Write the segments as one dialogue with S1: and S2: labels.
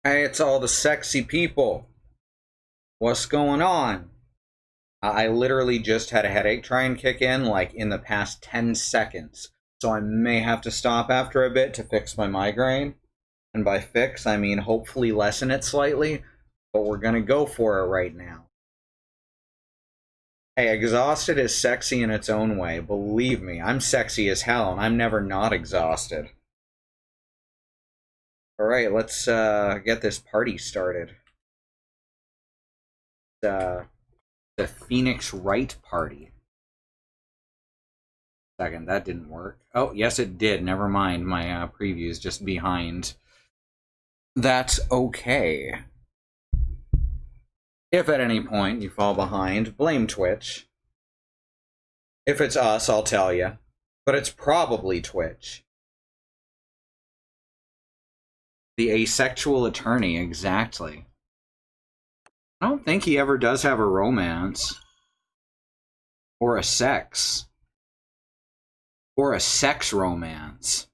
S1: Hey, it's all the sexy people. What's going on? I literally just had a headache try and kick in, like, in the past 10 seconds. So I may have to stop after a bit to fix my migraine. And by fix, I mean hopefully lessen it slightly. But we're gonna go for it right now. Hey, exhausted is sexy in its own way. Believe me, I'm sexy as hell, and I'm never not exhausted. Alright, let's get this party started. The Phoenix Wright party. Second, that didn't work. Oh, yes it did. Never mind, my preview is just behind. That's okay. If at any point you fall behind, blame Twitch. If it's us, I'll tell you. But it's probably Twitch. The asexual attorney, exactly. I don't think he ever does have a romance. Or a sex. Or a sex romance.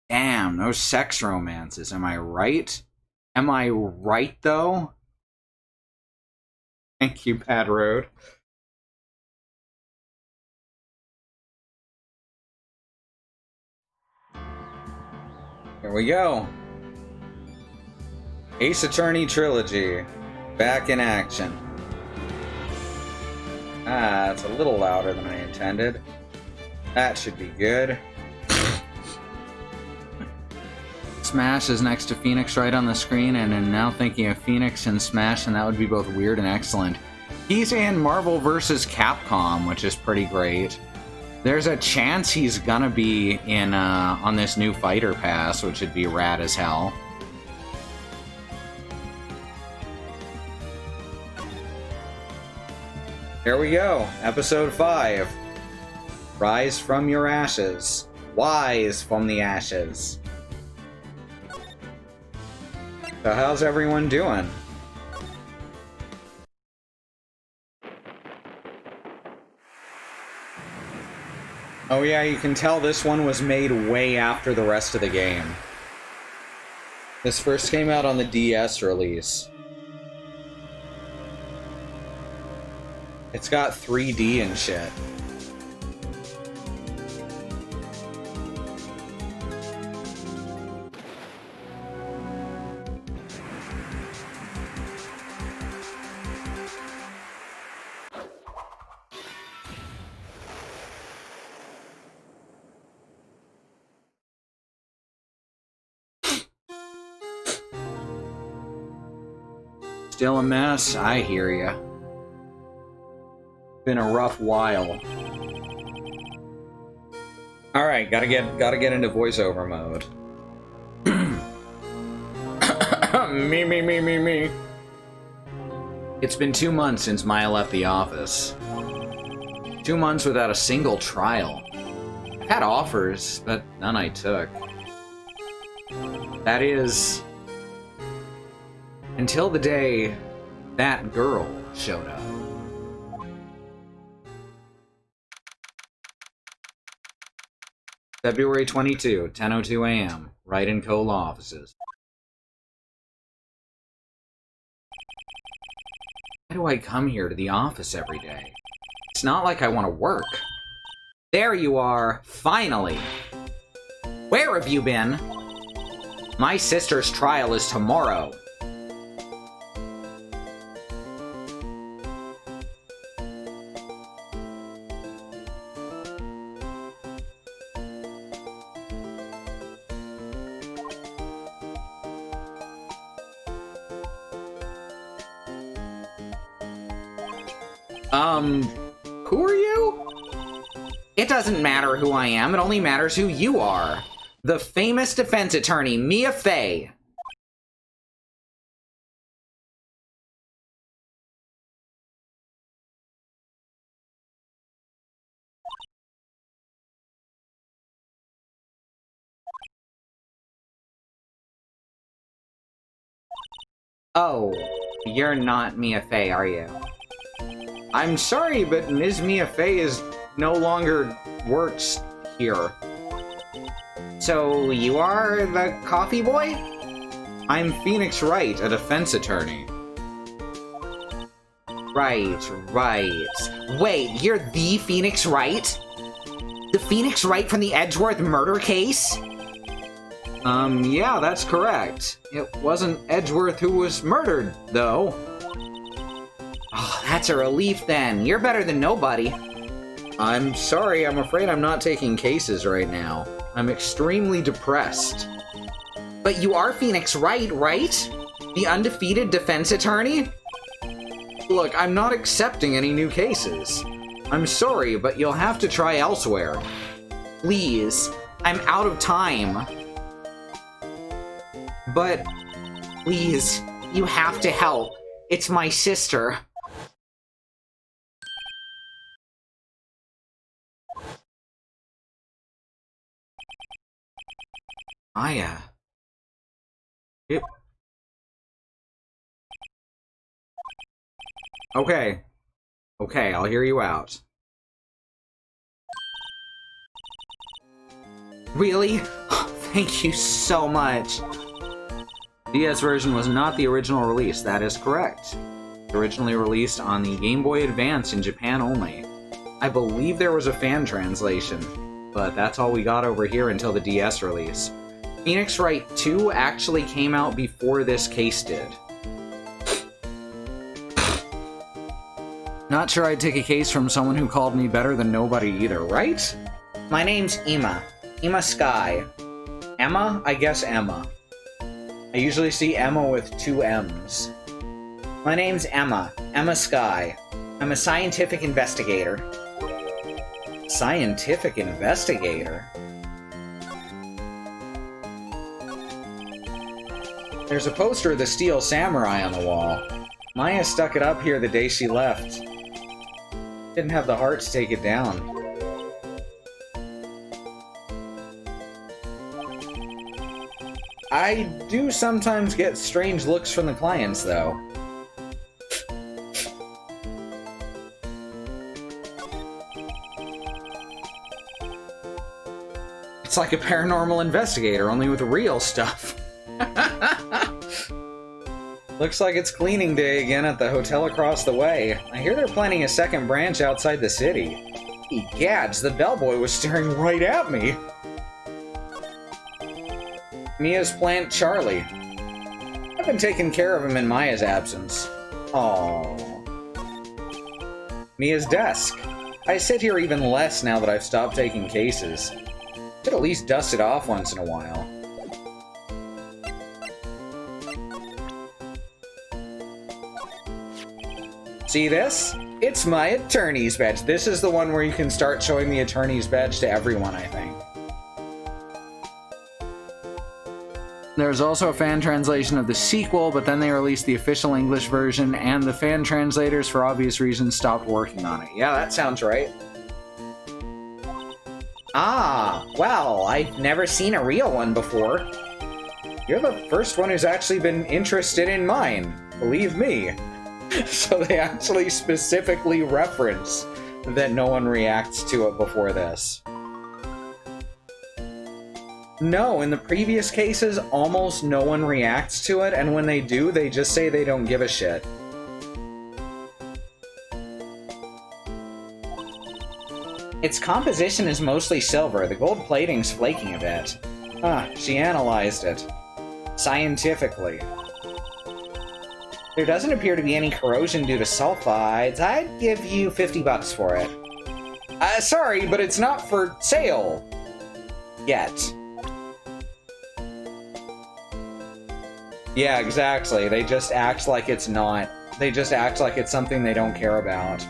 S1: Damn, no sex romances. Am I right? Am I right, though? Thank you, Bad Road. Here we go. Ace Attorney Trilogy. Back in action. Ah, it's a little louder than I intended. That should be good. Smash is next to Phoenix right on the screen, and I'm now thinking of Phoenix and Smash, and that would be both weird and excellent. He's in Marvel vs. Capcom, which is pretty great. There's a chance he's gonna be in on this new Fighter Pass, which would be rad as hell. Here we go, episode 5. Rise from your ashes. Wise from the ashes. So how's everyone doing? Oh yeah, you can tell this one was made way after the rest of the game. This first came out on the DS release. It's got 3D and shit. Still a mess? I hear ya. Been a rough while. Alright, gotta get into voiceover mode. Me. It's been 2 months since Maya left the office. 2 months without a single trial. I've had offers, but none I took. That is... until the day that girl showed up. February 22, 10:02 a.m. Wright & Co. law offices. Why do I come here to the office every day? It's not like I want to work. There you are, finally! Where have you been? My sister's trial is tomorrow. Who are you? It doesn't matter who I am, it only matters who you are. The famous defense attorney, Mia Fey. Oh, you're not Mia Fey, are you? I'm sorry, but Ms. Mia Fey is no longer works here. So you are the coffee boy? I'm Phoenix Wright, a defense attorney.
S2: Right. Wait, you're the Phoenix Wright? The Phoenix Wright from the Edgeworth murder case?
S1: Yeah, that's correct. It wasn't Edgeworth who was murdered, though.
S2: Oh, that's a relief then. You're better than nobody.
S1: I'm sorry, I'm afraid I'm not taking cases right now. I'm extremely depressed.
S2: But you are Phoenix Wright, right? The undefeated defense attorney?
S1: Look, I'm not accepting any new cases. I'm sorry, but you'll have to try elsewhere.
S2: Please, I'm out of time.
S1: But...
S2: Please, you have to help. It's my sister.
S1: Maya... Okay. Okay, I'll hear you out.
S2: Really? Thank you so much.
S1: DS version was not the original release, that is correct. Originally released on the Game Boy Advance in Japan only. I believe there was a fan translation, but that's all we got over here until the DS release. Phoenix Wright 2 actually came out before this case did. Not sure I'd take a case from someone who called me better than nobody either, right?
S2: My name's Emma. Emma Sky.
S1: Emma? I guess Emma. I usually see Emma with 2 M's.
S2: My name's Emma. Emma Sky. I'm a scientific investigator.
S1: Scientific investigator? There's a poster of the Steel Samurai on the wall. Maya stuck it up here the day she left. Didn't have the heart to take it down. I do sometimes get strange looks from the clients, though. It's like a paranormal investigator, only with real stuff. Looks like it's cleaning day again at the hotel across the way. I hear they're planning a second branch outside the city. Egads, the bellboy was staring right at me. Mia's plant Charlie. I've been taking care of him in Maya's absence. Aww. Mia's desk. I sit here even less now that I've stopped taking cases. Should at least dust it off once in a while. See this? It's my attorney's badge. This is the one where you can start showing the attorney's badge to everyone, I think. There's also a fan translation of the sequel, but then they released the official English version, and the fan translators, for obvious reasons, stopped working on it. Yeah, that sounds right.
S2: Ah, well, I've never seen a real one before.
S1: You're the first one who's actually been interested in mine, believe me. So they actually specifically reference that no one reacts to it before this. No, in the previous cases, almost no one reacts to it, and when they do, they just say they don't give a shit.
S2: Its composition is mostly silver. The gold plating's flaking a bit.
S1: Huh, she analyzed it. Scientifically.
S2: There doesn't appear to be any corrosion due to sulfides. I'd give you $50 for it.
S1: Sorry, but it's not for sale. Yet. Yeah, exactly. They just act like it's not. They just act like it's something they don't care about.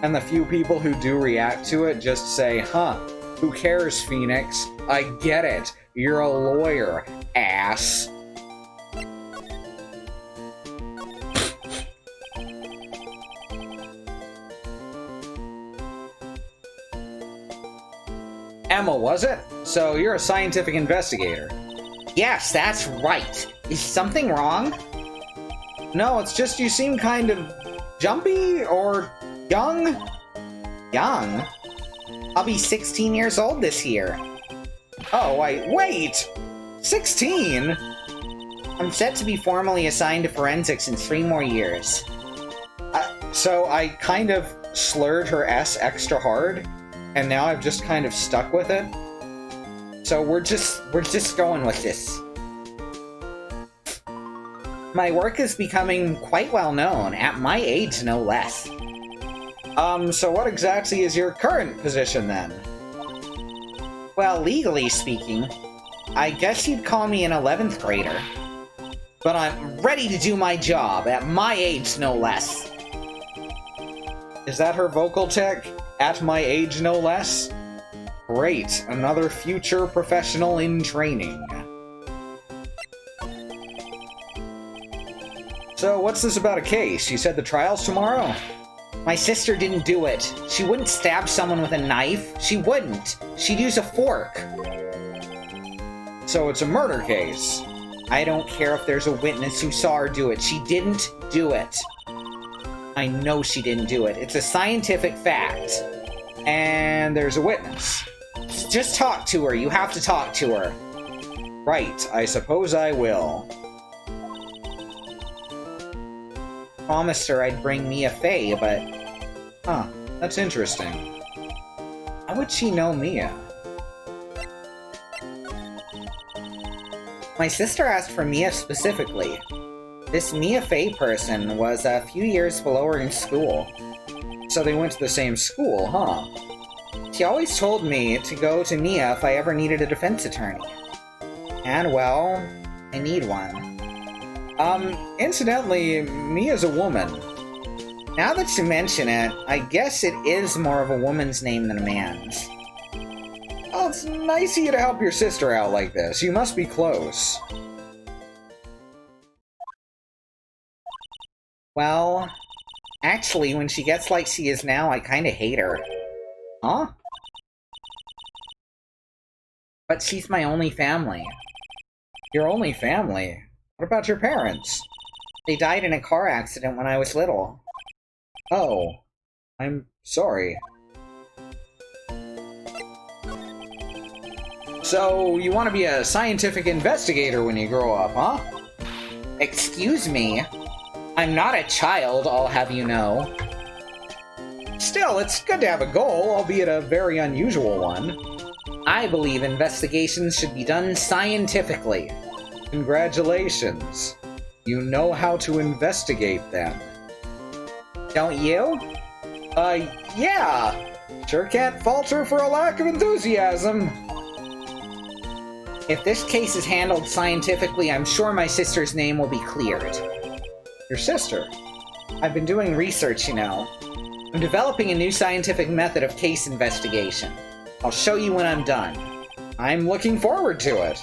S1: And the few people who do react to it just say, huh, who cares, Phoenix? I get it. You're a lawyer, ass. Emma, was it? So you're a scientific investigator.
S2: Yes, that's right. Is something wrong?
S1: No, it's just you seem kind of jumpy or young.
S2: Young? I'll be 16 years old this year.
S1: Oh, wait! 16?
S2: I'm set to be formally assigned to forensics in 3 more years.
S1: So I kind of slurred her S extra hard, and now I've just kind of stuck with it. So we're just going with this.
S2: My work is becoming quite well known, at my age no less.
S1: So what exactly is your current position then?
S2: Well, legally speaking, I guess you'd call me an 11th grader. But I'm ready to do my job, at my age no less.
S1: Is that her vocal tech? At my age no less? Great, another future professional in training. So what's this about a case? You said the trial's tomorrow?
S2: My sister didn't do it. She wouldn't stab someone with a knife. She wouldn't. She'd use a fork.
S1: So it's a murder case.
S2: I don't care if there's a witness who saw her do it. She didn't do it. I know she didn't do it. It's a scientific fact.
S1: And there's a witness.
S2: Just talk to her. You have to talk to her.
S1: Right, I suppose I will.
S2: Promised her I'd bring Mia Fey, but...
S1: Huh, that's interesting. How would she know Mia?
S2: My sister asked for Mia specifically. This Mia Fey person was a few years below her in school.
S1: So they went to the same school, huh?
S2: She always told me to go to Mia if I ever needed a defense attorney. And, well, I need one.
S1: Incidentally, Mia's a woman.
S2: Now that you mention it, I guess it is more of a woman's name than a man's.
S1: Oh, it's nice of you to help your sister out like this. You must be close.
S2: Well, actually, when she gets like she is now, I kinda hate her.
S1: Huh?
S2: But she's my only family.
S1: Your only family? What about your parents?
S2: They died in a car accident when I was little.
S1: Oh, I'm sorry. So, you want to be a scientific investigator when you grow up, huh?
S2: Excuse me? I'm not a child, I'll have you know.
S1: Still, it's good to have a goal, albeit a very unusual one.
S2: I believe investigations should be done scientifically.
S1: Congratulations. You know how to investigate them.
S2: Don't you?
S1: Yeah. Sure can't falter for a lack of enthusiasm.
S2: If this case is handled scientifically, I'm sure my sister's name will be cleared.
S1: Your sister?
S2: I've been doing research, you know. I'm developing a new scientific method of case investigation. I'll show you when I'm done.
S1: I'm looking forward to it.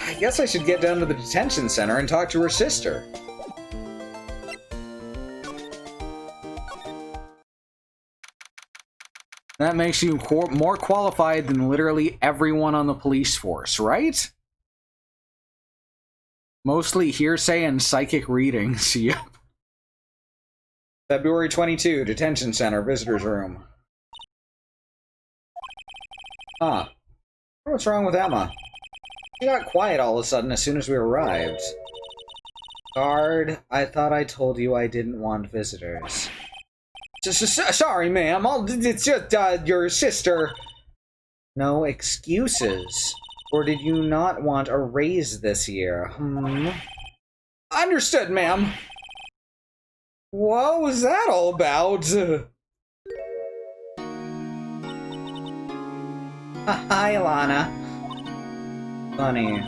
S1: I guess I should get down to the detention center and talk to her sister. That makes you more qualified than literally everyone on the police force, right? Mostly hearsay and psychic readings, yep. February 22, detention center, visitor's room. Huh. What's wrong with Emma? She got quiet all of a sudden as soon as we arrived. Guard, I thought I told you I didn't want visitors. Sorry, ma'am. It's just, your sister. No excuses. Or did you not want a raise this year? Understood, ma'am. What was that all about?
S2: Hi, Lana.
S1: Funny.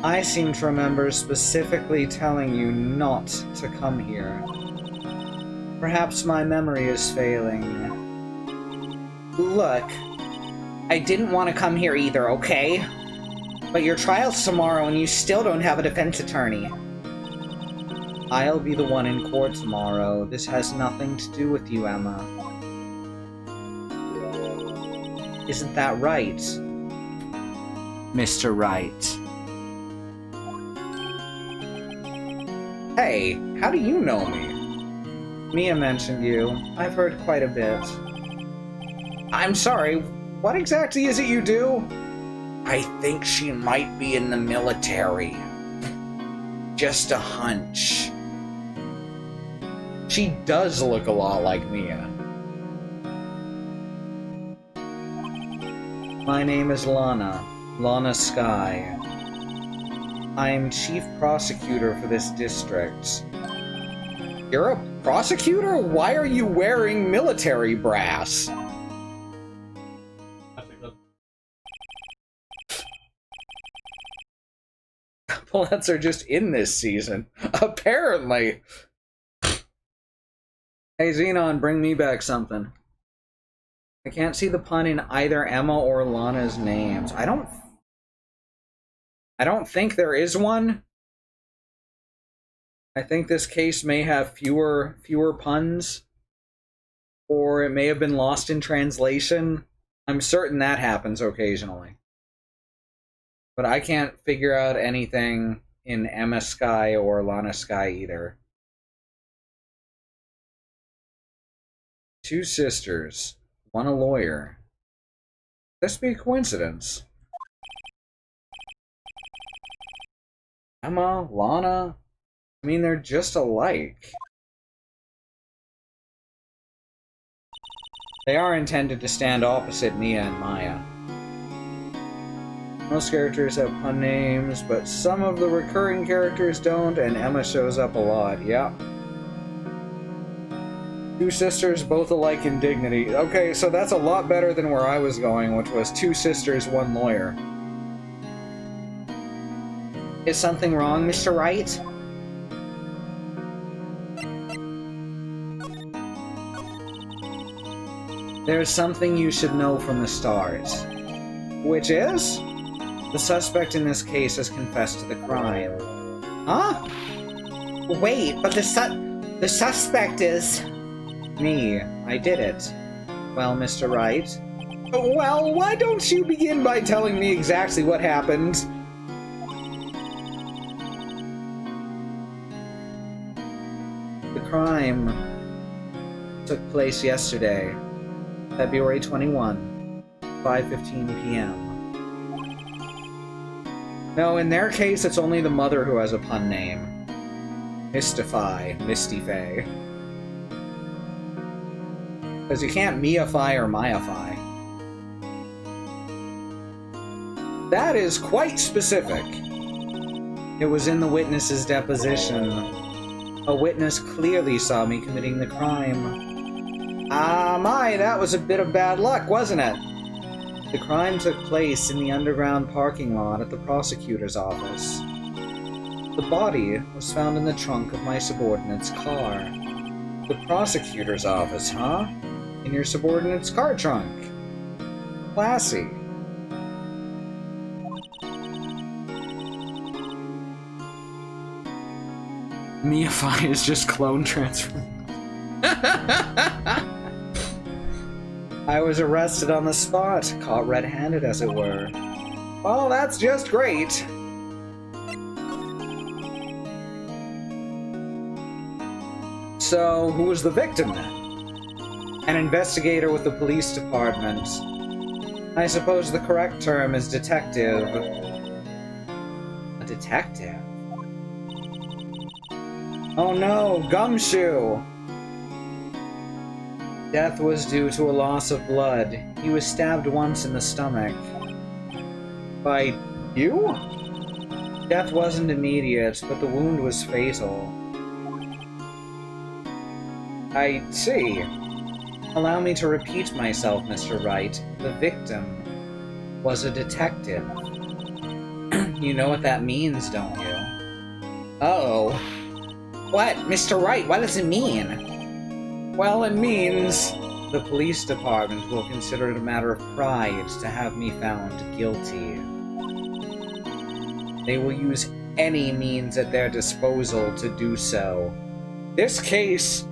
S1: I seem to remember specifically telling you not to come here. Perhaps my memory is failing.
S2: Look, I didn't want to come here either, okay? But your trial's tomorrow and you still don't have a defense attorney.
S1: I'll be the one in court tomorrow. This has nothing to do with you, Emma. Isn't that right, Mr. Wright? Hey, how do you know me? Mia mentioned you. I've heard quite a bit. I'm sorry, what exactly is it you do?
S2: I think she might be in the military.
S1: just a hunch. She does look a lot like Mia. My name is Lana Sky. I am chief prosecutor for this district. You're a prosecutor? Why are you wearing military brass? Bullets are just in this season. Apparently. Hey, Xenon, bring me back something. I can't see the pun in either Emma or Lana's names. I don't think there is one. I think this case may have fewer puns, or it may have been lost in translation. I'm certain that happens occasionally. But I can't figure out anything in Emma Sky or Lana Sky either. Two sisters, one a lawyer. This be a coincidence. Emma, Lana, I mean, they're just alike. They are intended to stand opposite Mia and Maya. Most characters have pun names, but some of the recurring characters don't, and Emma shows up a lot, yeah. Two sisters, both alike in dignity. Okay, so that's a lot better than where I was going, which was two sisters, one lawyer. Is something wrong, Mr. Wright? There's something you should know from the stars. Which is? The suspect in this case has confessed to the crime. Huh? Wait, but the suspect is... Me. I did it. Well, Mr. Wright? Well, why don't you begin by telling me exactly what happened? The crime took place yesterday, February 21, 5:15 p.m. No, in their case, it's only the mother who has a pun name. Mystify, Misty Faye. Because you can't Mia-fy or Maya-fy. That is quite specific. It was in the witness's deposition. A witness clearly saw me committing the crime. Ah, my, that was a bit of bad luck, wasn't it? The crime took place in the underground parking lot at the prosecutor's office. The body was found in the trunk of my subordinate's car. The prosecutor's office, huh? In your subordinate's car trunk. Classy. Mia-fy is just clone transfer. I was arrested on the spot, caught red-handed as it were. Well, that's just great. So, who was the victim then? An investigator with the police department. I suppose the correct term is detective. A detective? Oh no, Gumshoe! Death was due to a loss of blood. He was stabbed once in the stomach. By you? Death wasn't immediate, but the wound was fatal. I see. Allow me to repeat myself, Mr. Wright. The victim was a detective. You know what that means, don't you? Uh-oh. What? Mr. Wright, what does it mean? Well, it means the police department will consider it a matter of pride to have me found guilty. They will use any means at their disposal to do so. This case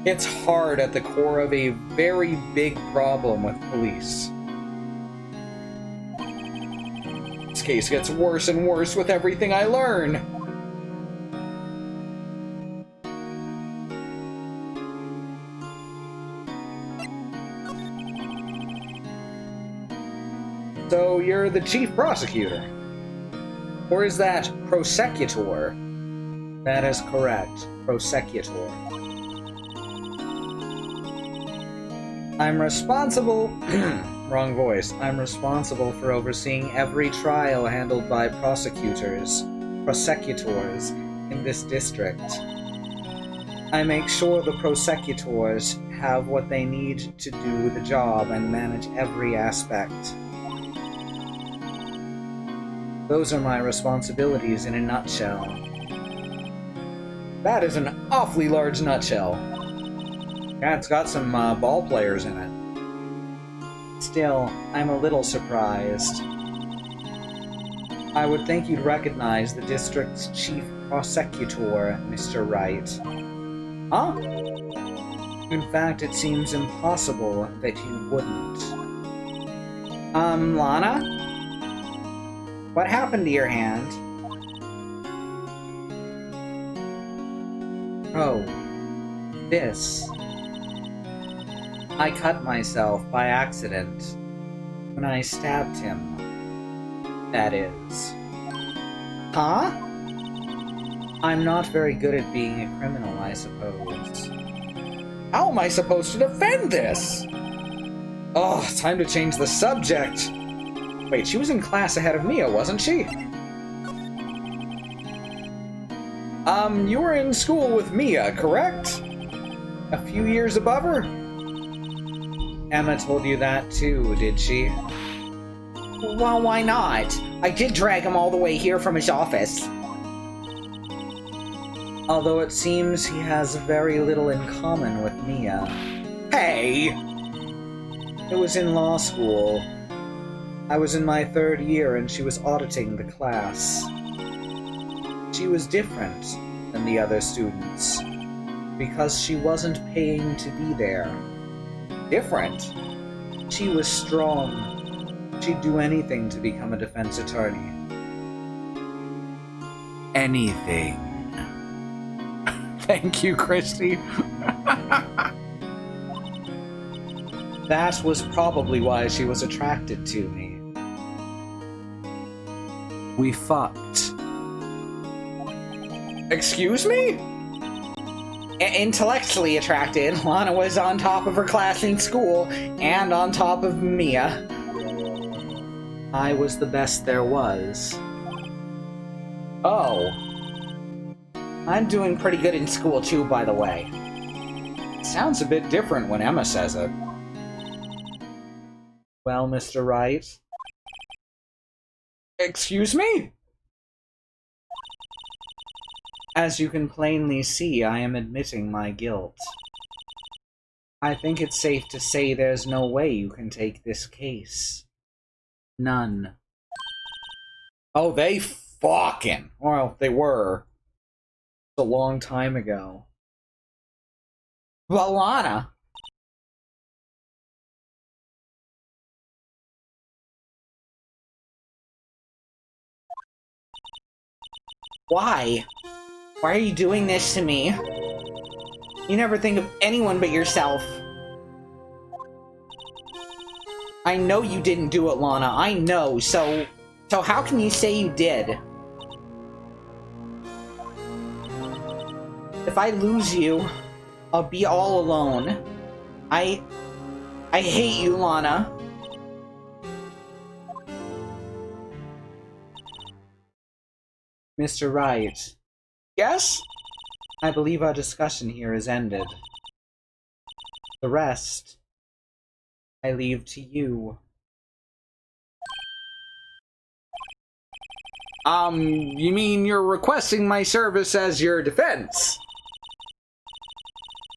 S1: hits hard at the core of a very big problem with police. This case gets worse and worse with everything I learn. So you're the chief prosecutor?
S2: Or is that prosecutor? That is correct. Prosecutor. I'm responsible... Wrong voice. I'm responsible for overseeing every trial handled by prosecutors in this district. I make sure the prosecutors have what they need to do the job and manage every aspect. Those are my responsibilities in a nutshell. That is an awfully large nutshell. Yeah, it's got some ball players in it. Still, I'm a little surprised. I would think you'd recognize the district's chief prosecutor, Mr. Wright. Huh? In fact, it seems impossible that you wouldn't. Lana? What happened to your hand? Oh, this. I cut myself by accident when I stabbed him. That is. Huh? I'm not very good at being a criminal, I suppose. How am I supposed to defend this? Oh, time to change the subject. Wait, she was in class ahead of Mia, wasn't she? You were in school with Mia, correct? A few years above her? Emma told you that too, did she? Well, why not? I did drag him all the way here from his office. Although it seems he has very little in common with Mia. Hey! It was in law school. I was in my 3rd year and she was auditing the class. She was different than the other students because she wasn't paying to be there. Different? She was strong. She'd do anything to become a defense attorney. Anything. Thank you, Christy. That was probably why she was attracted to me. We fucked. Excuse me? Intellectually attracted, Lana was on top of her class in school, and on top of Mia. I was the best there was. Oh. I'm doing pretty good in school too, by the way. It sounds a bit different when Emma says it. Well, Mr. Wright? Excuse me? As you can plainly see, I am admitting my guilt. I think it's safe to say there's no way you can take this case. None. Oh, they fucking... Well, they were. A long time ago. Well, Lana. Why? Why are you doing this to me? You never think of anyone but yourself. I know you didn't do it, Lana. I know, so how can you say you did? If I lose you, I'll be all alone. I hate you, Lana. Mr. Wright. Yes? I believe our discussion here is ended. The rest, I leave to you. You mean you're requesting my service as your defense?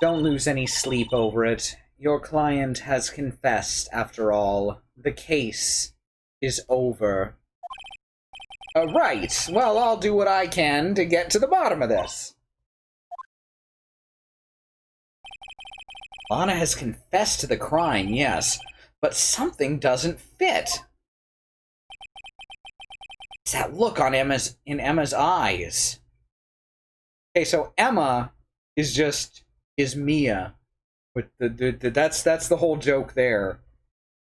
S2: Don't lose any sleep over it. Your client has confessed, after all. The case is over. Right. Well, I'll do what I can to get to the bottom of this. Lana has confessed to the crime, yes, but something doesn't fit. It's that look on Emma's eyes. Okay, so Emma is Mia with that's the whole joke there.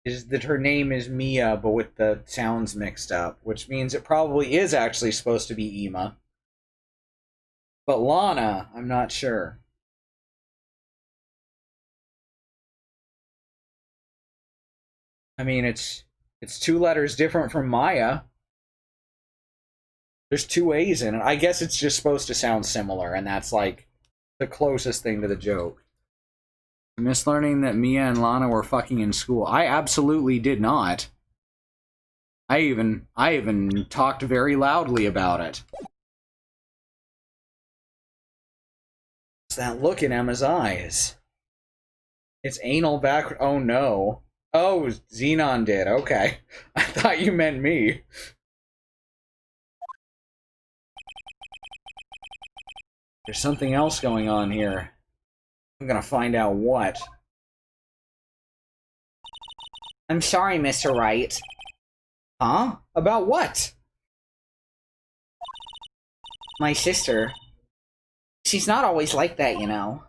S2: is that her name is Mia, but with the sounds mixed up, which means it probably is actually supposed to be Ema. But Lana, I'm not sure. I mean, it's 2 letters different from Maya. There's 2 A's in it. I guess it's just supposed to sound similar, and that's like the closest thing to the joke. I miss learning that Mia and Lana were fucking in school. I absolutely did not. I even talked very loudly about it. It's that look in Emma's eyes. It's anal back. Oh no. Oh, Xenon did. Okay. I thought you meant me. There's something else going on here. I'm gonna find out what. I'm sorry, Mr. Wright. Huh? About what? My sister. She's not always like that, you know.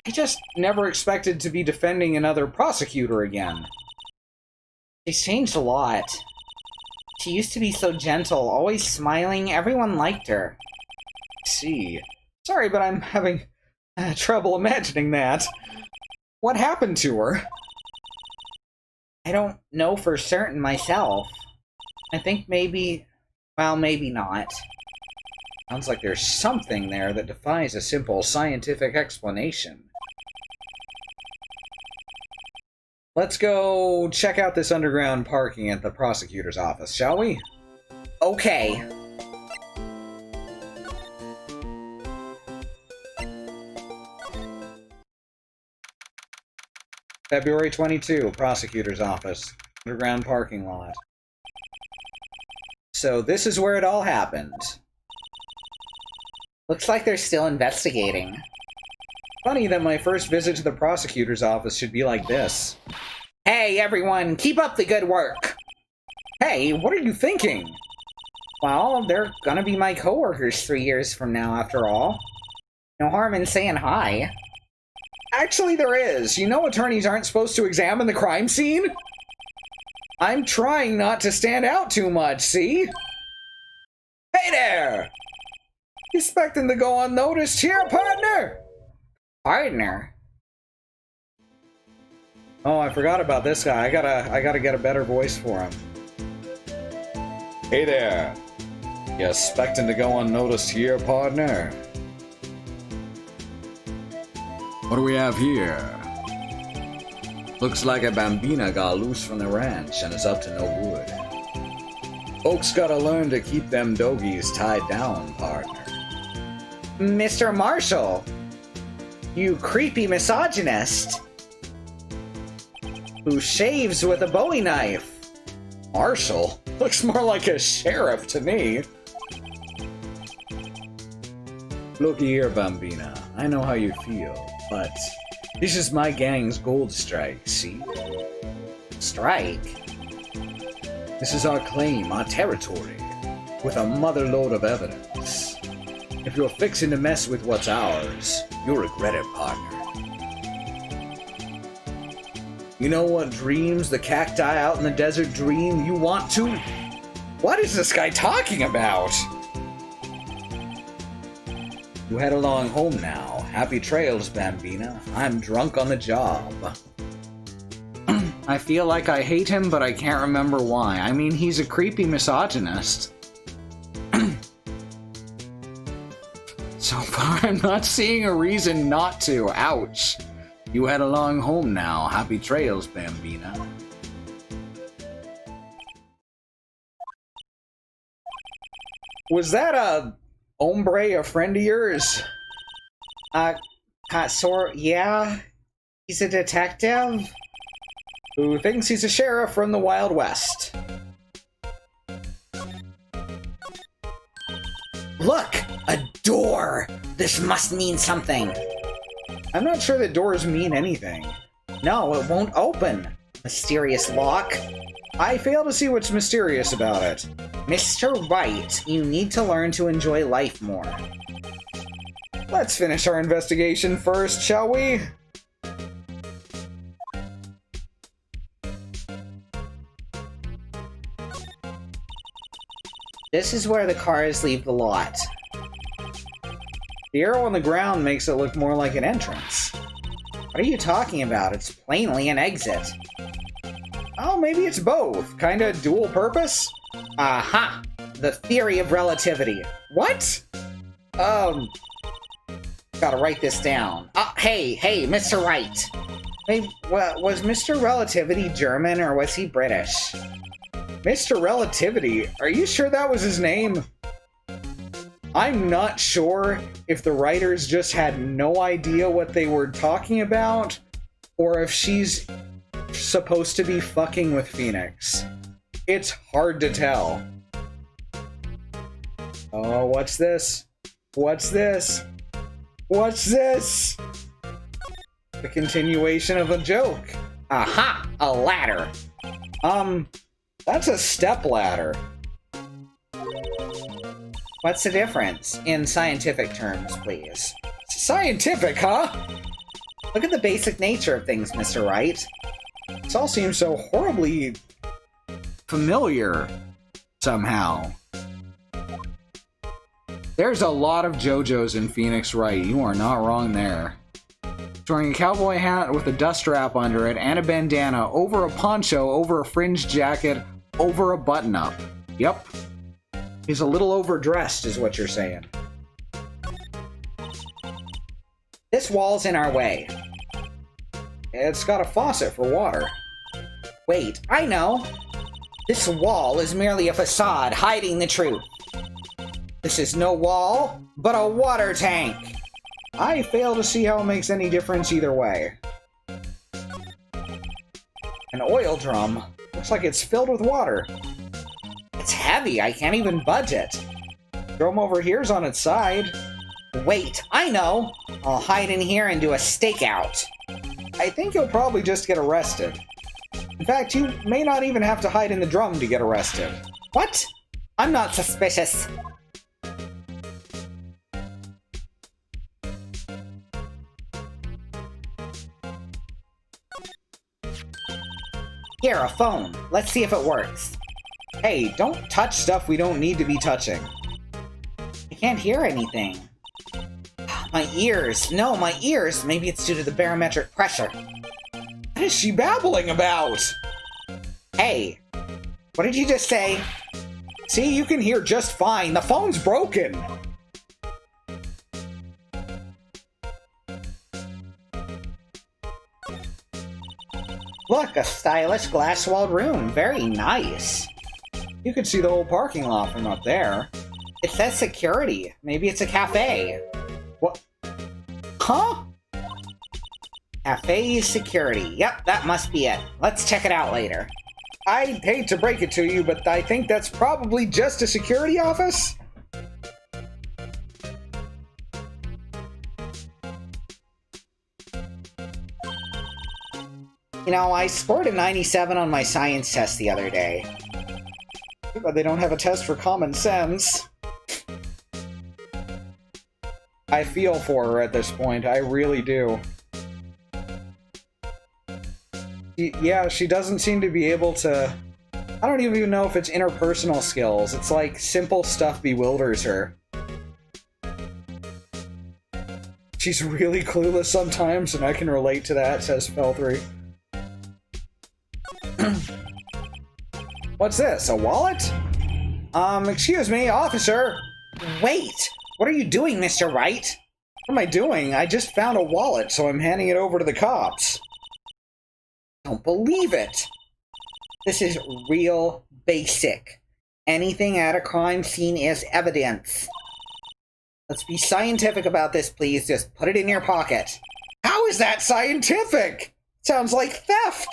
S2: I just never expected to be defending another prosecutor again. She's changed a lot. She used to be so gentle, always smiling. Everyone liked her. I see. Sorry, but I'm having trouble imagining that. What happened to her? I don't know for certain myself. I think maybe... well, maybe not. Sounds like there's something there that defies a simple scientific explanation. Let's go check out this underground parking at the prosecutor's office, shall we? Okay. February 22, prosecutor's office. Underground parking lot. So this is where it all happened. Looks like they're still investigating. Funny that my first visit to the prosecutor's office should be like this. Hey everyone, keep up the good work! Hey, what are you thinking? Well, they're gonna be my coworkers 3 years from now after all. No harm in saying hi. Actually there is. You know attorneys aren't supposed to examine the crime scene? I'm trying not to stand out too much, see? Hey there! Expecting to go unnoticed here, partner? Partner? Oh, I forgot about this guy. I gotta get a better voice for him. Hey there. You expecting to go unnoticed here, partner? What do we have here? Looks like a bambina got loose from the ranch and is up to no good. Folks gotta learn to keep them doggies tied down, partner. Mr. Marshall! You creepy misogynist! Who shaves with a Bowie knife? Marshall? Looks more like a sheriff to me. Looky here, Bambina. I know how you feel, but this is my gang's gold strike, see? Strike? This is our claim, our territory, with a motherload of evidence. If you're fixing to mess with what's ours, you'll regret it, partner. You know what dreams the cacti out in the desert dream you want to? What is this guy talking about? You head along home now. Happy trails, Bambina. I'm drunk on the job. I feel like I hate him, but I can't remember why. I mean, he's a creepy misogynist. So far, I'm not seeing a reason not to. Ouch. You head along home now. Happy trails, Bambina. Was that a hombre, a friend of yours? Yeah. He's a detective who thinks he's a sheriff from the Wild West. Look! A door! This must mean something. I'm not sure that doors mean anything. No, it won't open. Mysterious lock. I fail to see what's mysterious about it. Mr. Wright, you need to learn to enjoy life more. Let's finish our investigation first, shall we? This is where the cars leave the lot. The arrow on the ground makes it look more like an entrance. What are you talking about? It's plainly an exit. Oh, maybe it's both. Kinda dual purpose? Aha! The theory of relativity. What? Gotta write this down. Hey, Mr. Wright. Hey, was Mr. Relativity German or was he British? Mr. Relativity? Are you sure that was his name? I'm not sure if the writers just had no idea what they were talking about, or if she's supposed to be fucking with Phoenix. It's hard to tell. Oh, what's this? What's this? What's this? The continuation of a joke. Aha! A ladder. That's a step ladder. What's the difference? In scientific terms, please. Scientific, huh? Look at the basic nature of things, Mr. Wright. This all seems so horribly familiar, somehow. There's a lot of JoJo's in Phoenix Wright. You are not wrong there. He's wearing a cowboy hat with a dust wrap under it and a bandana over a poncho, over a fringed jacket, over a button-up. Yep. He's a little overdressed, is what you're saying. This wall's in our way. It's got a faucet for water. Wait, I know! This wall is merely a facade hiding the truth. This is no wall, but a water tank! I fail to see how it makes any difference either way. An oil drum. Looks like it's filled with water. It's heavy, I can't even budge it. Drum over here's on its side. Wait, I know! I'll hide in here and do a stakeout. I think you'll probably just get arrested. In fact, you may not even have to hide in the drum to get arrested. What? I'm not suspicious. Here, a phone. Let's see if it works. Hey, don't touch stuff we don't need to be touching. I can't hear anything. My ears. No, my ears. Maybe it's due to the barometric pressure. What is she babbling about? Hey, what did you just say? See, you can hear just fine. The phone's broken. Look, a stylish glass-walled room. Very nice. You can see the whole parking lot from up there. It says security. Maybe it's a cafe. What? Huh? Cafe security. Yep, that must be it. Let's check it out later. I'd hate to break it to you, but I think that's probably just a security office. You know, I scored a 97 on my science test the other day. But they don't have a test for common sense. I feel for her at this point, I really do. Yeah, she doesn't seem to be able to... I don't even know if it's interpersonal skills. It's like simple stuff bewilders her. She's really clueless sometimes, and I can relate to that, says Fel3. What's this, a wallet? Excuse me, officer! Wait! What are you doing, Mr. Wright? What am I doing? I just found a wallet, so I'm handing it over to the cops. Don't believe it! This is real basic. Anything at a crime scene is evidence. Let's be scientific about this, please. Just put it in your pocket. How is that scientific? Sounds like theft!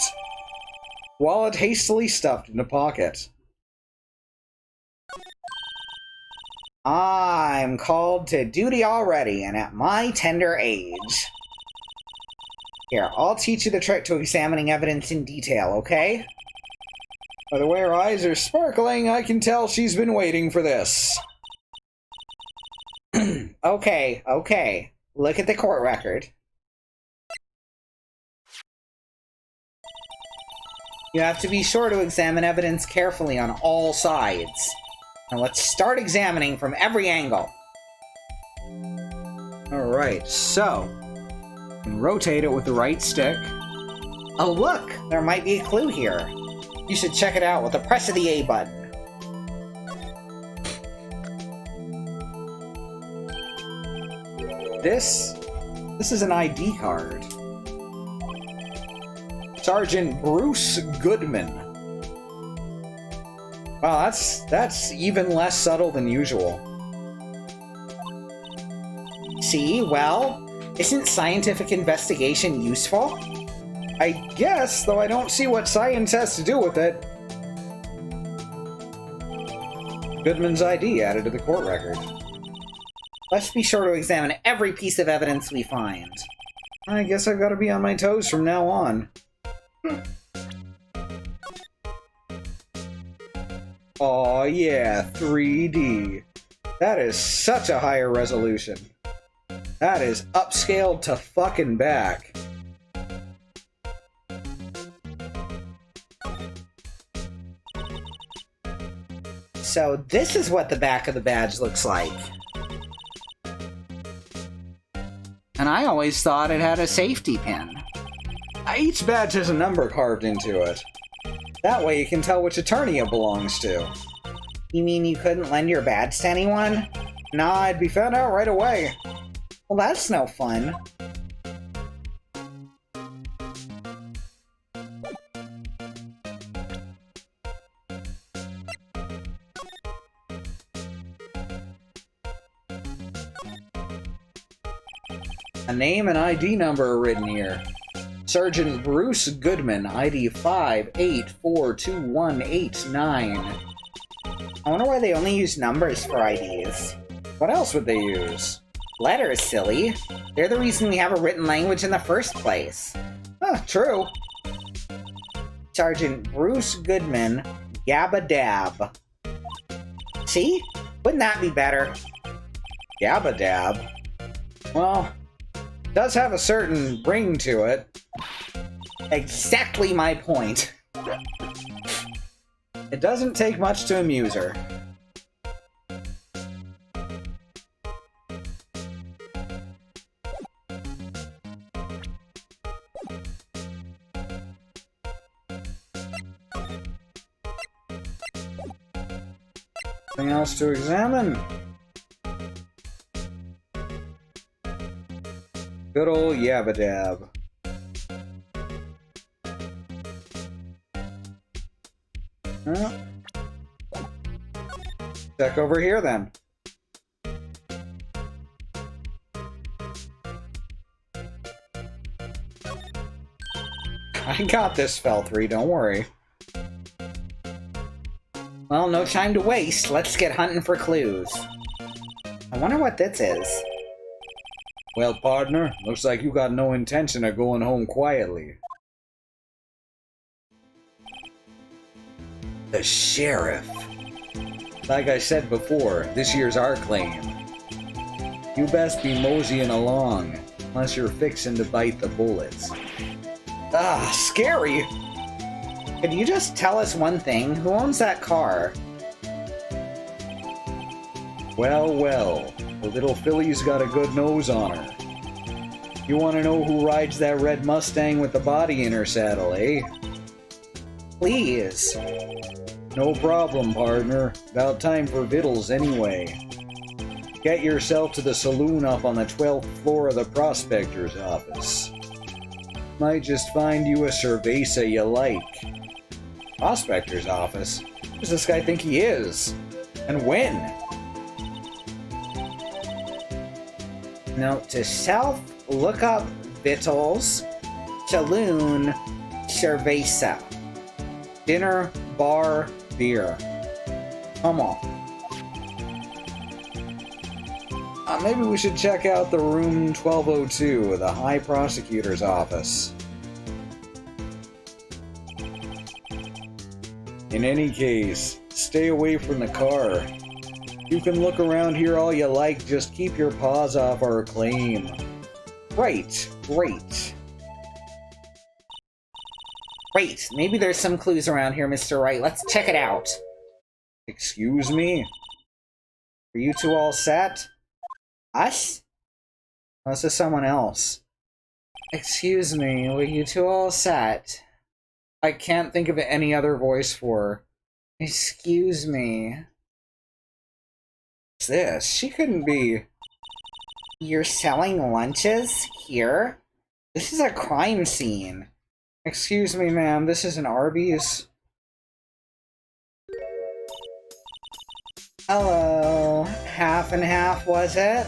S2: Wallet hastily stuffed in a pocket. I'm called to duty already, and at my tender age. Here, I'll teach you the trick to examining evidence in detail, okay? By the way her eyes are sparkling, I can tell she's been waiting for this. Okay. Look at the court record. You have to be sure to examine evidence carefully on all sides. Now let's start examining from every angle. Alright, so you can rotate it with the right stick. Oh look, there might be a clue here. You should check it out with the press of the A button. This is an ID card. Sergeant Bruce Goodman. Wow, that's even less subtle than usual. See, well, isn't scientific investigation useful? I guess, though I don't see what science has to do with it. Goodman's ID added to the court record. Let's be sure to examine every piece of evidence we find. I guess I've got to be on my toes from now on. Aw, yeah, 3D. That is such a higher resolution. That is upscaled to fucking back. So this is what the back of the badge looks like. And I always thought it had a safety pin. Each badge has a number carved into it. That way you can tell which attorney it belongs to. You mean you couldn't lend your badge to anyone? Nah, I'd be found out right away. Well, that's no fun. A name and ID number are written here. Sergeant Bruce Goodman, ID 5842189. I wonder why they only use numbers for IDs. What else would they use? Letters, silly. They're the reason we have a written language in the first place. Huh, true. Sergeant Bruce Goodman, Yabba Dab. See? Wouldn't that be better? Yabba Dab? Well, it does have a certain ring to it. Exactly my point. It doesn't take much to amuse her. Anything else to examine? Good old Yabba Dab. Well, check over here then. I got this, Fel 3, don't worry. Well, no time to waste. Let's get hunting for clues. I wonder what this is. Well, partner, looks like you got no intention of going home quietly. The sheriff. Like I said before, this year's our claim. You best be moseying along, unless you're fixing to bite the bullets. Ah, scary! Could you just tell us one thing? Who owns that car? Well, well, the little filly's got a good nose on her. You want to know who rides that red Mustang with the body in her saddle, eh? Please. No problem, partner. About time for vittles anyway. Get yourself to the saloon up on the 12th floor of the prospector's office. Might just find you a cerveza you like. Prospector's office? Who does this guy think he is? And when? Note to self, look up Vittles, Saloon, Cerveza. Dinner, bar, beer. Come on. Maybe we should check out the room 1202, the High Prosecutor's office. In any case, stay away from the car. You can look around here all you like, just keep your paws off our claim. Right, great. Wait, maybe there's some clues around here, Mr. Wright. Let's check it out. Excuse me? Are you two all set? Us? Oh, this is someone else. Excuse me, were you two all set? I can't think of any other voice for her. Excuse me. What's this? She couldn't be... You're selling lunches here? This is a crime scene. Excuse me, ma'am, this is an Arby's. Hello. Half and half, was it?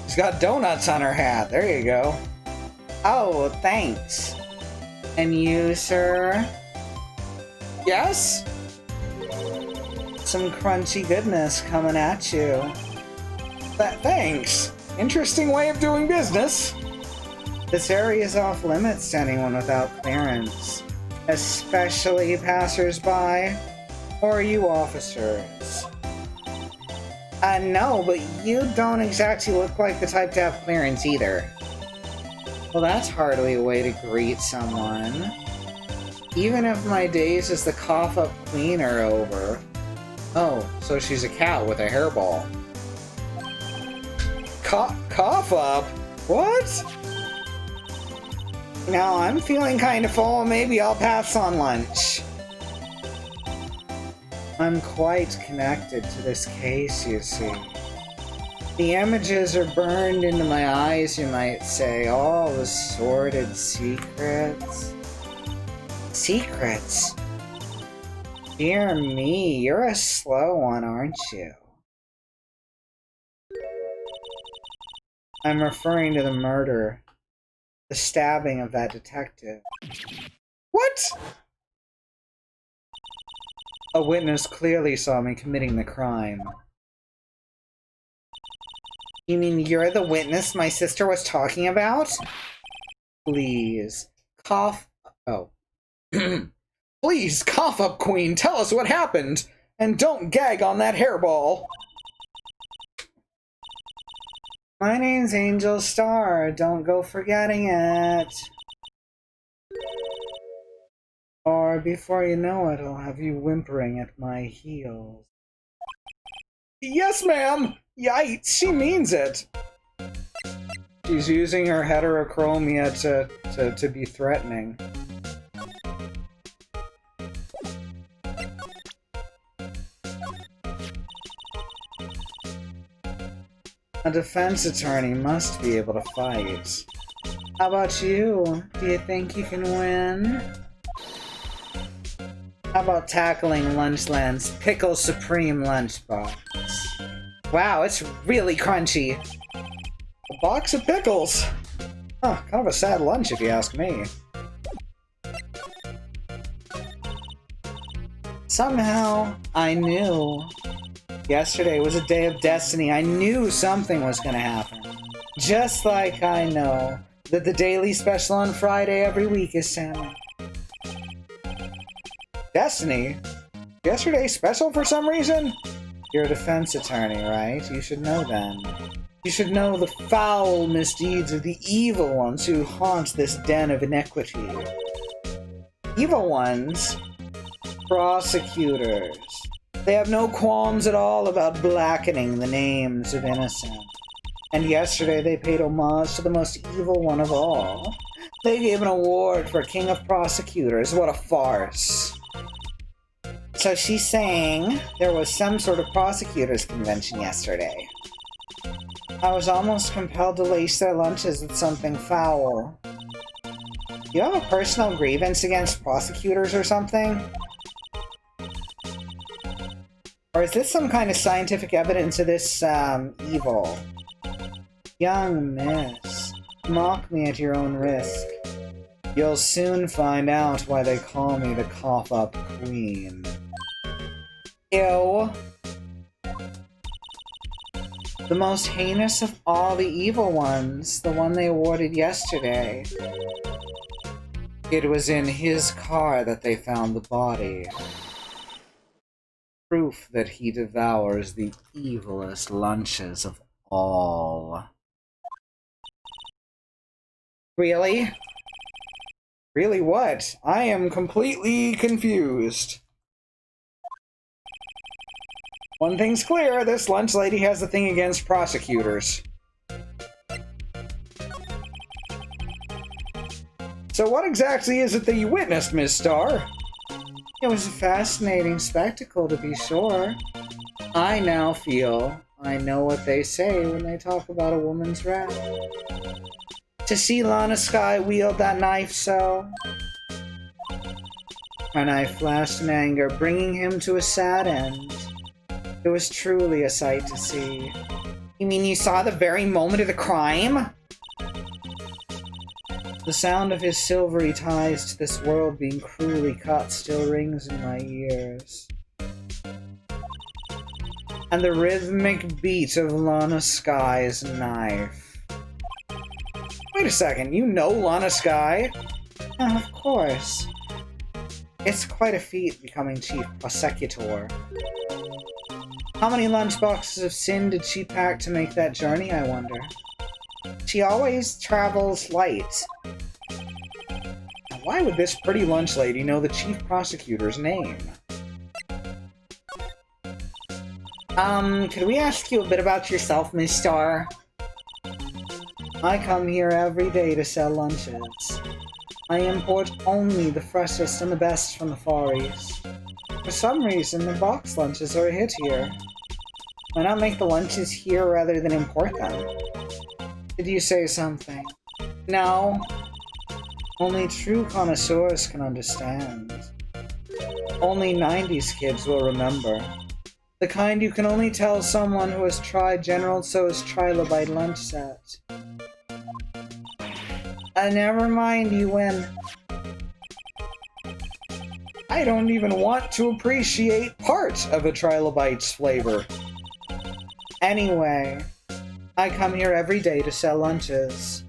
S2: She's got donuts on her hat. There you go. Oh, thanks. And you, sir? Yes? Some crunchy goodness coming at you. Thanks. Interesting way of doing business. This area is off limits to anyone without clearance, especially passers-by or you officers. No, but you don't exactly look like the type to have clearance either. Well, that's hardly a way to greet someone. Even if my days as the cough-up queen are over. Oh, so she's a cat with a hairball. Cough up? What? No, I'm feeling kind of full. Maybe I'll pass on lunch. I'm quite connected to this case, you see. The images are burned into my eyes, you might say. All the sordid secrets. Secrets? Dear me, you're a slow one, aren't you? I'm referring to the murder. The stabbing of that detective. What? A witness clearly saw me committing the crime. You mean you're the witness my sister was talking about? Please. Cough... Oh. Please, cough up, Queen. Tell us what happened. And don't gag on that hairball. My name's Angel Star. Don't go forgetting it. Or before you know it, I'll have you whimpering at my heels. Yes, ma'am! Yikes, she means it! She's using her heterochromia to be threatening. A defense attorney must be able to fight. How about you? Do you think you can win? How about tackling Lunchland's Pickle Supreme lunchbox? Wow, it's really crunchy. A box of pickles. Huh, kind of a sad lunch if you ask me. Somehow, I knew. Yesterday was a day of destiny. I knew something was gonna happen. Just like I know that the daily special on Friday every week is salmon. Destiny? Yesterday's special for some reason? You're a defense attorney, right? You should know then. You should know the foul misdeeds of the evil ones who haunt this den of iniquity. Evil ones? Prosecutors. They have no qualms at all about blackening the names of innocent. And yesterday they paid homage to the most evil one of all. They gave an award for King of Prosecutors. What a farce. So she's saying there was some sort of prosecutors convention yesterday. I was almost compelled to lace their lunches with something foul. You have a personal grievance against prosecutors or something? Or is this some kind of scientific evidence of this, evil? Young miss, mock me at your own risk. You'll soon find out why they call me the cough-up queen. Ew. The most heinous of all the evil ones, the one they awarded yesterday. It was in his car that they found the body. Proof that he devours the evilest lunches of all. Really? Really what? I am completely confused. One thing's clear, this lunch lady has a thing against prosecutors. So what exactly is it that you witnessed, Miss Starr? It was a fascinating spectacle, to be sure. I now feel I know what they say when they talk about a woman's wrath. To see Lana Skye wield that knife so... Her knife flashed in anger, bringing him to a sad end. It was truly a sight to see. You mean you saw the very moment of the crime? The sound of his silvery ties to this world being cruelly cut still rings in my ears. And the rhythmic beat of Lana Skye's knife. Wait a second, you know Lana Skye? Oh, of course. It's quite a feat becoming chief prosecutor. How many lunchboxes of sin did she pack to make that journey, I wonder? She always travels light. Now, why would this pretty lunch lady know the chief prosecutor's name? Could we ask you a bit about yourself, Miss Starr? I come here every day to sell lunches. I import only the freshest and the best from the Far East. For some reason, the box lunches are a hit here. Why not make the lunches here rather than import them? Did you say something? No. Only true connoisseurs can understand. Only 90s kids will remember. The kind you can only tell someone who has tried General Tso's Trilobite lunch set. Never mind you when... I don't even want to appreciate part of a Trilobite's flavor. Anyway, I come here every day to sell lunches.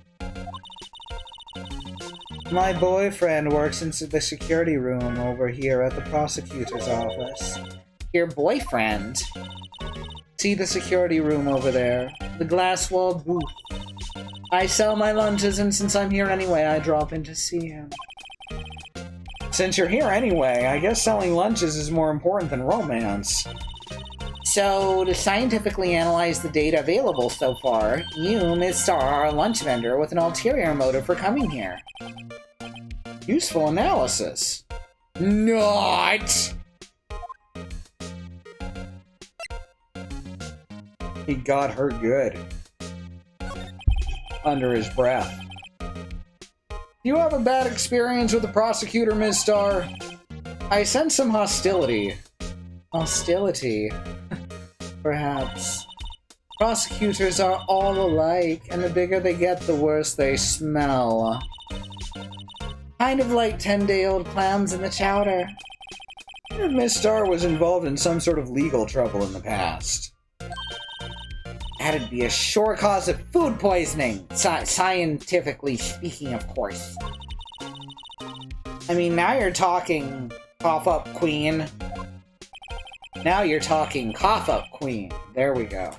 S2: My boyfriend works in the security room over here at the prosecutor's office. Your boyfriend? See the security room over there, the glass-walled booth. I sell my lunches, and since I'm here anyway, I drop in to see him. Since you're here anyway, I guess selling lunches is more important than romance. So, to scientifically analyze the data available so far, you, Ms. Starr, are a lunch vendor with an ulterior motive for coming here. Useful analysis. Not! He got her good. Under his breath. You have a bad experience with the prosecutor, Ms. Starr? I sense some hostility. Hostility? Perhaps. Prosecutors are all alike, and the bigger they get, the worse they smell. Kind of like 10-day-old clams in the chowder. Miss Starr was involved in some sort of legal trouble in the past. That'd be a sure cause of food poisoning, scientifically speaking, of course. I mean, now you're talking cough-up queen. Now you're talking cough-up queen. There we go.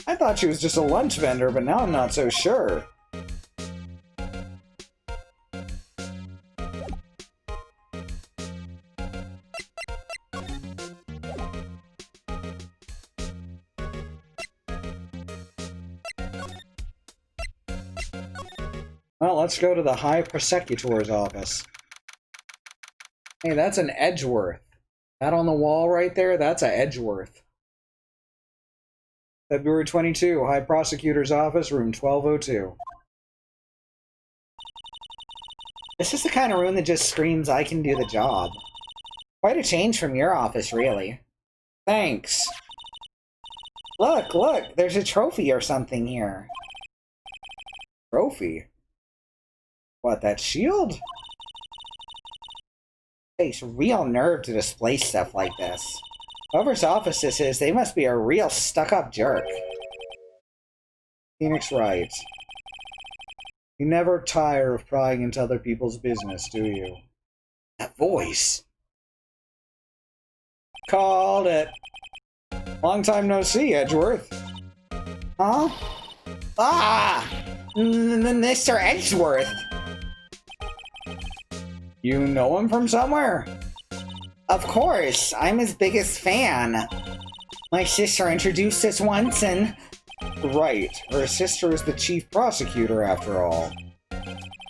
S2: I thought she was just a lunch vendor, but now I'm not so sure. Well, let's go to the High Prosecutor's office. Hey, that's an Edgeworth. That on the wall right there, that's a Edgeworth. February 22, High Prosecutor's office, room 1202. This is the kind of room that just screams, I can do the job. Quite a change from your office, really. Thanks. Look, there's a trophy or something here. Trophy? What, that shield? Takes real nerve to display stuff like this. Whoever's office this is, they must be a real stuck-up jerk. Phoenix Wright. You never tire of prying into other people's business, do you? That voice. Called it. Long time no see, Edgeworth. Huh? Ah! Mr. Edgeworth! You know him from somewhere? Of course, I'm his biggest fan. My sister introduced us once and...
S1: Right, her sister is the chief prosecutor after all.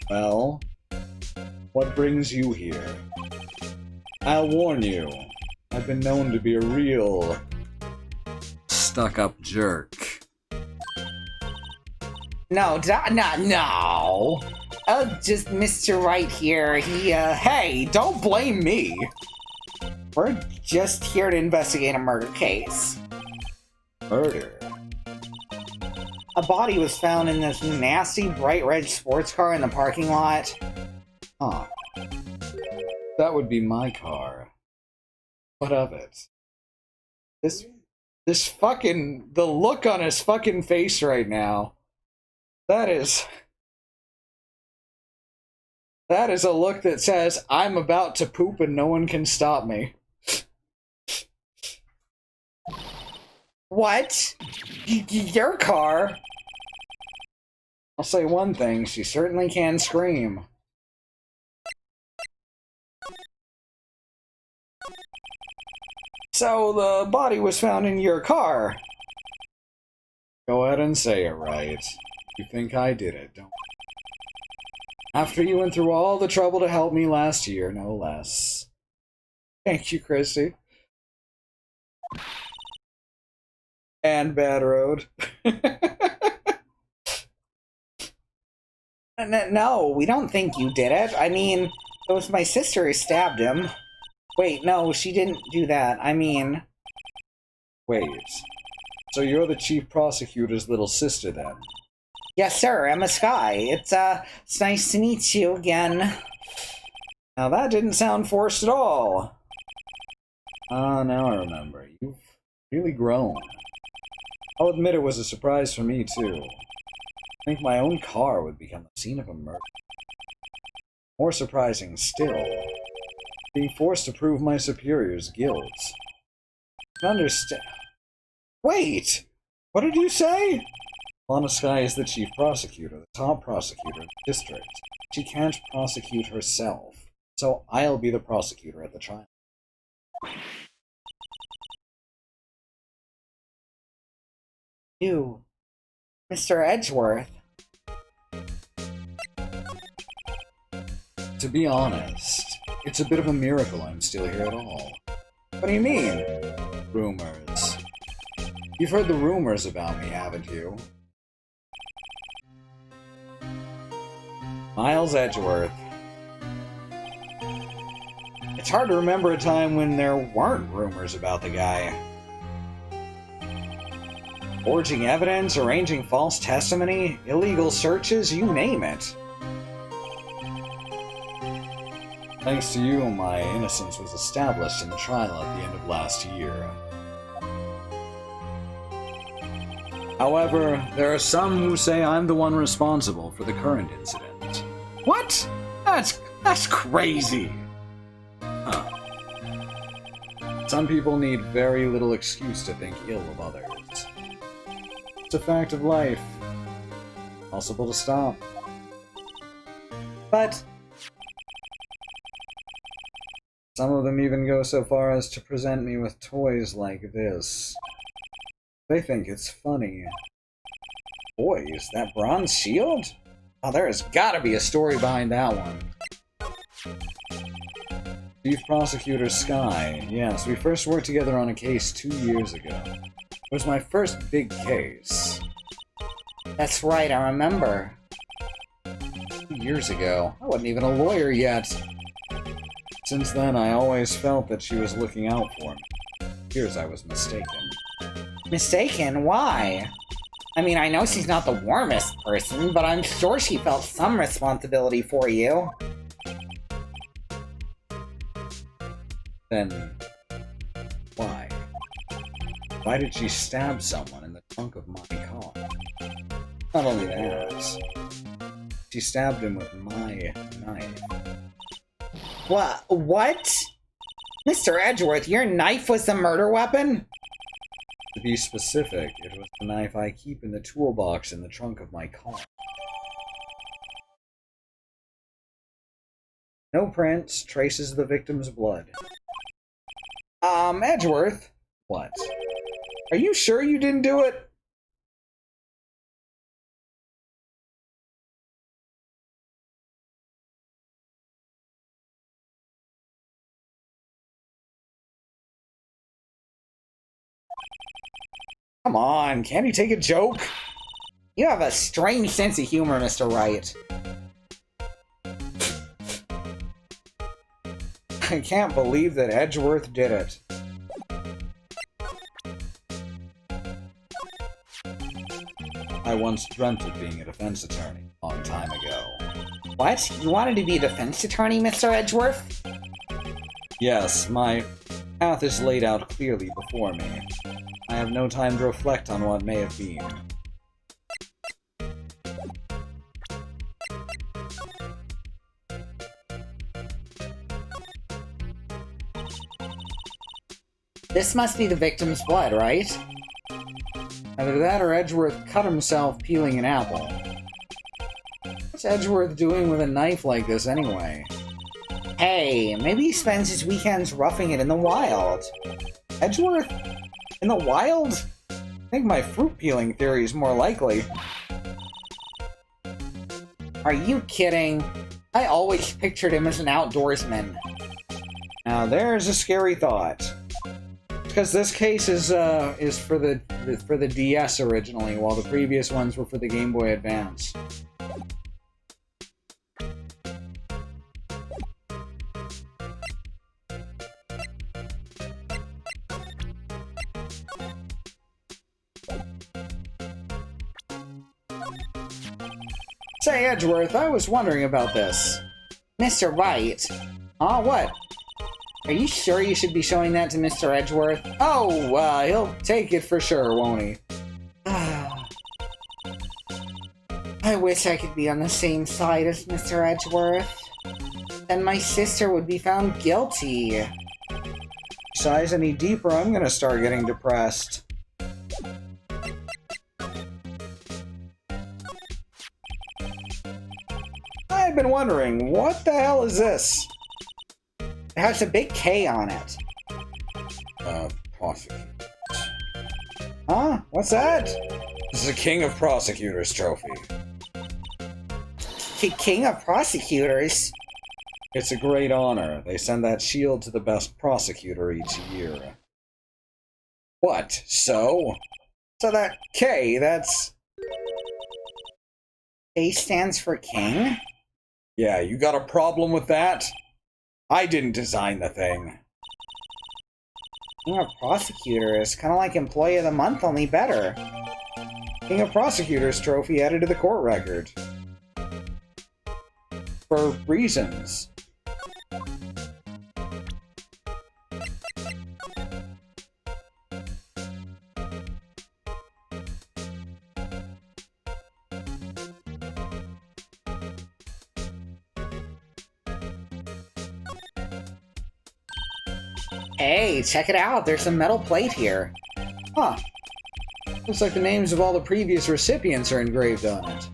S1: Well, what brings you here? I'll warn you, I've been known to be a real stuck-up jerk.
S2: No, no. Just Mr. Wright here. Hey, don't blame me. We're just here to investigate a murder case.
S1: Murder?
S2: A body was found in this nasty bright red sports car in the parking lot.
S1: Huh. That would be my car. What of it? This fucking... The look on his fucking face right now. That is a look that says, I'm about to poop and no one can stop me.
S2: What? Your car?
S1: I'll say one thing, she certainly can scream. So the body was found in your car. Go ahead and say it, right. You think I did it, don't you? After you went through all the trouble to help me last year, no less. Thank you, Chrissy. And Bad Road.
S2: No, we don't think you did it. I mean, it was my sister who stabbed him. Wait, no, she didn't do that. I mean...
S1: Wait. So you're the chief prosecutor's little sister, then?
S2: Yes, sir, Emma Sky. It's nice to meet you again.
S1: Now that didn't sound forced at all. Ah, now I remember. You've really grown. I'll admit it was a surprise for me, too. I think my own car would become the scene of a murder. More surprising still, being forced to prove my superior's guilt. Understand? Wait! What did you say? Lana Sky is the chief prosecutor, the top prosecutor of the district. She can't prosecute herself, so I'll be the prosecutor at the trial.
S2: You, Mr. Edgeworth.
S1: To be honest, it's a bit of a miracle I'm still here at all. What do you mean? Rumors. You've heard the rumors about me, haven't you? Miles Edgeworth. It's hard to remember a time when there weren't rumors about the guy. Forging evidence, arranging false testimony, illegal searches, you name it. Thanks to you, my innocence was established in the trial at the end of last year. However, there are some who say I'm the one responsible for the current incident. What? That's crazy! Huh. Some people need very little excuse to think ill of others. It's a fact of life. Possible to stop.
S2: But...
S1: some of them even go so far as to present me with toys like this. They think it's funny. Toys? That bronze shield? Oh, there has gotta be a story behind that one. Chief Prosecutor Sky. Yes, we first worked together on a case 2 years ago. It was my first big case.
S2: That's right, I remember.
S1: 2 years ago. I wasn't even a lawyer yet. Since then, I always felt that she was looking out for me. Here's I was mistaken.
S2: Mistaken? Why? I mean, I know she's not the warmest person, but I'm sure she felt some responsibility for you.
S1: Then, why? Why did she stab someone in the trunk of my car? Not only that, she stabbed him with my knife.
S2: What? Mr. Edgeworth, your knife was the murder weapon?
S1: To be specific, it was the knife I keep in the toolbox in the trunk of my car. No prints, traces of the victim's blood.
S2: Edgeworth? What? Are you sure you didn't do it? Come on, can't you take a joke? You have a strange sense of humor, Mr. Wright. I can't believe that Edgeworth did it. I once dreamt of being a defense attorney a long time ago. What? You wanted to be a defense attorney, Mr. Edgeworth? Yes, my path is laid out clearly before me. I have no time to reflect on what may have been. This must be the victim's blood, right? Either that or Edgeworth cut himself peeling an apple. What's Edgeworth doing with a knife like this anyway? Hey, maybe he spends his weekends roughing it in the wild. Edgeworth? In the wild? I think my fruit peeling theory is more likely. Are you kidding? I always pictured him as an outdoorsman. Now there's a scary thought. Because this case is for the DS originally, while the previous ones were for the Game Boy Advance. Say, Edgeworth, I was wondering about this. Mr. Wright? Huh, what? Are you sure you should be showing that to Mr. Edgeworth? Oh, he'll take it for sure, won't he? I wish I could be on the same side as Mr. Edgeworth. Then my sister would be found guilty. Size any deeper, I'm gonna start getting depressed. I've been wondering, what the hell is this? It has a big K on it. Prosecutors. Huh? What's that? This is a King of Prosecutors trophy. King of Prosecutors? It's a great honor. They send that shield to the best prosecutor each year. What? So? So that K, that's... K stands for King? Yeah, you got a problem with that? I didn't design the thing. King of Prosecutors, kind of like Employee of the Month, only better. King of Prosecutors trophy added to the court record. For reasons. Hey, check it out! There's a metal plate here. Huh. Looks like the names of all the previous recipients are engraved on it.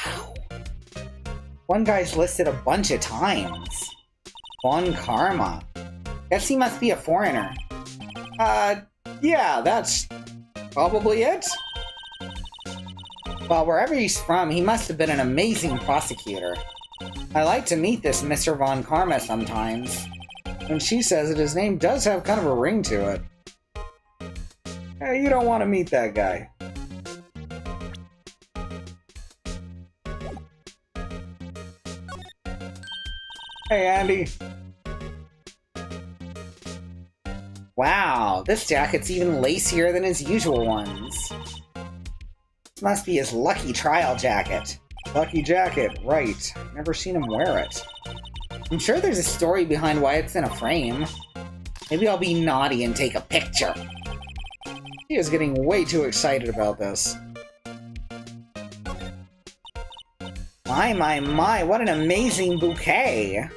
S2: Wow. One guy's listed a bunch of times. Von Karma. Guess he must be a foreigner. Yeah, that's probably it. Well, wherever he's from, he must have been an amazing prosecutor. I like to meet this Mr. Von Karma sometimes. When she says it, his name does have kind of a ring to it. Hey, you don't want to meet that guy. Hey, Andy. Wow, this jacket's even lacier than his usual ones. This must be his lucky trial jacket. Lucky jacket, right. Never seen him wear it. I'm sure there's a story behind why it's in a frame. Maybe I'll be naughty and take a picture. He is getting way too excited about this. My, what an amazing bouquet!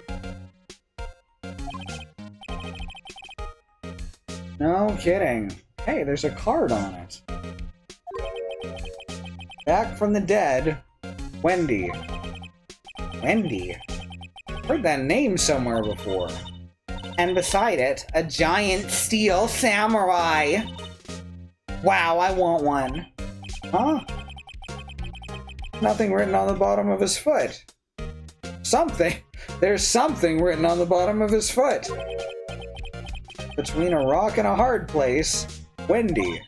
S2: No kidding. Hey, there's a card on it. Back from the dead, Wendy. Wendy. Heard that name somewhere before. And beside it, a giant steel samurai. Wow, I want one. Huh? Nothing written on the bottom of his foot. Something. There's something written on the bottom of his foot. Between a rock and a hard place, Wendy.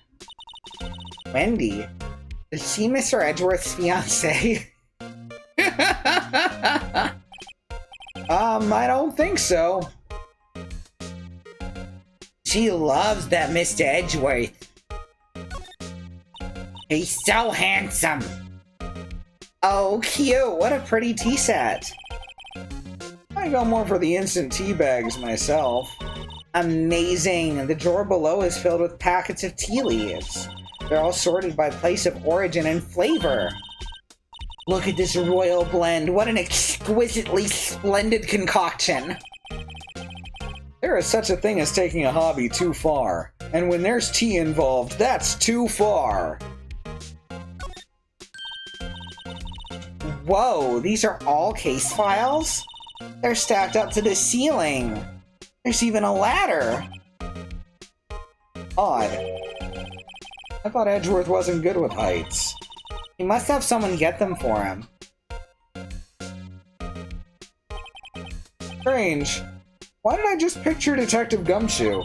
S2: Wendy? Is she Mr. Edgeworth's fiancée? I don't think so. She loves that Mr. Edgeworth. He's so handsome. Oh, cute. What a pretty tea set. I go more for the instant tea bags myself. Amazing. The drawer below is filled with packets of tea leaves. They're all sorted by place of origin and flavor. Look at this royal blend. What an exquisitely splendid concoction. There is such a thing as taking a hobby too far. And when there's tea involved, that's too far. Whoa, these are all case files? They're stacked up to the ceiling. There's even a ladder. Odd. I thought Edgeworth wasn't good with heights. He must have someone get them for him. Strange. Why did I just picture Detective Gumshoe?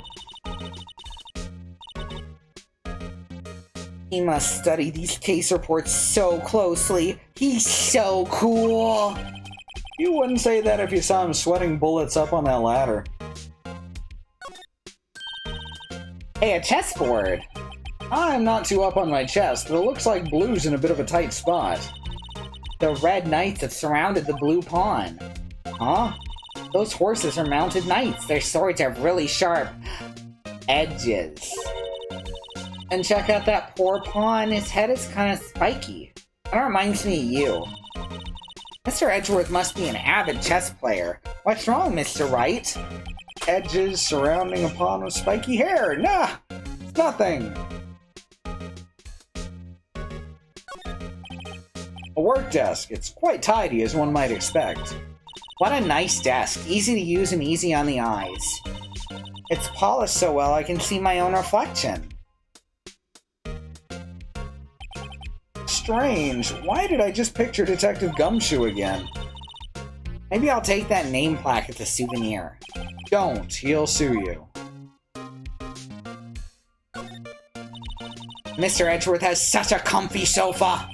S2: He must study these case reports so closely. He's so cool. You wouldn't say that if you saw him sweating bullets up on that ladder. Hey, a chessboard. I'm not too up on my chess, but it looks like blue's in a bit of a tight spot. The red knights have surrounded the blue pawn. Huh? Those horses are mounted knights. Their swords have really sharp edges. And check out that poor pawn. His head is kind of spiky. That reminds me of you. Mr. Edgeworth must be an avid chess player. What's wrong, Mr. Wright? Edges surrounding a pawn with spiky hair. Nah, it's nothing. A work desk. It's quite tidy, as one might expect. What a nice desk. Easy to use and easy on the eyes. It's polished so well I can see my own reflection. Strange. Why did I just picture Detective Gumshoe again? Maybe I'll take that name plaque as a souvenir. Don't. He'll sue you. Mr. Edgeworth has such a comfy sofa.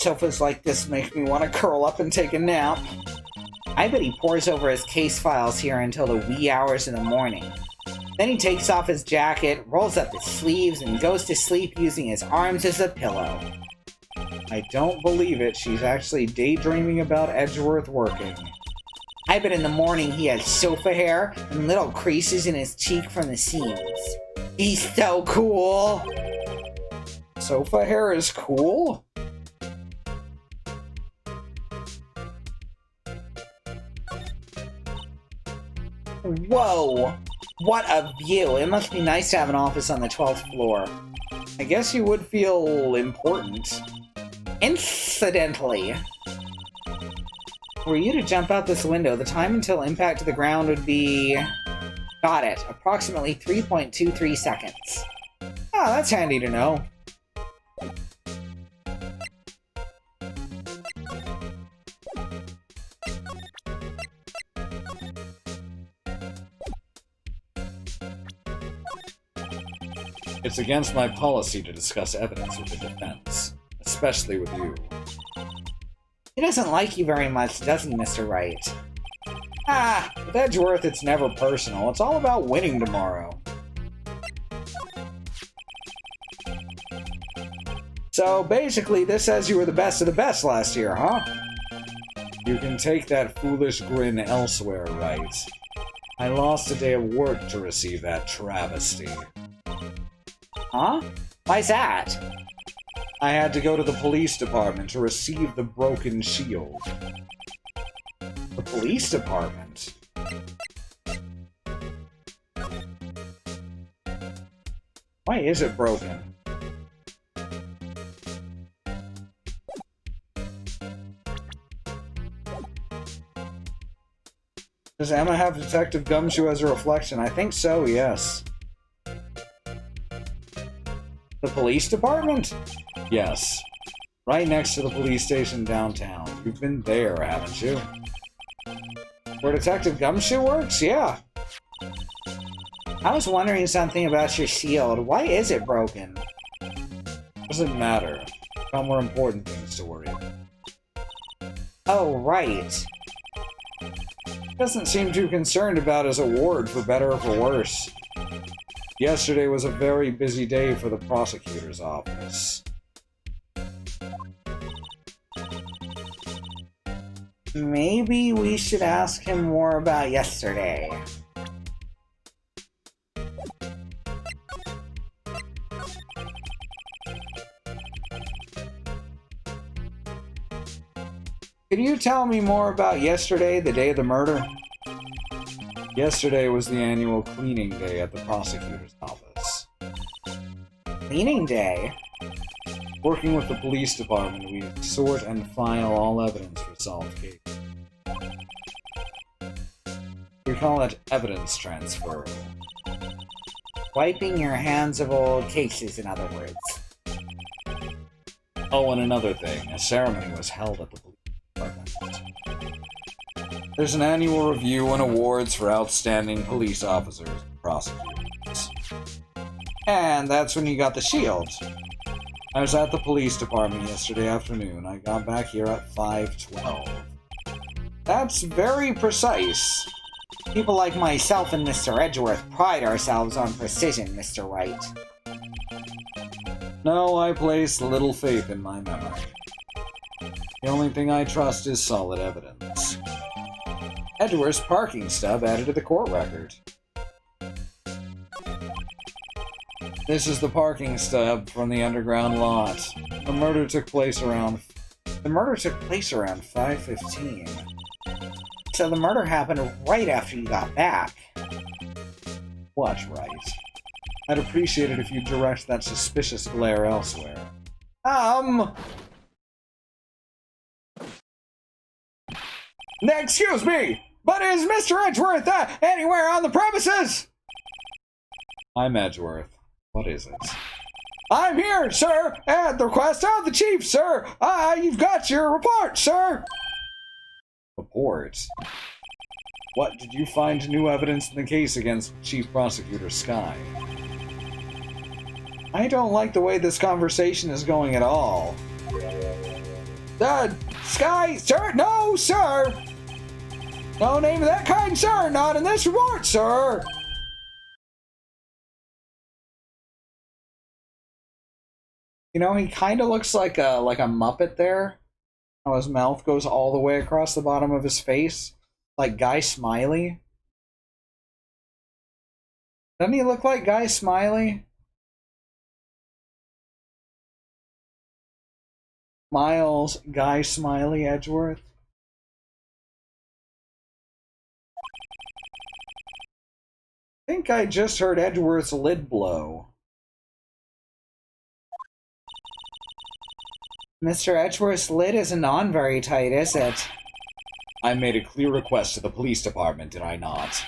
S2: Sofas like this make me want to curl up and take a nap. I bet he pores over his case files here until the wee hours in the morning. Then he takes off his jacket, rolls up his sleeves, and goes to sleep using his arms as a pillow. I don't believe it. She's actually daydreaming about Edgeworth working. I bet in the morning he has sofa hair and little creases in his cheek from the seams. He's so cool! Sofa hair is cool? Whoa! What a view! It must be nice to have an office on the 12th floor. I guess you would feel important. Incidentally, were you to jump out this window, the time until impact to the ground would be... Got it. Approximately 3.23 seconds. Ah, that's handy to know.
S3: It's against my policy to discuss evidence with the defense, especially with you.
S2: He doesn't like you very much, does he, Mr. Wright? Ah, with Edgeworth, it's never personal. It's all about winning tomorrow. So basically, this says you were the best of the best last year, huh?
S3: You can take that foolish grin elsewhere, Wright. I lost a day of work to receive that travesty.
S2: Huh? Why's that?
S3: I had to go to the police department to receive the broken shield.
S2: The police department? Why is it broken? Does Emma have Detective Gumshoe as a reflection? I think so, yes. The police department?
S3: Yes. Right next to the police station downtown. You've been there, haven't you?
S2: Where Detective Gumshoe works? Yeah. I was wondering something about your shield. Why is it broken?
S3: Doesn't matter. Got more important things to worry about.
S2: Oh, right.
S3: Doesn't seem too concerned about his award, for better or for worse. Yesterday was a very busy day for the prosecutor's office.
S2: Maybe we should ask him more about yesterday. Could you tell me more about yesterday, the day of the murder?
S3: Yesterday was the annual cleaning day at the prosecutor's office.
S2: Cleaning day?
S3: Working with the police department, we sort and file all evidence for solved cases. We call it evidence transfer.
S2: Wiping your hands of old cases, in other words.
S3: Oh, and another thing, a ceremony was held at the police department. There's an annual review and awards for outstanding police officers and prosecutors.
S2: And that's when you got the shield.
S3: I was at the police department yesterday afternoon. I got back here at 5:12.
S2: That's very precise. People like myself and Mr. Edgeworth pride ourselves on precision, Mr. Wright.
S3: No, I place little faith in my memory. The only thing I trust is solid evidence.
S2: Edgeworth's parking stub added to the court record.
S3: This is the parking stub from the underground lot. The murder took place around
S2: 5:15. So the murder happened right after you got back.
S3: Watch, Wright. I'd appreciate it if you direct that suspicious glare elsewhere.
S2: Excuse me, but is Mr. Edgeworth anywhere on the premises?
S3: I'm Edgeworth. What is it?
S2: I'm here, sir, at the request of the chief, sir. You've got your report, sir.
S3: Report? What, did you find new evidence in the case against Chief Prosecutor Sky?
S2: I don't like the way this conversation is going at all. Sky, sir? No, sir! No name of that kind, sir! Not in this report, sir! You know, he kind of looks like a Muppet there. How his mouth goes all the way across the bottom of his face. Like Guy Smiley. Doesn't he look like Guy Smiley? Miles Guy Smiley Edgeworth. I think I just heard Edgeworth's lid blow. Mr. Edgeworth's lid isn't on very tight, is it?
S3: I made a clear request to the police department, did I not?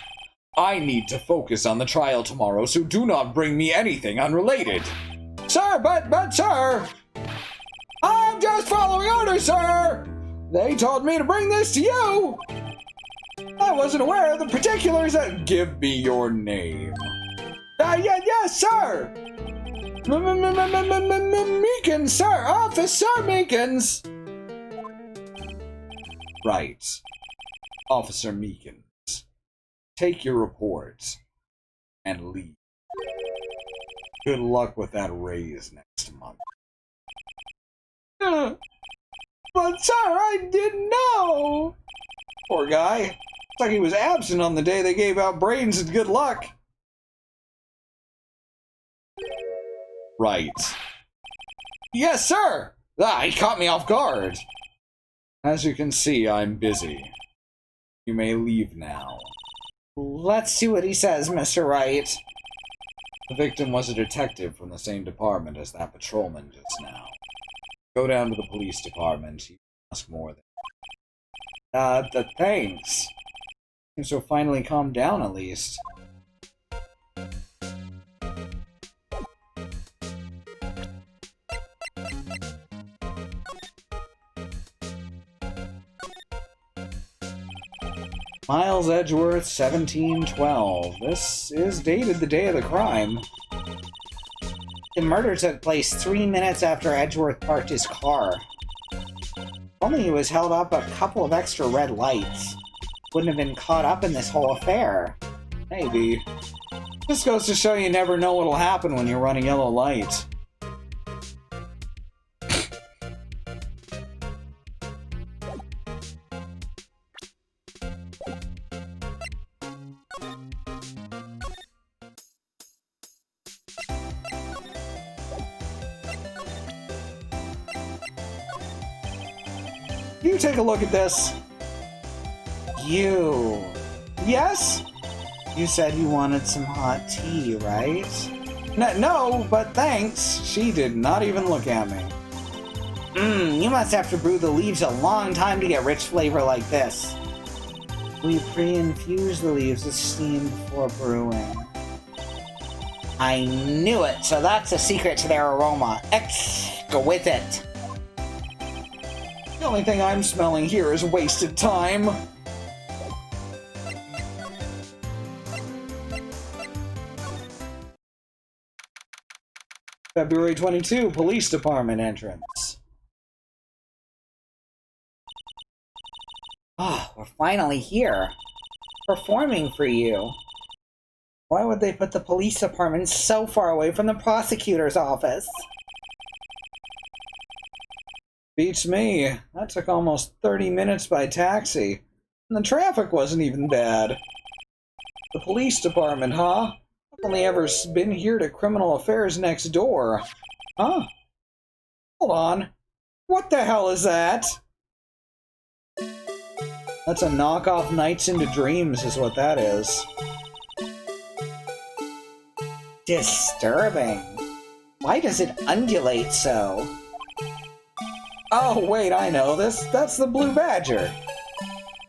S3: I need to focus on the trial tomorrow, so do not bring me anything unrelated.
S2: Sir, but sir! I'm just following orders, sir! They told me to bring this to you! I wasn't aware of the particulars that...
S3: Give me your name.
S2: Yes, sir! Meekins, sir! Officer Meekins!
S3: Right. Officer Meekins. Take your report and leave. Good luck with that raise next month.
S2: But sir, I didn't know! Poor guy. Looks like he was absent on the day they gave out brains and good luck.
S3: Right.
S2: Yes, sir! He caught me off guard.
S3: As you can see, I'm busy. You may leave now.
S2: Let's see what he says, Mr. Wright.
S3: The victim was a detective from the same department as that patrolman just now. Go down to the police department. You can ask more than...
S2: Thanks. Seems to have finally calmed down at least. Miles Edgeworth, 1712. This is dated the day of the crime. The murder took place 3 minutes after Edgeworth parked his car. Only he was held up a couple of extra red lights. Wouldn't have been caught up in this whole affair.
S3: Maybe. This goes to show you never know what'll happen when you run a yellow light. You take a look at this.
S2: You.
S3: Yes?
S2: You said you wanted some hot tea, right?
S3: No, but thanks. She did not even look at me.
S2: You must have to brew the leaves a long time to get rich flavor like this. We pre-infuse the leaves with steam before brewing. I knew it, so that's the secret to their aroma. Exquisite.
S3: The only thing I'm smelling here is wasted time. February 22, Police Department entrance.
S2: Oh, we're finally here. Performing for you. Why would they put the police department so far away from the prosecutor's office?
S3: Beats me. That took almost 30 minutes by taxi. And the traffic wasn't even bad. The police department, huh? I've only ever been here to criminal affairs next door. Huh? Hold on. What the hell is that? That's a knockoff Nights into Dreams is what that is.
S2: Disturbing. Why does it undulate so?
S3: Oh, wait, I know. That's the Blue Badger.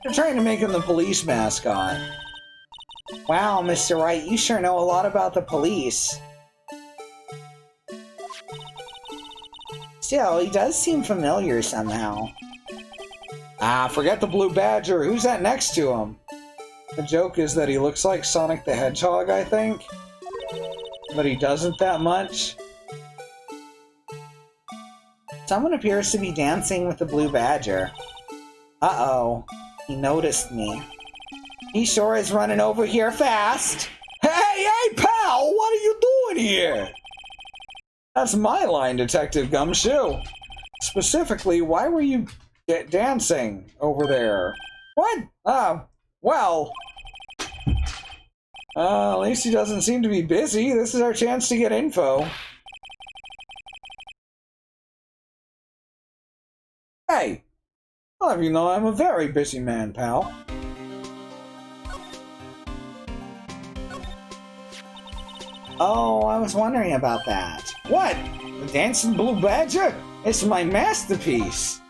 S3: They're trying to make him the police mascot.
S2: Wow, Mr. Wright, you sure know a lot about the police. Still, he does seem familiar somehow.
S3: Ah, forget the Blue Badger. Who's that next to him? The joke is that he looks like Sonic the Hedgehog, I think. But he doesn't that much.
S2: Someone appears to be dancing with the Blue Badger. Uh-oh. He noticed me. He sure is running over here fast.
S3: Hey, pal! What are you doing here? That's my line, Detective Gumshoe. Specifically, why were you dancing over there? What? Well... at least he doesn't seem to be busy. This is our chance to get info. Hey! I'll have you know I'm a very busy man, pal.
S2: Oh, I was wondering about that.
S3: What? The Dancing Blue Badger? It's my masterpiece.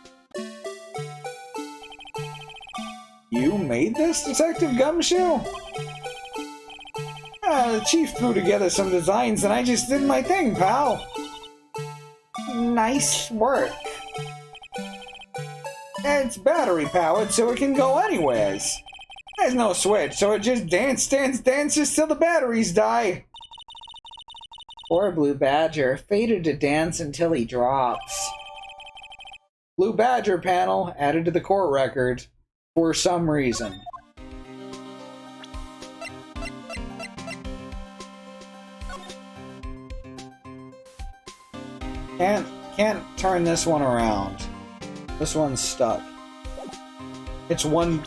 S3: You made this, Detective Gumshoe? The chief threw together some designs and I just did my thing, pal.
S2: Nice work.
S3: It's battery powered so it can go anywheres. There's no switch, so it just dances till the batteries die.
S2: Poor Blue Badger, fated to dance until he drops.
S3: Blue Badger panel added to the court record for some reason. Can't turn this one around. This one's stuck. It's one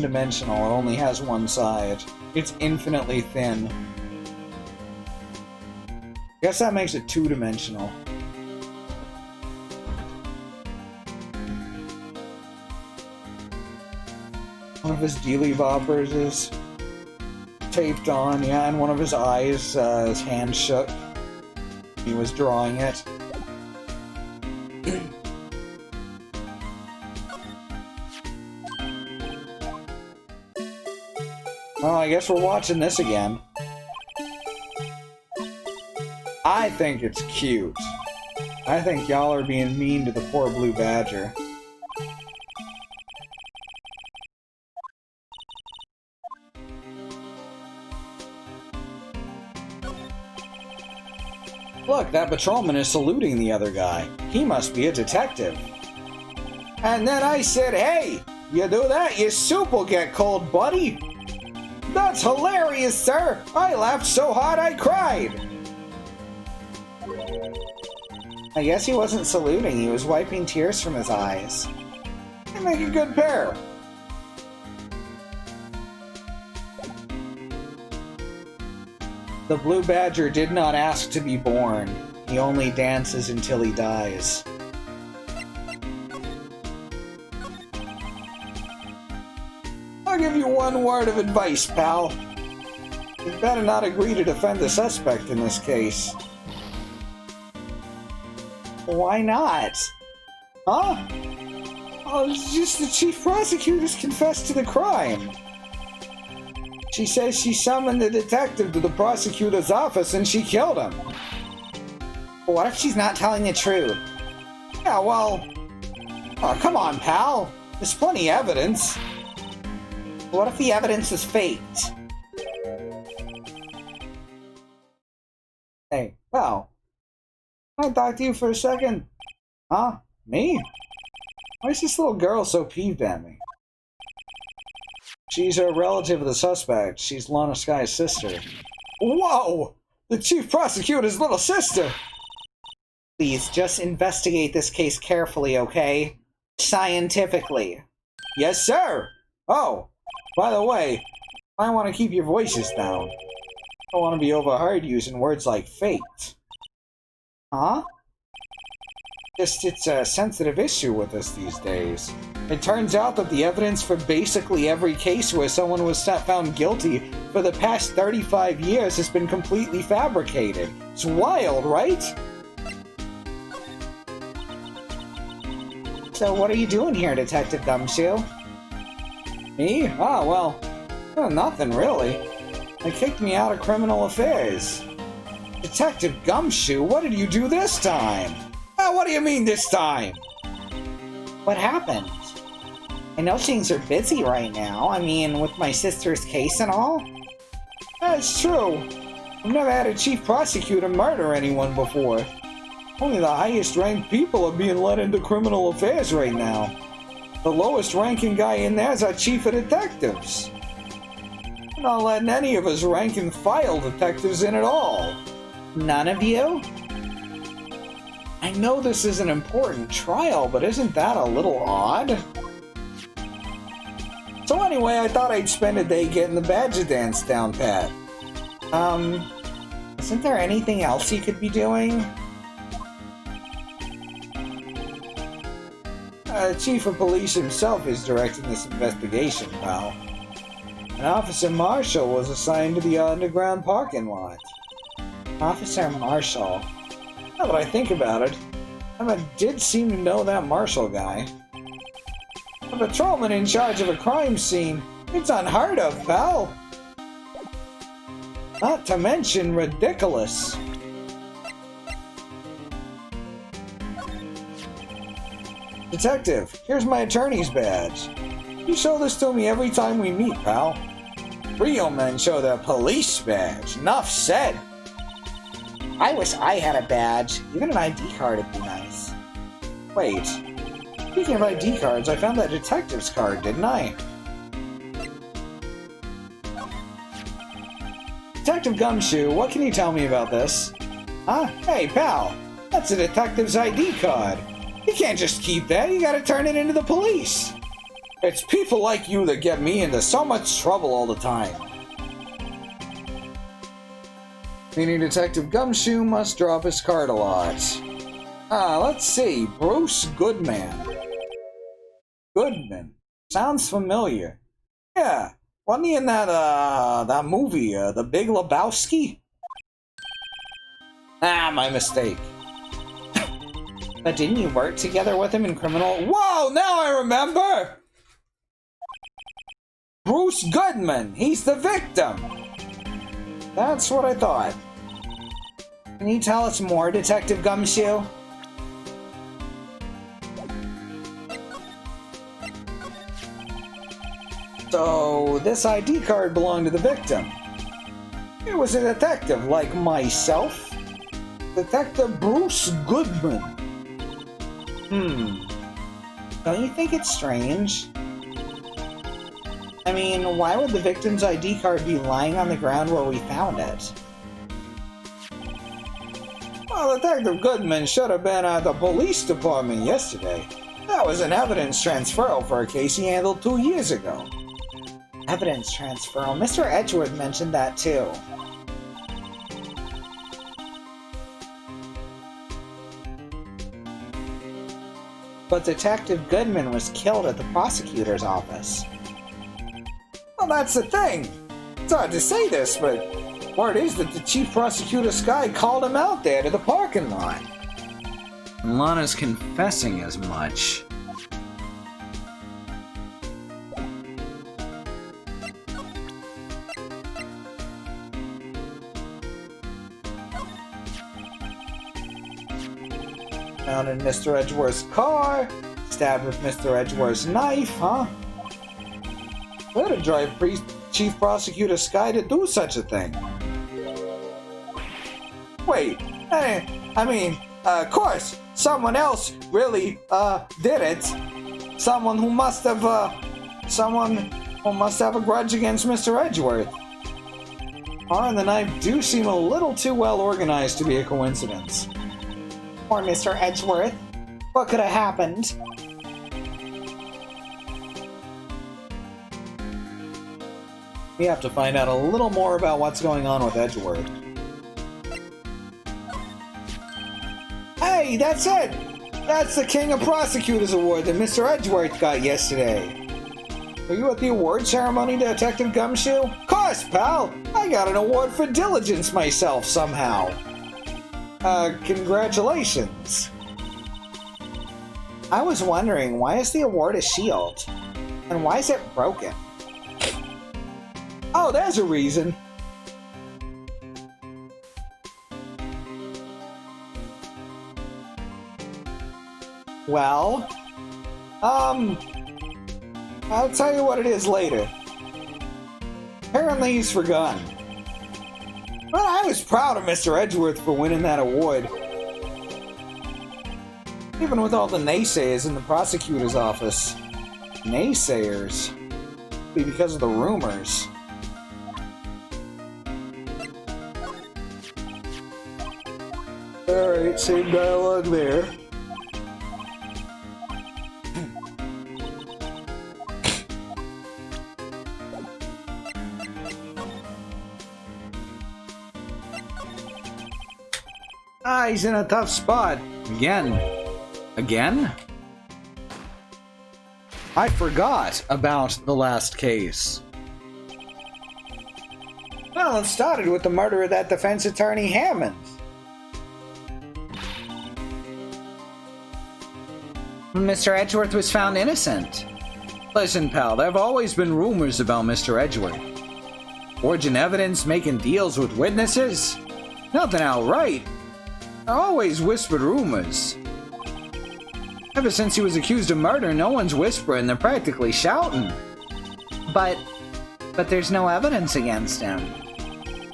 S3: dimensional. It only has one side. It's infinitely thin. Guess that makes it two-dimensional. One of his dealy boppers is taped on, yeah, and one of his eyes, his hand shook. He was drawing it. Well, I guess we're watching this again. I think it's cute. I think y'all are being mean to the poor blue badger. Look, that patrolman is saluting the other guy. He must be a detective. And then I said, hey, you do that, your soup will get cold, buddy. That's hilarious, sir. I laughed so hard I cried.
S2: I guess he wasn't saluting, he was wiping tears from his eyes.
S3: They make a good pair. The blue badger did not ask to be born. He only dances until he dies. I'll give you one word of advice, pal. You'd better not agree to defend the suspect in this case.
S2: Why not?
S3: Huh? Oh, it's just the chief prosecutor's confessed to the crime. She says she summoned the detective to the prosecutor's office and she killed him.
S2: What if she's not telling the truth?
S3: Yeah, well... Oh, come on, pal. There's plenty of evidence.
S2: What if the evidence is faked?
S3: Hey, pal. Can I talk to you for a second? Huh? Me? Why is this little girl so peeved at me? She's a relative of the suspect. She's Lana Sky's sister. Whoa! The chief prosecutor's little sister!
S2: Please, just investigate this case carefully, okay? Scientifically.
S3: Yes, sir! Oh, by the way, I want to keep your voices down. I don't want to be overheard using words like faked.
S2: Huh?
S3: Just, it's a sensitive issue with us these days. It turns out that the evidence for basically every case where someone was found guilty for the past 35 years has been completely fabricated. It's wild, right?
S2: So what are you doing here, Detective Gumshoe?
S3: Me? Nothing really. They kicked me out of criminal affairs. Detective Gumshoe, what did you do this time? What do you mean this time?
S2: What happened? I know things are busy right now. I mean, with my sister's case and all.
S3: That's true. I've never had a chief prosecutor murder anyone before. Only the highest ranked people are being let into criminal affairs right now. The lowest ranking guy in there is our chief of detectives. I'm not letting any of us rank and file detectives in at all.
S2: None of you?
S3: I know this is an important trial, but isn't that a little odd? So anyway, I thought I'd spend a day getting the badger dance down pat.
S2: Isn't there anything else you could be doing?
S3: Chief of Police himself is directing this investigation, pal. An Officer Marshall was assigned to the underground parking lot.
S2: Officer Marshall?
S3: Now that I think about it, Emma did seem to know that Marshall guy. A patrolman in charge of a crime scene. It's unheard of, pal. Not to mention ridiculous. Detective, here's my attorney's badge. You show this to me every time we meet, pal. Real men show their police badge. Enough said.
S2: I wish I had a badge. Even an ID card would be nice.
S3: Wait. Speaking of ID cards, I found that detective's card, didn't I? Detective Gumshoe, what can you tell me about this? Huh? Hey, pal. That's a detective's ID card. You can't just keep that. You gotta turn it into the police. It's people like you that get me into so much trouble all the time. Meaning Detective Gumshoe must drop his card a lot. Let's see. Bruce Goodman. Goodman. Sounds familiar. Yeah. Wasn't he in that movie, The Big Lebowski? My mistake.
S2: But didn't you work together with him in criminal...
S3: Whoa, now I remember! Bruce Goodman. He's the victim. That's what I thought.
S2: Can you tell us more, Detective Gumshoe?
S3: So, this ID card belonged to the victim. It was a detective like myself. Detective Bruce Goodman.
S2: Don't you think it's strange? I mean, why would the victim's ID card be lying on the ground where we found it?
S3: Well, Detective Goodman should have been at the police department yesterday. That was an evidence transferal for a case he handled 2 years ago.
S2: Evidence transferal. Mr. Edgeworth mentioned that too. But Detective Goodman was killed at the prosecutor's office.
S3: Well, that's the thing. It's hard to say this, but word is that the chief prosecutor's guy called him out there to the parking lot.
S1: And Lana's confessing as much.
S3: Found in Mr. Edgeworth's car, stabbed with Mr. Edgeworth's knife, huh? What a drive Chief Prosecutor Sky to do such a thing. Wait, I mean, of course, someone else really, did it. Someone who must have a grudge against Mr. Edgeworth. Car and the knife do seem a little too well organized to be a coincidence.
S2: Or Mr. Edgeworth. What could have happened?
S3: We have to find out a little more about what's going on with Edgeworth. Hey, that's it! That's the King of Prosecutors Award that Mr. Edgeworth got yesterday. Were you at the award ceremony, Detective Gumshoe? Of course, pal! I got an award for diligence myself somehow. Congratulations.
S2: I was wondering, why is the award a shield? And why is it broken?
S3: Oh, there's a reason.
S2: Well,
S3: I'll tell you what it is later. Apparently he's forgotten. But I was proud of Mr. Edgeworth for winning that award. Even with all the naysayers in the prosecutor's office. Naysayers? Be because of the rumors. Alright, same dialogue there. He's in a tough spot.
S1: Again. Again?
S3: I forgot about the last case. Well, it started with the murder of that defense attorney Hammond.
S1: Mr. Edgeworth was found innocent.
S3: Listen, pal, there have always been rumors about Mr. Edgeworth. Forging evidence, making deals with witnesses. Nothing outright. There are always whispered rumors. Ever since he was accused of murder, no one's whispering, they're practically shouting.
S2: But there's no evidence against him.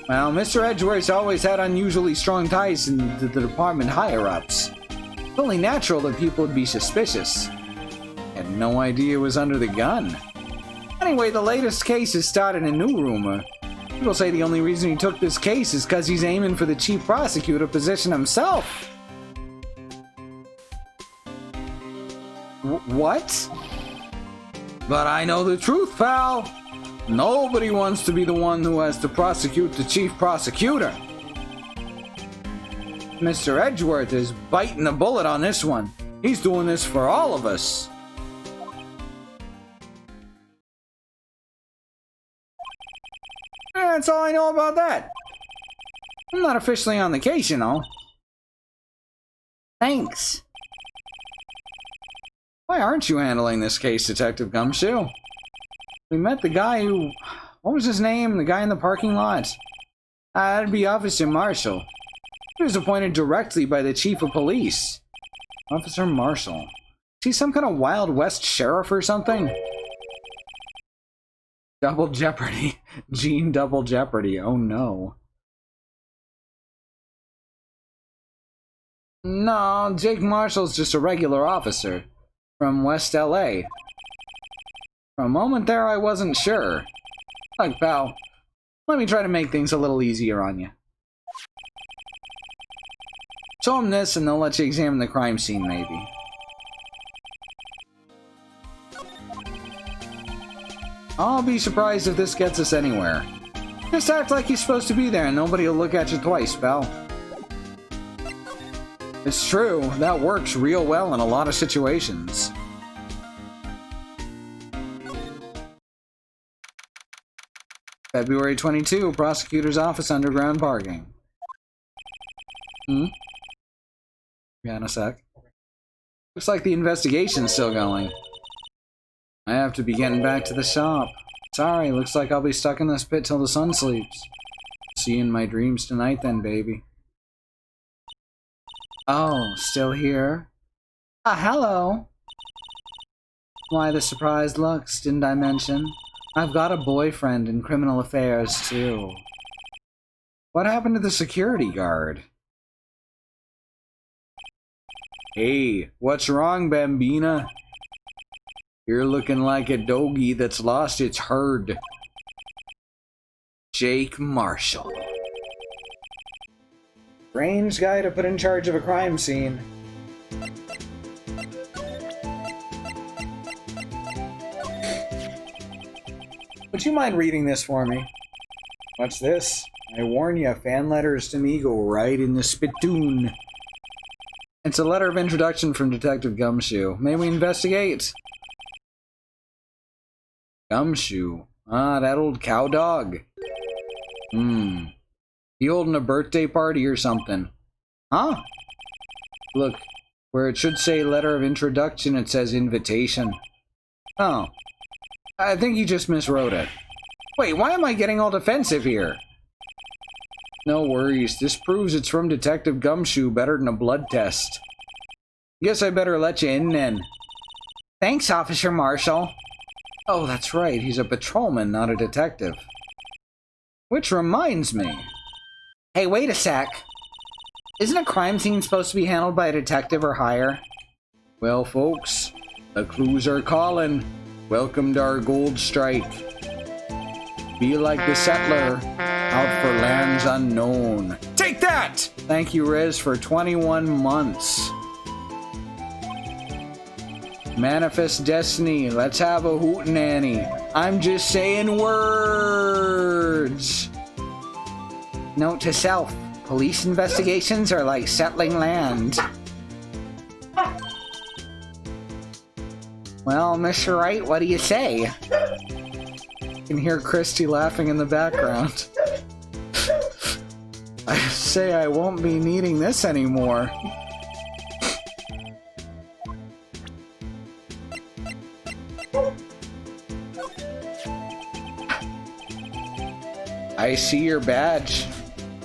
S3: Well, Mr. Edgeworth's always had unusually strong ties in the department higher-ups. It's only natural that people would be suspicious. Had no idea it was under the gun. Anyway, the latest case has started a new rumor. People say the only reason he took this case is because he's aiming for the chief prosecutor position himself. What? But I know the truth, pal. Nobody wants to be the one who has to prosecute the chief prosecutor. Mr. Edgeworth is biting the bullet on this one. He's doing this for all of us. That's all I know about that. I'm not officially on the case, you know.
S2: Thanks.
S3: Why aren't you handling this case, Detective Gumshoe? We met the guy who... What was his name? The guy in the parking lot? That'd be Officer Marshall. He was appointed directly by the Chief of Police. Officer Marshall. Is he some kind of Wild West sheriff or something? Double Jeopardy. Gene Double Jeopardy. Oh no. No, Jake Marshall's just a regular officer from West LA. For a moment there, I wasn't sure. Look, pal, let me try to make things a little easier on you. Show them this and they'll let you examine the crime scene, maybe. I'll be surprised if this gets us anywhere. Just act like you're supposed to be there and nobody will look at you twice, pal. It's true, that works real well in a lot of situations. February 22, Prosecutor's Office, Underground Parking. Yeah, in a sec. Looks like the investigation's still going. I have to be getting back to the shop. Sorry, looks like I'll be stuck in this pit till the sun sleeps. See you in my dreams tonight then, baby. Oh, still here? Hello. Why the surprised looks, didn't I mention? I've got a boyfriend in criminal affairs, too. What happened to the security guard? Hey, what's wrong, Bambina? You're looking like a doggy that's lost its herd. Jake Marshall.
S2: Strange guy to put in charge of a crime scene. Would you mind reading this for me? What's this? I warn you, fan letters to me go right in the spittoon.
S3: It's a letter of introduction from Detective Gumshoe. May we investigate? Gumshoe. Ah, that old cow dog. You holding a birthday party or something? Huh? Look, where it should say letter of introduction, it says invitation. Oh. I think you just miswrote it. Wait, why am I getting all defensive here? No worries, this proves it's from Detective Gumshoe better than a blood test. Guess I better let you in then. Thanks, Officer Marshall. Oh, that's right, he's a patrolman, not a detective. Which reminds me. Hey, wait a sec. Isn't a crime scene supposed to be handled by a detective or higher? Well, folks, the clues are calling. Welcome to our gold strike. Be like the settler, out for lands unknown. Take that! Thank you, Riz, for 21 months. Manifest destiny, let's have a hootenanny. I'm just saying words. Note to self, police investigations are like settling land. Well, Mr. Wright, what do you say? You can hear Christy laughing in the background. I say I won't be needing this anymore. I see your badge.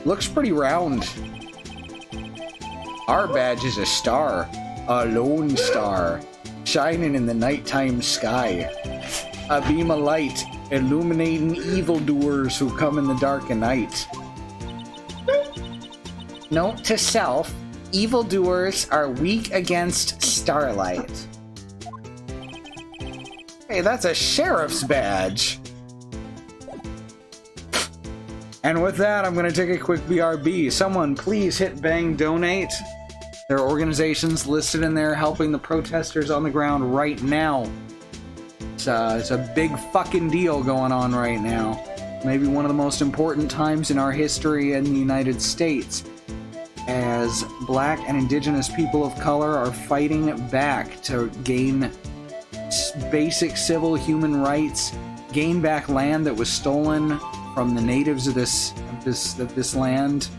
S3: Looks pretty round. Our badge is a star. A lone star. Shining in the nighttime sky. A beam of light illuminating evildoers who come in the dark of night. Note to self, evildoers are weak against starlight. Hey, that's a sheriff's badge. And with that, I'm going to take a quick BRB. Someone please hit bang donate. There are organizations listed in there helping the protesters on the ground right now. It's a big fucking deal going on right now. Maybe one of the most important times in our history in the United States, as black and indigenous people of color are fighting back to gain basic civil human rights, gain back land that was stolen from the natives of this land.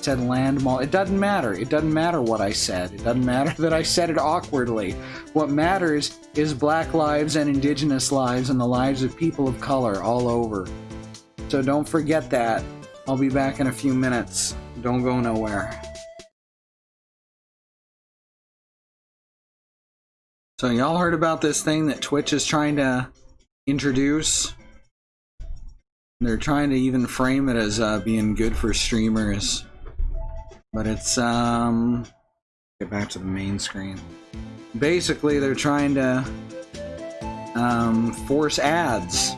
S3: said land mall. It doesn't matter. It doesn't matter what I said. It doesn't matter that I said it awkwardly. What matters is black lives and indigenous lives and the lives of people of color all over. So don't forget that. I'll be back in a few minutes. Don't go nowhere. So y'all heard about this thing that Twitch is trying to introduce? They're trying to even frame it as being good for streamers. But it's, get back to the main screen. Basically, they're trying to force ads.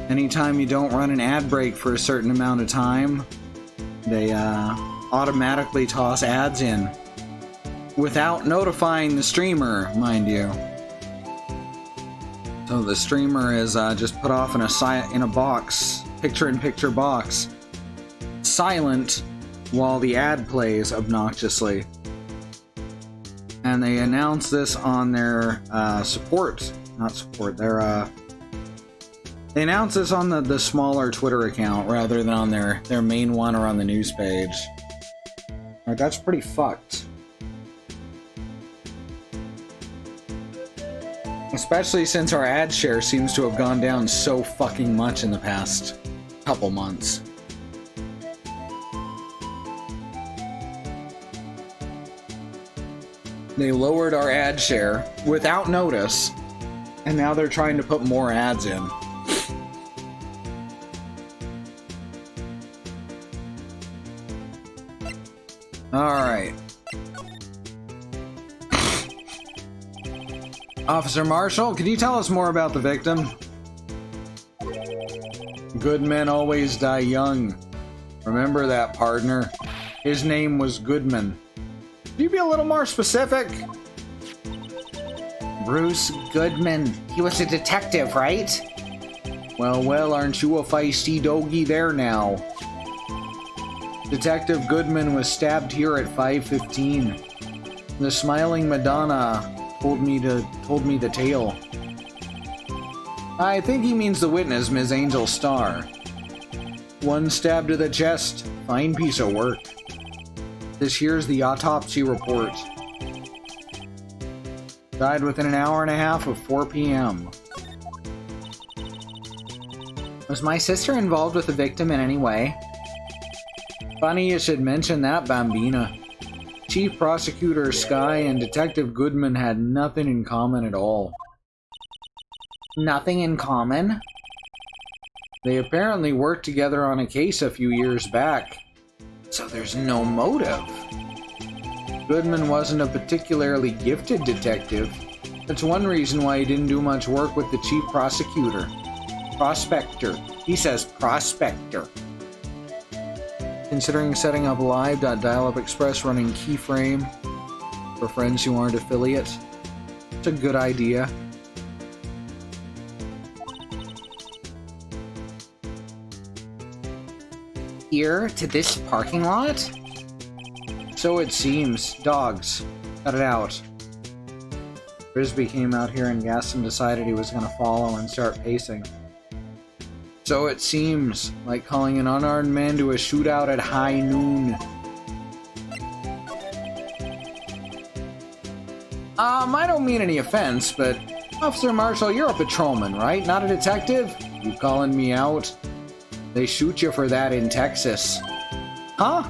S3: Anytime you don't run an ad break for a certain amount of time, they automatically toss ads in. Without notifying the streamer, mind you. So the streamer is just put off in a box, picture-in-picture box, silent, while the ad plays obnoxiously. And they announce this on their they announce this on the smaller Twitter account rather than on their main one or on the news page. Like, that's pretty fucked. Especially since our ad share seems to have gone down so fucking much in the past couple months. They lowered our ad share without notice, and now they're trying to put more ads in. Alright. Officer Marshall, could you tell us more about the victim? Good men always die young. Remember that, partner. His name was Goodman. Can you be a little more specific?
S2: Bruce Goodman. He was a detective, right?
S3: Well, aren't you a feisty doggy there now? Detective Goodman was stabbed here at 5:15. The Smiling Madonna told me the tale. I think he means the witness, Ms. Angel Starr. One stab to the chest. Fine piece of work. This here's the autopsy report. Died within an hour and a half of 4 p.m.
S2: Was my sister involved with the victim in any way?
S3: Funny you should mention that, Bambina. Chief Prosecutor Sky and Detective Goodman had nothing in common at all.
S2: Nothing in common?
S3: They apparently worked together on a case a few years back.
S2: So there's no motive.
S3: Goodman wasn't a particularly gifted detective. That's one reason why he didn't do much work with the chief prosecutor. Prospector. He says prospector. Considering setting up live.dialup express running keyframe for friends who aren't affiliates, it's a good idea.
S2: Here to this parking lot?
S3: So it seems. Dogs. Cut it out. Frisbee came out here and Gaston decided he was going to follow and start pacing. So it seems, like calling an unarmed man to a shootout at high noon. I don't mean any offense, but Officer Marshall, you're a patrolman, right? Not a detective? You calling me out? They shoot you for that in Texas. Huh?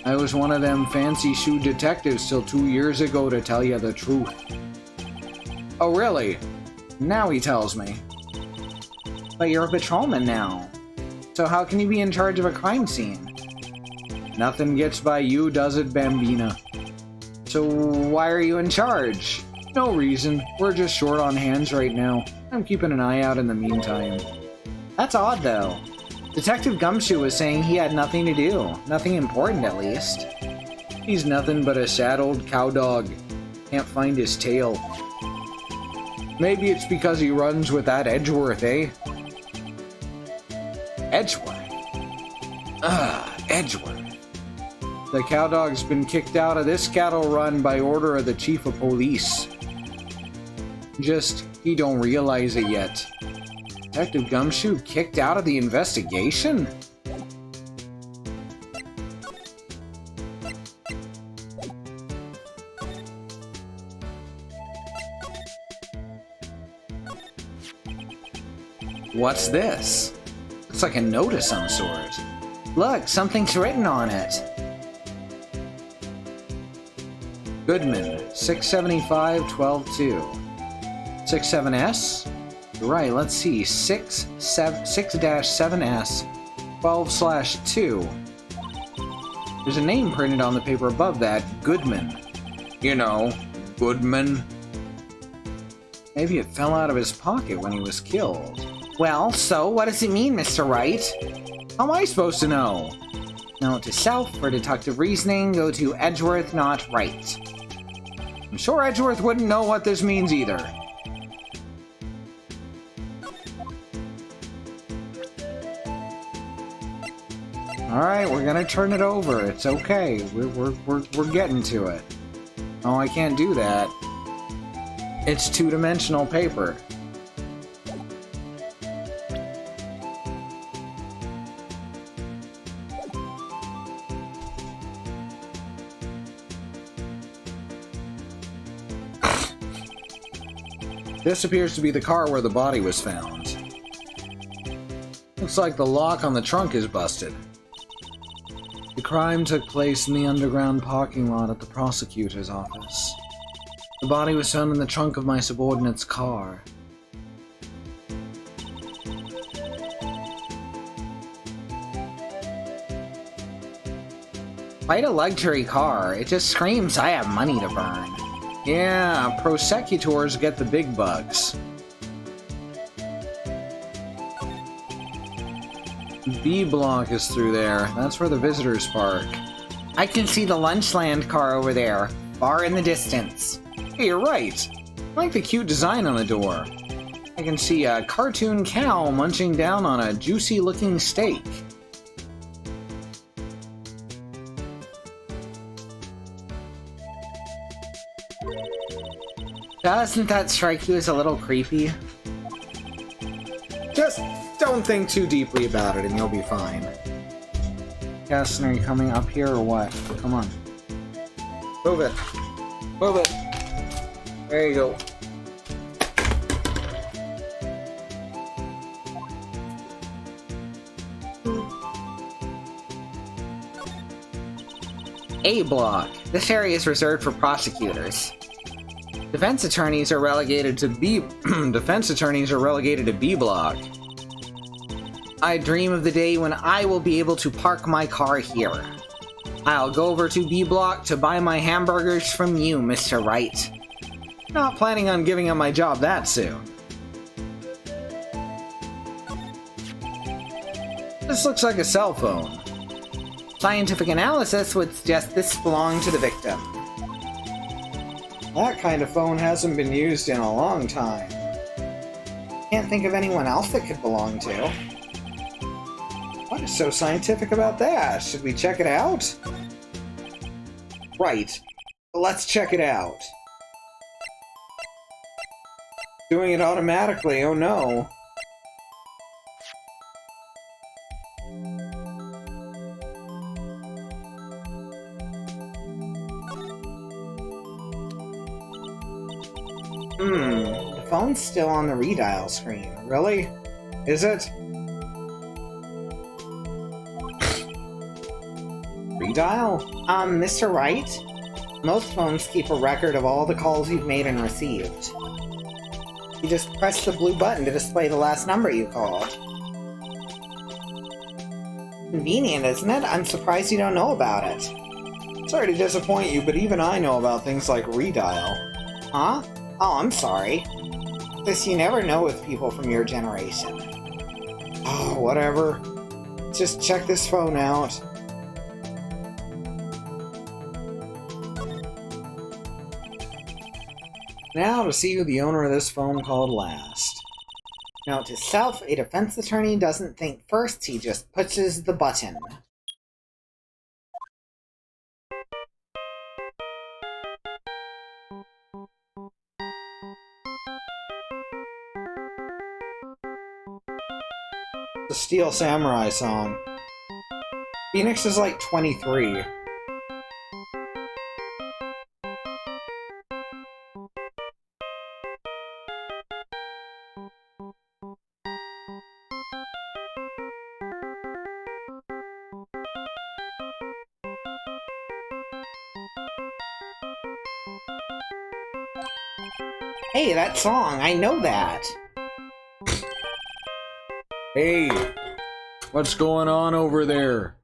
S3: I was one of them fancy shoe detectives till 2 years ago, to tell you the truth. Oh, really? Now he tells me.
S2: But you're a patrolman now. So how can you be in charge of a crime scene?
S3: Nothing gets by you, does it, Bambina?
S2: So why are you in charge?
S3: No reason. We're just short on hands right now. I'm keeping an eye out in the meantime.
S2: That's odd, though. Detective Gumshoe was saying he had nothing to do. Nothing important, at least.
S3: He's nothing but a sad old cow dog. Can't find his tail. Maybe it's because he runs with that Edgeworth, eh?
S2: Edgeworth? Edgeworth.
S3: The cow dog's been kicked out of this cattle run by order of the chief of police. Just, he don't realize it yet.
S2: Detective Gumshoe kicked out of the investigation? What's this? Looks like a note of some sort. Look, something's written on it. Goodman, 675-12-2. 67S? Right, let's see. 6-7S 12/2. There's a name printed on the paper above that. Goodman. You know, Goodman. Maybe it fell out of his pocket when he was killed. Well, so what does it mean, Mr. Wright? How am I supposed to know? Note to self, for deductive reasoning, go to Edgeworth, not Wright. I'm sure Edgeworth wouldn't know what this means either. Alright, we're gonna turn it over. It's okay. We're getting to it. Oh, I can't do that. It's two-dimensional paper. This appears to be the car where the body was found. Looks like the lock on the trunk is busted. The crime took place in the underground parking lot at the prosecutor's office. The body was found in the trunk of my subordinate's car. Quite a luxury car. It just screams I have money to burn. Yeah, prosecutors get the big bucks. B block is through there. That's where the visitors park. I can see the Lunchland car over there, far in the distance. Hey, you're right. I like the cute design on the door. I can see a cartoon cow munching down on a juicy-looking steak. Doesn't that strike you as a little creepy? Just don't think too deeply about it and you'll be fine. Gaston, are you coming up here or what? Come on. Move it. Move it. There you go. A block. This area is reserved for prosecutors. Defense attorneys are relegated to B block. I dream of the day when I will be able to park my car here. I'll go over to B block to buy my hamburgers from you, Mr. Wright. Not planning on giving up my job that soon. This looks like a cell phone. Scientific analysis would suggest this belonged to the victim. That kind of phone hasn't been used in a long time. Can't think of anyone else it could belong to. What is so scientific about that? Should we check it out? Right. Let's check it out. Doing it automatically, oh no. The phone's still on the redial screen. Really? Is it? Redial? Mr. Wright? Most phones keep a record of all the calls you've made and received. You just press the blue button to display the last number you called. Convenient, isn't it? I'm surprised you don't know about it. Sorry to disappoint you, but even I know about things like redial. Huh? Oh, I'm sorry. This you never know with people from your generation. Oh, whatever. Just check this phone out. Now to see who the owner of this phone called last. Note to self, a defense attorney doesn't think first, he just pushes the button. The Steel Samurai song. Phoenix is like 23. Hey, that song, I know that.
S3: Hey, what's going on over there?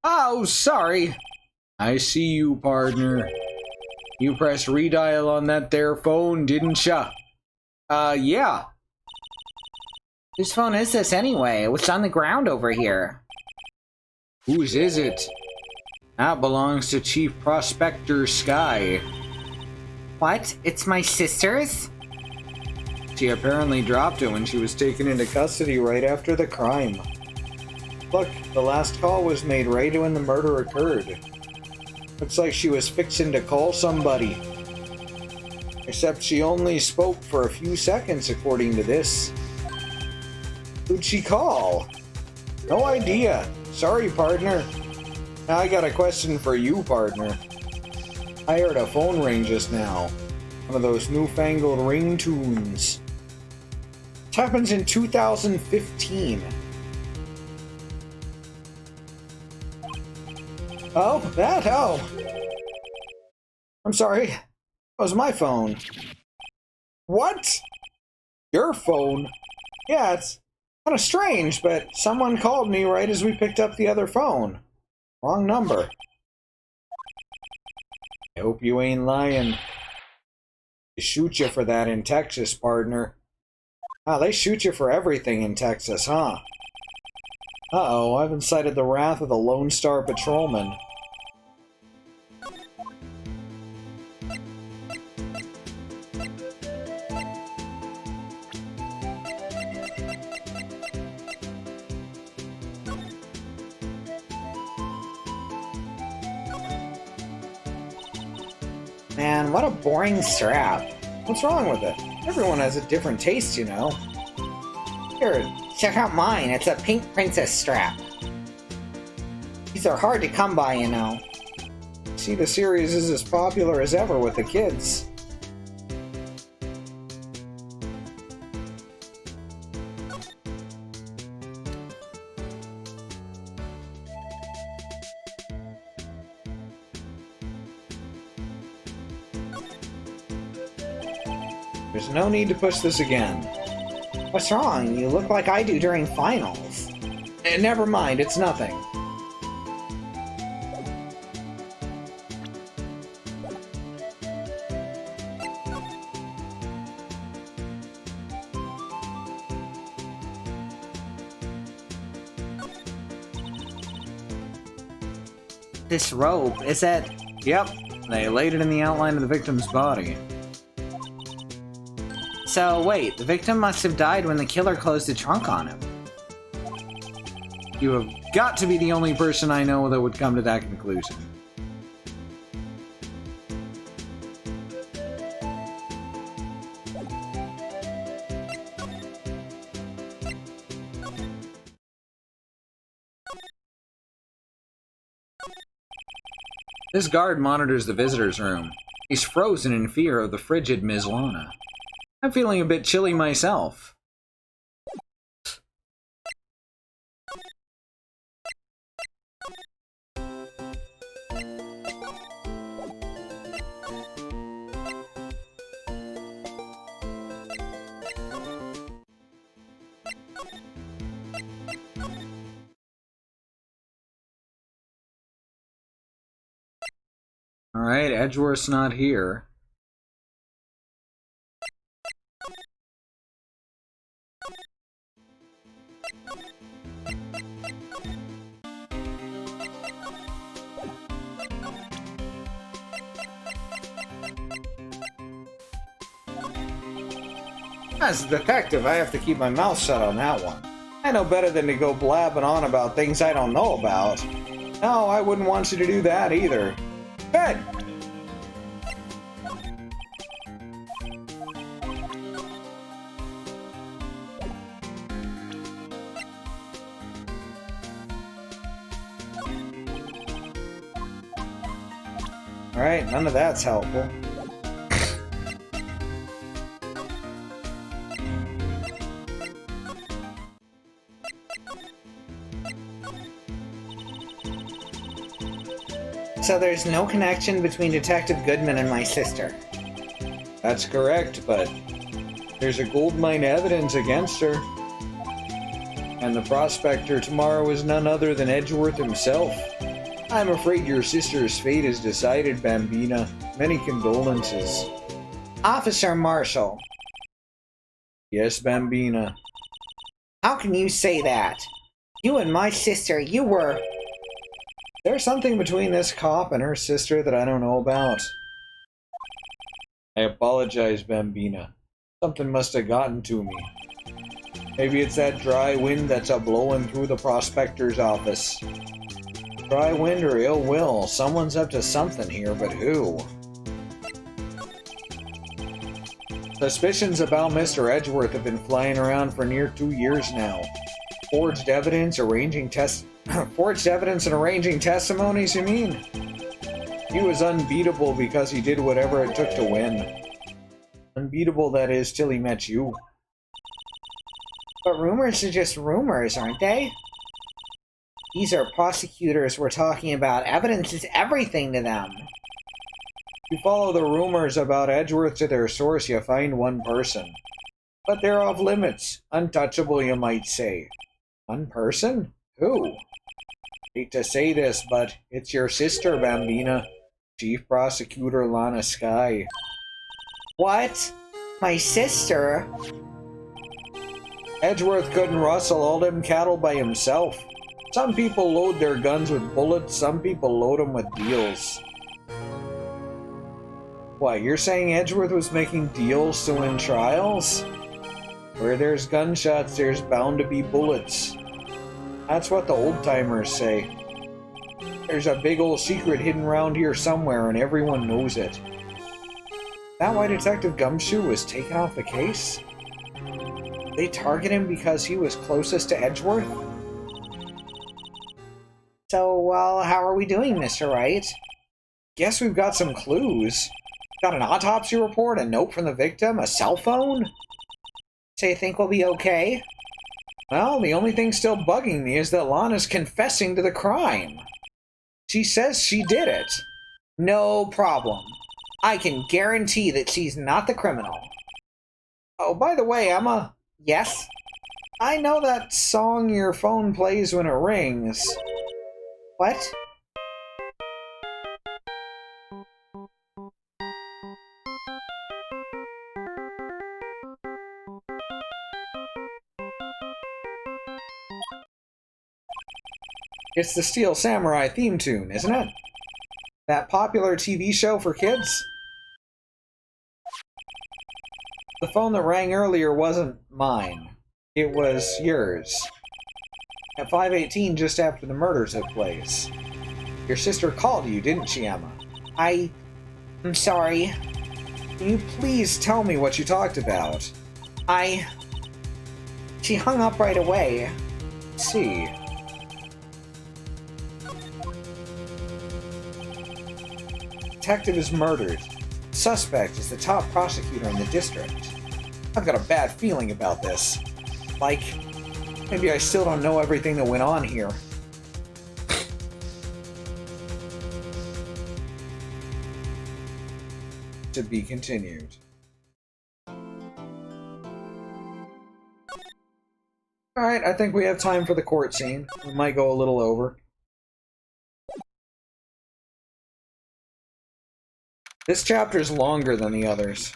S3: Oh, sorry. I see you, partner. You pressed redial on that there phone, didn't ya? Yeah.
S2: Whose phone is this anyway? What's on the ground over here?
S3: Whose is it? That belongs to Chief Prospector Sky.
S2: What? It's my sister's?
S3: She apparently dropped it when she was taken into custody right after the crime. Look, the last call was made right when the murder occurred. Looks like she was fixing to call somebody. Except she only spoke for a few seconds according to this. Who'd she call? No idea. Sorry, partner. Now I got a question for you, partner. I heard a phone ring just now. One of those newfangled ringtones. It happens in 2015. Oh, that? Oh. I'm sorry. That was my phone. What? Your phone? Yeah, it's kind of strange, but someone called me right as we picked up the other phone. Wrong number. I hope you ain't lying. They shoot you for that in Texas, partner. Ah, they shoot you for everything in Texas, huh? Uh-oh, I've incited the wrath of the Lone Star Patrolman.
S2: Man, what a boring strap. What's wrong with it? Everyone has a different taste, you know. Here, check out mine. It's a pink princess strap. These are hard to come by, you know.
S3: See, the series is as popular as ever with the kids. There's no need to push this again.
S2: What's wrong? You look like I do during finals.
S3: Never mind, it's nothing.
S2: This rope, is that...
S3: Yep, they laid it in the outline of the victim's body.
S2: So, wait, the victim must have died when the killer closed the trunk on him.
S3: You have got to be the only person I know that would come to that conclusion. This guard monitors the visitor's room. He's frozen in fear of the frigid Ms. Lana. I'm feeling a bit chilly myself. Alright, Edgeworth's not here. As a detective, I have to keep my mouth shut on that one. I know better than to go blabbing on about things I don't know about. No, I wouldn't want you to do that either. Good! Alright, none of that's helpful.
S2: So there's no connection between Detective Goodman and my sister.
S3: That's correct, but there's a gold mine evidence against her. And the prospector tomorrow is none other than Edgeworth himself. I'm afraid your sister's fate is decided, Bambina. Many condolences.
S2: Officer Marshall,
S3: Yes, Bambina.
S2: how can you say that? You and my sister, you were...
S3: There's something between this cop and her sister that I don't know about. I apologize, Bambina. Something must have gotten to me. Maybe it's that dry wind that's a-blowing through the prospector's office. Dry wind or ill will, someone's up to something here, but who? Suspicions about Mr. Edgeworth have been flying around for near 2 years now. Forged evidence and arranging testimonies, you mean? He was unbeatable because he did whatever it took to win. Unbeatable, that is, till he met you.
S2: But rumors are just rumors, aren't they? These are prosecutors we're talking about. Evidence is everything to them.
S3: You follow the rumors about Edgeworth to their source, you find one person. But they're off limits. Untouchable, you might say. One person? Who? Hate to say this, but it's your sister, Bambina. Chief Prosecutor Lana Skye.
S2: What? My sister?
S3: Edgeworth couldn't rustle all them cattle by himself. Some people load their guns with bullets, some people load them with deals. What, you're saying Edgeworth was making deals to win trials? Where there's gunshots, there's bound to be bullets. That's what the old-timers say. There's a big old secret hidden around here somewhere, and everyone knows it. That why Detective Gumshoe was taken off the case? They target him because he was closest to Edgeworth?
S2: So, well, how are we doing, Mr. Wright?
S3: Guess we've got some clues. Got an autopsy report, a note from the victim, a cell phone?
S2: So you think we'll be okay?
S3: Well, the only thing still bugging me is that Lana's confessing to the crime. She says she did it.
S2: No problem. I can guarantee that she's not the criminal.
S3: Oh, by the way, Emma.
S2: Yes?
S3: I know that song your phone plays when it rings.
S2: What?
S3: It's the Steel Samurai theme tune, isn't it? That popular TV show for kids? The phone that rang earlier wasn't mine. It was yours. At 5:18, just after the murder took place. Your sister called you, didn't she, Emma?
S2: I'm sorry.
S3: Can you please tell me what you talked about?
S2: She hung up right away.
S3: See. Detective is murdered. Suspect is the top prosecutor in the district. I've got a bad feeling about this. Like, maybe I still don't know everything that went on here. To be continued. Alright, I think we have time for the court scene. We might go a little over. This chapter is longer than the others.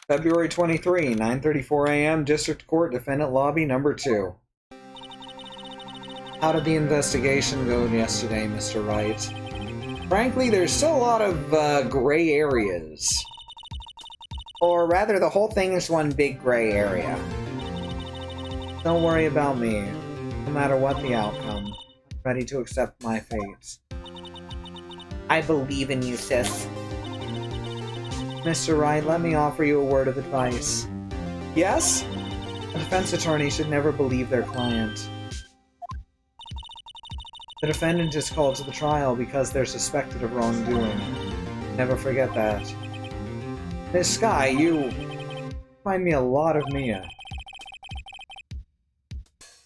S3: February 23, 9:34 a.m., District Court, Defendant Lobby, Number 2. How did the investigation go yesterday, Mr. Wright? Frankly, there's still a lot of gray areas.
S2: Or rather, the whole thing is one big gray area.
S3: Don't worry about me. No matter what the outcome, I'm ready to accept my fate.
S2: I believe in you, sis.
S3: Mr. Wright, let me offer you a word of advice. Yes? A defense attorney should never believe their client. The defendant is called to the trial because they're suspected of wrongdoing. Never forget that. Miss Skye, you remind me a lot of Mia.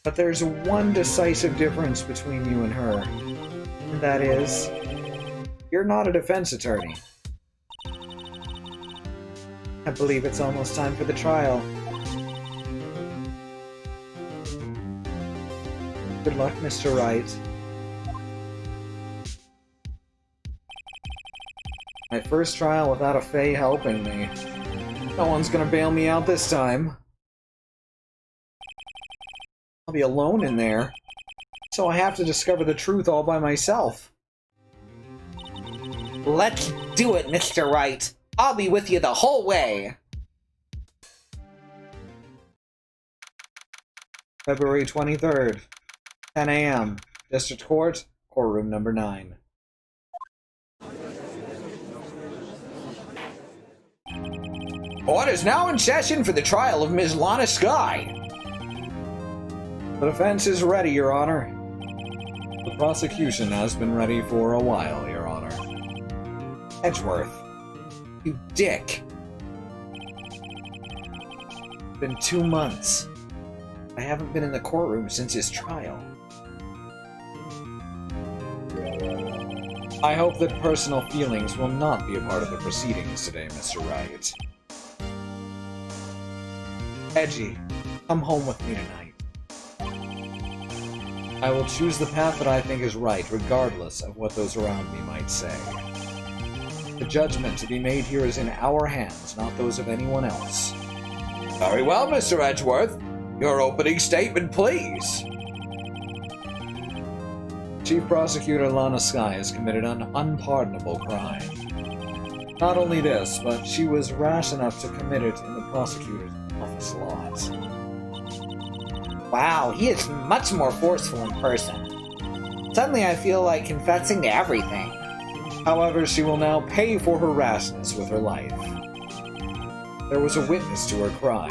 S3: But there's one decisive difference between you and her. And that is, you're not a defense attorney.
S2: I believe it's almost time for the trial. Good luck, Mr. Wright. My first trial without a Fae helping me. No one's gonna bail me out this time. I'll be alone in there. So I have to discover the truth all by myself.
S4: Let's do it, Mr. Wright. I'll be with you the whole way.
S2: February 23rd, 10 a.m. District Court, courtroom number 9.
S3: Court is now in session for the trial of Ms. Lana Skye.
S2: The defense is ready, Your Honor. The prosecution has been ready for a while, Your Honor.
S3: Edgeworth, you dick.
S2: It's been 2 months. I haven't been in the courtroom since his trial. I hope that personal feelings will not be a part of the proceedings today, Mr. Wright. Edgy, come home with me tonight. I will choose the path that I think is right, regardless of what those around me might say. The judgment to be made here is in our hands, not those of anyone else.
S3: Very well, Mr. Edgeworth. Your opening statement, please.
S2: Chief Prosecutor Lana Skye has committed an unpardonable crime. Not only this, but she was rash enough to commit it in the prosecutor's office lot.
S4: Wow, he is much more forceful in person. Suddenly I feel like confessing to everything.
S2: However, she will now pay for her rashness with her life. There was a witness to her crime.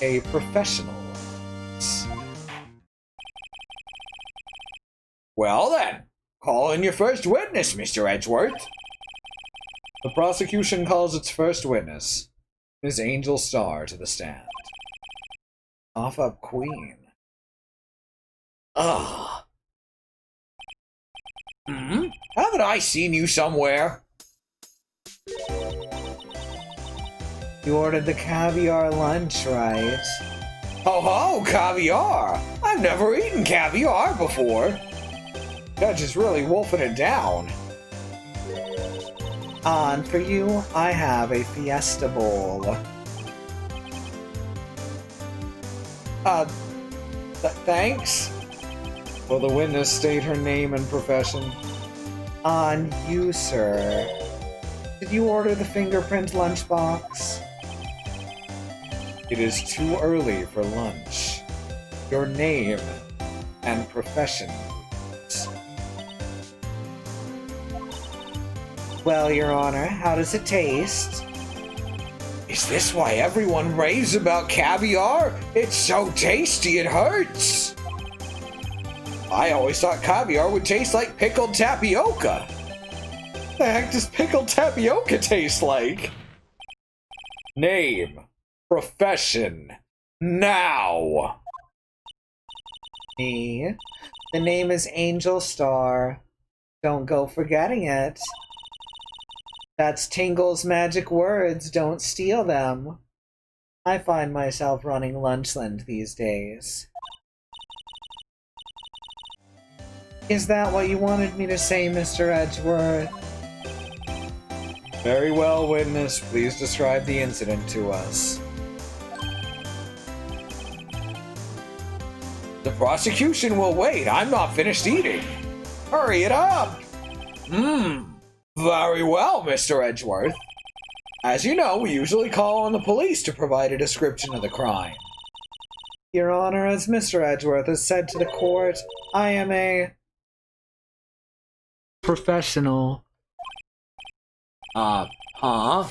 S2: A professional.
S3: Well then, call in your first witness, Mr. Edgeworth.
S2: The prosecution calls its first witness, Ms. Angel Starr, to the stand. Cough up Queen.
S3: Ugh. Haven't I seen you somewhere?
S2: You ordered the caviar lunch, right?
S3: Ho ho, caviar! I've never eaten caviar before. Judge is really wolfing it down.
S2: And for you, I have a Fiesta Bowl.
S3: Thanks?
S2: Will the witness state her name and profession? On you, sir. Did you order the fingerprint lunchbox? It is too early for lunch. Your name and profession. Well, Your Honor, how does it taste?
S3: Is this why everyone raves about caviar? It's so tasty it hurts! I always thought caviar would taste like pickled tapioca.
S2: The heck does pickled tapioca taste like?
S3: Name. Profession. Now!
S2: Me? The name is Angel Star. Don't go forgetting it. That's Tingle's magic words, don't steal them. I find myself running Lunchland these days. Is that what you wanted me to say, Mr. Edgeworth? Very well, witness. Please describe the incident to us.
S3: The prosecution will wait. I'm not finished eating. Hurry it up! Very well, Mr. Edgeworth. As you know, we usually call on the police to provide a description of the crime.
S2: Your Honor, as Mr. Edgeworth has said to the court, I am a professional.
S3: Huh?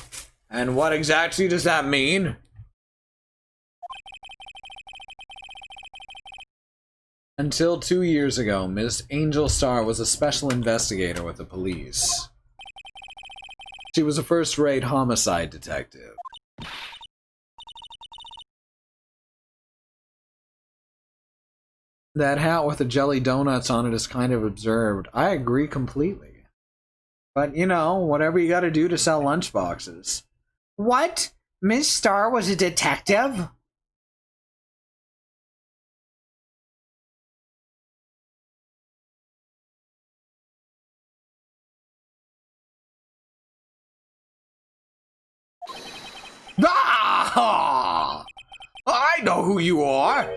S3: And what exactly does that mean?
S2: Until 2 years ago, Miss Angel Starr was a special investigator with the police. She was a first-rate homicide detective. That hat with the jelly donuts on it is kind of absurd. I agree completely. But, you know, whatever you gotta do to sell lunchboxes.
S4: What? Miss Star was a detective?
S3: Ah! I know who you are!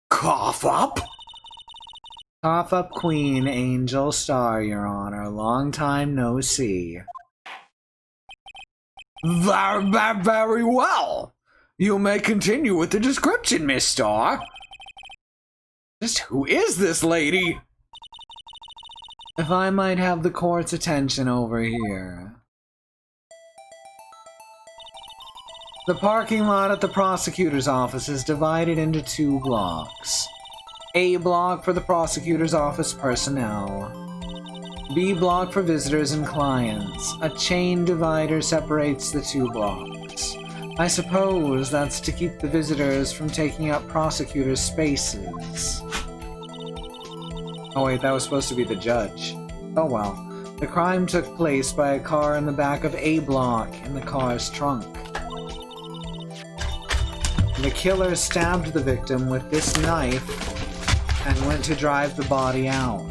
S3: Cough up?
S2: Cough up Queen Angel Star, Your Honor. Long time no see.
S3: Very well. You may continue with the description, Miss Star. Just who is this lady?
S2: If I might have the court's attention over here. The parking lot at the prosecutor's office is divided into 2 blocks. A block for the prosecutor's office personnel. B block for visitors and clients. A chain divider separates the 2 blocks. I suppose that's to keep the visitors from taking up prosecutors' spaces. Oh wait, that was supposed to be the judge. Oh well. The crime took place by a car in the back of A block in the car's trunk. The killer stabbed the victim with this knife and went to drive the body out.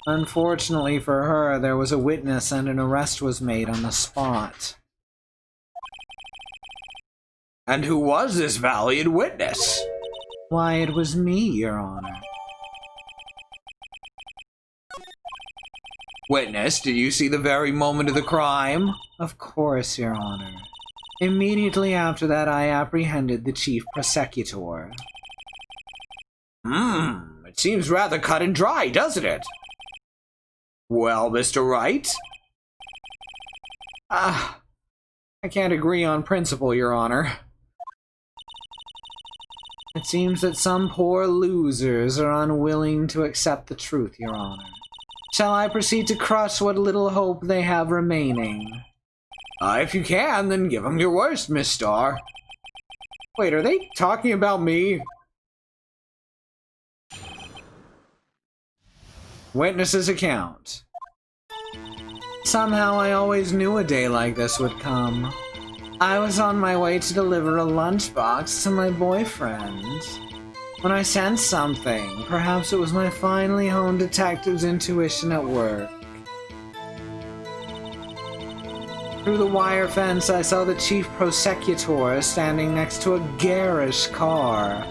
S2: Unfortunately for her, there was a witness and an arrest was made on the spot.
S3: And who was this valiant witness?
S2: Why, it was me, Your Honor.
S3: Witness, did you see the very moment of the crime?
S2: Of course, Your Honor. Immediately after that, I apprehended the chief prosecutor.
S3: It seems rather cut and dry, doesn't it? Well, Mr. Wright?
S2: I can't agree on principle, Your Honor. It seems that some poor losers are unwilling to accept the truth, Your Honor. Shall I proceed to crush what little hope they have remaining?
S3: If you can, then give them your worst, Miss Star.
S2: Wait, are they talking about me? Witness's account. Somehow I always knew a day like this would come. I was on my way to deliver a lunchbox to my boyfriend when I sensed something. Perhaps it was my finely honed detective's intuition at work. Through the wire fence, I saw the chief prosecutor standing next to a garish car.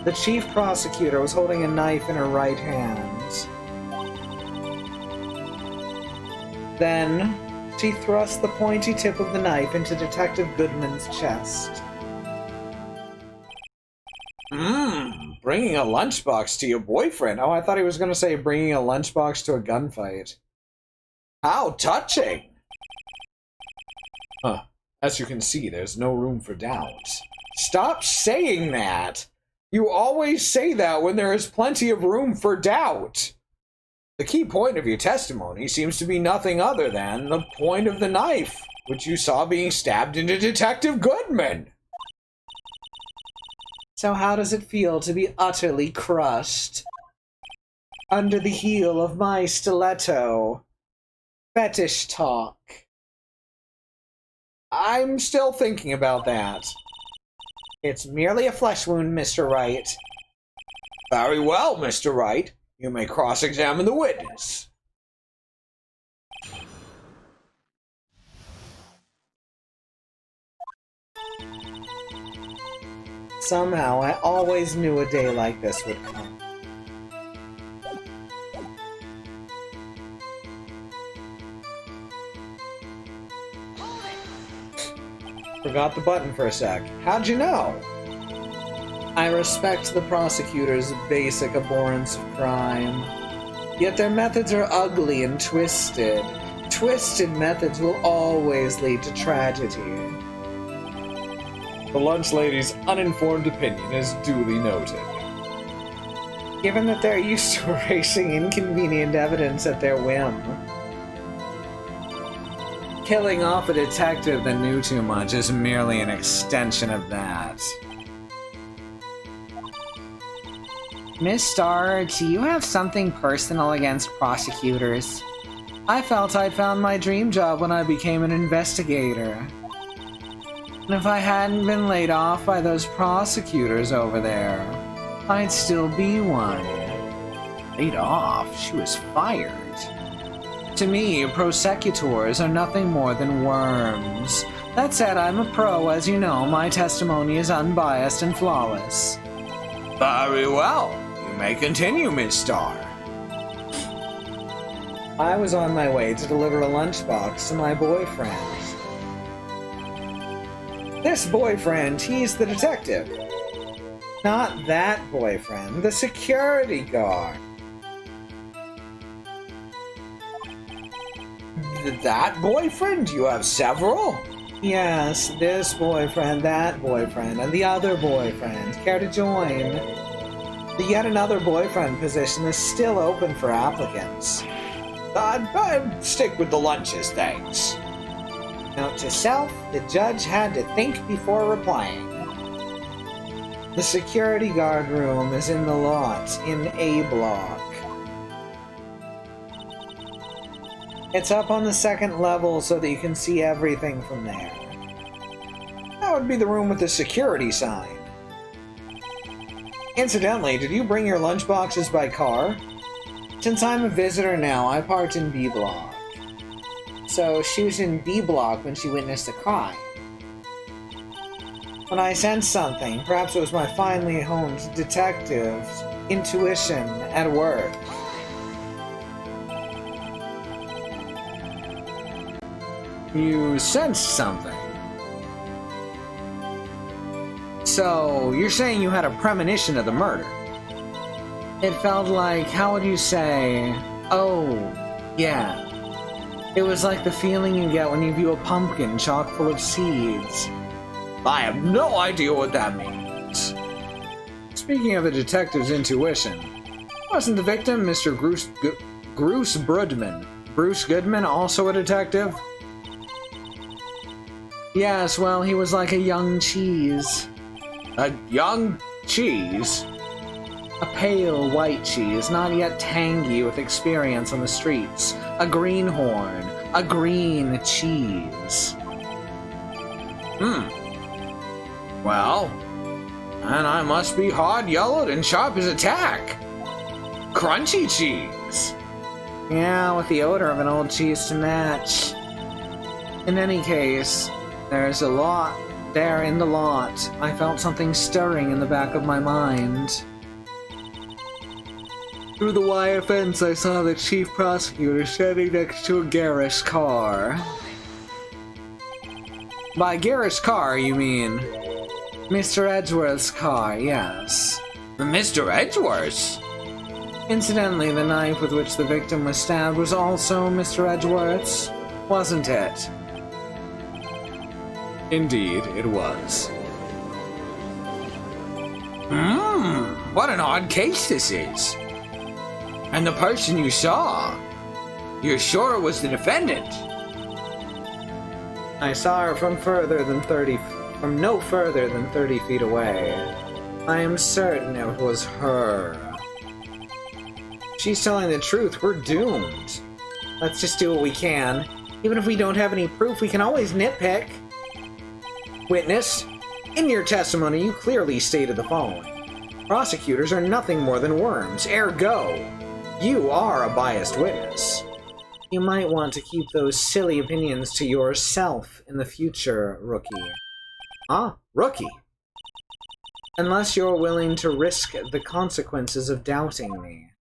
S2: The chief prosecutor was holding a knife in her right hand. Then, she thrust the pointy tip of the knife into Detective Goodman's chest.
S3: Bringing a lunchbox to your boyfriend.
S2: Oh, I thought he was going to say bringing a lunchbox to a gunfight.
S3: How touching!
S2: As you can see, there's no room for doubt.
S3: Stop saying that! You always say that when there is plenty of room for doubt. The key point of your testimony seems to be nothing other than the point of the knife, which you saw being stabbed into Detective Goodman.
S2: So how does it feel to be utterly crushed under the heel of my stiletto? Fetish talk.
S3: I'm still thinking about that.
S2: It's merely a flesh wound, Mr. Wright.
S3: Very well, Mr. Wright. You may cross-examine the witness.
S2: Somehow, I always knew a day like this would come. Forgot the button for a sec. How'd you know? I respect the prosecutor's basic abhorrence of crime. Yet their methods are ugly and twisted. Twisted methods will always lead to tragedy.
S3: The lunch lady's uninformed opinion is duly noted.
S2: Given that they're used to erasing inconvenient evidence at their whim. Killing off a detective that knew too much is merely an extension of that.
S4: Miss Starr, do you have something personal against prosecutors?
S2: I felt I'd found my dream job when I became an investigator. And if I hadn't been laid off by those prosecutors over there, I'd still be one. Laid off? She was fired. To me, prosecutors are nothing more than worms. That said, I'm a pro, as you know. My testimony is unbiased and flawless.
S3: Very well. You may continue, Miss Starr.
S2: I was on my way to deliver a lunchbox to my boyfriend. This boyfriend, he's the detective. Not that boyfriend, the security guard.
S3: That boyfriend? You have several?
S2: Yes, this boyfriend, that boyfriend, and the other boyfriend. Care to join? The yet another boyfriend position is still open for applicants.
S3: I'd stick with the lunches, thanks.
S2: Note to self, the judge had to think before replying. The security guard room is in the lot, in A block. It's up on the second level so that you can see everything from there.
S3: That would be the room with the security sign.
S2: Incidentally, did you bring your lunchboxes by car? Since I'm a visitor now, I parked in B block. So she was in B block when she witnessed a crime. When I sensed something, perhaps it was my finely honed detective intuition at work.
S3: You sensed something. So, you're saying you had a premonition of the murder?
S2: It felt like, how would you say, oh, yeah. It was like the feeling you get when you view a pumpkin chock full of seeds.
S3: I have no idea what that means.
S2: Speaking of a detective's intuition, wasn't the victim Mr. Bruce Goodman? Bruce Goodman also a detective? Yes, well, he was like a young cheese.
S3: A young cheese?
S2: A pale white cheese, not yet tangy with experience on the streets. A greenhorn. A green cheese.
S3: Well, and I must be hard-yellowed and sharp as a tack. Crunchy cheese.
S2: Yeah, with the odor of an old cheese to match. In any case, there's a lot there in the lot. I felt something stirring in the back of my mind. Through the wire fence, I saw the chief prosecutor standing next to a garish car. By garish car, you mean Mr. Edgeworth's car, yes.
S3: Mr. Edgeworth?
S2: Incidentally, the knife with which the victim was stabbed was also Mr. Edgeworth's, wasn't it?
S3: Indeed, it was. What an odd case this is. And the person you saw, you're sure it was the defendant?
S2: I saw her from no further than 30 feet away. I am certain it was her. She's telling the truth, we're doomed. Let's just do what we can. Even if we don't have any proof, we can always nitpick. Witness, in your testimony you clearly stated the following. Prosecutors are nothing more than worms, ergo, you are a biased witness. You might want to keep those silly opinions to yourself in the future, rookie. Ah, rookie? Unless you're willing to risk the consequences of doubting me.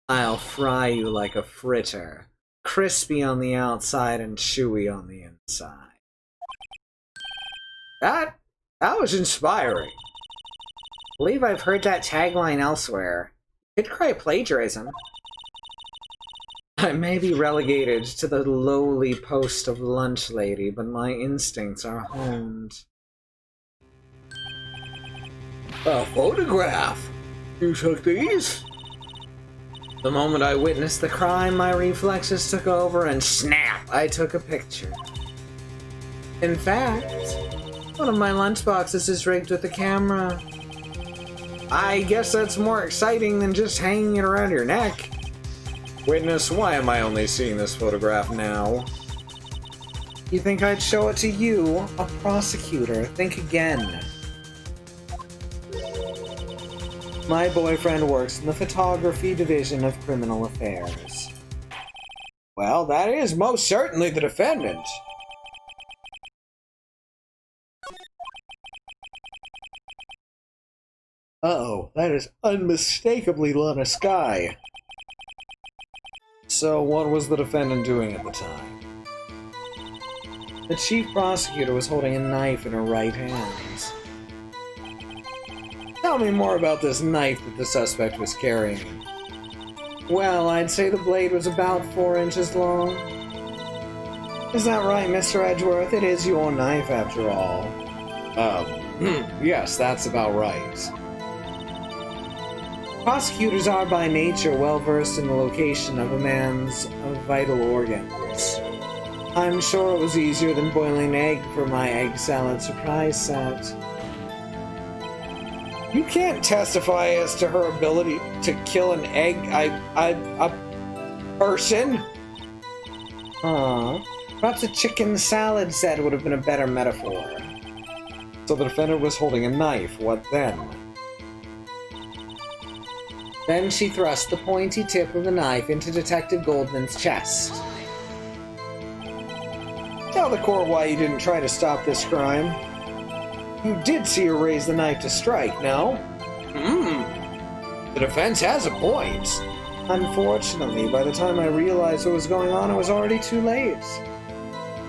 S2: I'll fry you like a fritter, crispy on the outside and chewy on the inside. That was inspiring. I believe I've heard that tagline elsewhere. Could cry plagiarism. I may be relegated to the lowly post of lunchlady, but my instincts are honed.
S3: A photograph? You took these?
S2: The moment I witnessed the crime, my reflexes took over and snap, I took a picture. In fact, one of my lunchboxes is rigged with a camera. I guess that's more exciting than just hanging it around your neck.
S3: Witness, why am I only seeing this photograph now?
S2: You think I'd show it to you, a prosecutor? Think again. My boyfriend works in the photography division of criminal affairs.
S3: Well, that is most certainly the defendant.
S2: Uh-oh, that is unmistakably Lana Skye.
S3: So what was the defendant doing at the time?
S2: The chief prosecutor was holding a knife in her right hand.
S3: Tell me more about this knife that the suspect was carrying.
S2: Well, I'd say the blade was about 4 inches long. Is that right, Mr. Edgeworth? It is your knife, after all.
S3: Yes, that's about right.
S2: Prosecutors are by nature well versed in the location of a man's vital organs. I'm sure it was easier than boiling an egg for my egg salad surprise set.
S3: You can't testify as to her ability to kill an egg, a person?
S2: Perhaps a chicken salad set would have been a better metaphor.
S3: So the defendant was holding a knife. What then?
S2: Then she thrust the pointy tip of the knife into Detective Goldman's chest.
S3: Tell the court why you didn't try to stop this crime. You did see her raise the knife to strike, no? The defense has a point.
S2: Unfortunately, by the time I realized what was going on, it was already too late.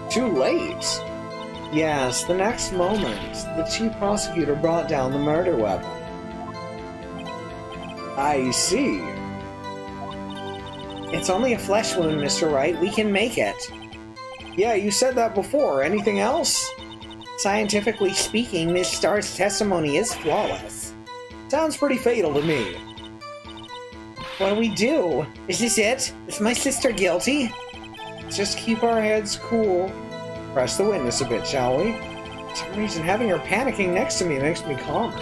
S3: Too late?
S2: Yes, the next moment, the chief prosecutor brought down the murder weapon.
S3: I see.
S2: It's only a flesh wound, Mr. Wright. We can make it.
S3: Yeah, you said that before. Anything else?
S2: Scientifically speaking, Miss Starr's testimony is flawless.
S3: Sounds pretty fatal to me.
S2: What do we do? Is this it? Is my sister guilty?
S3: Just keep our heads cool. Press the witness a bit, shall we? For some reason, having her panicking next to me makes me calm.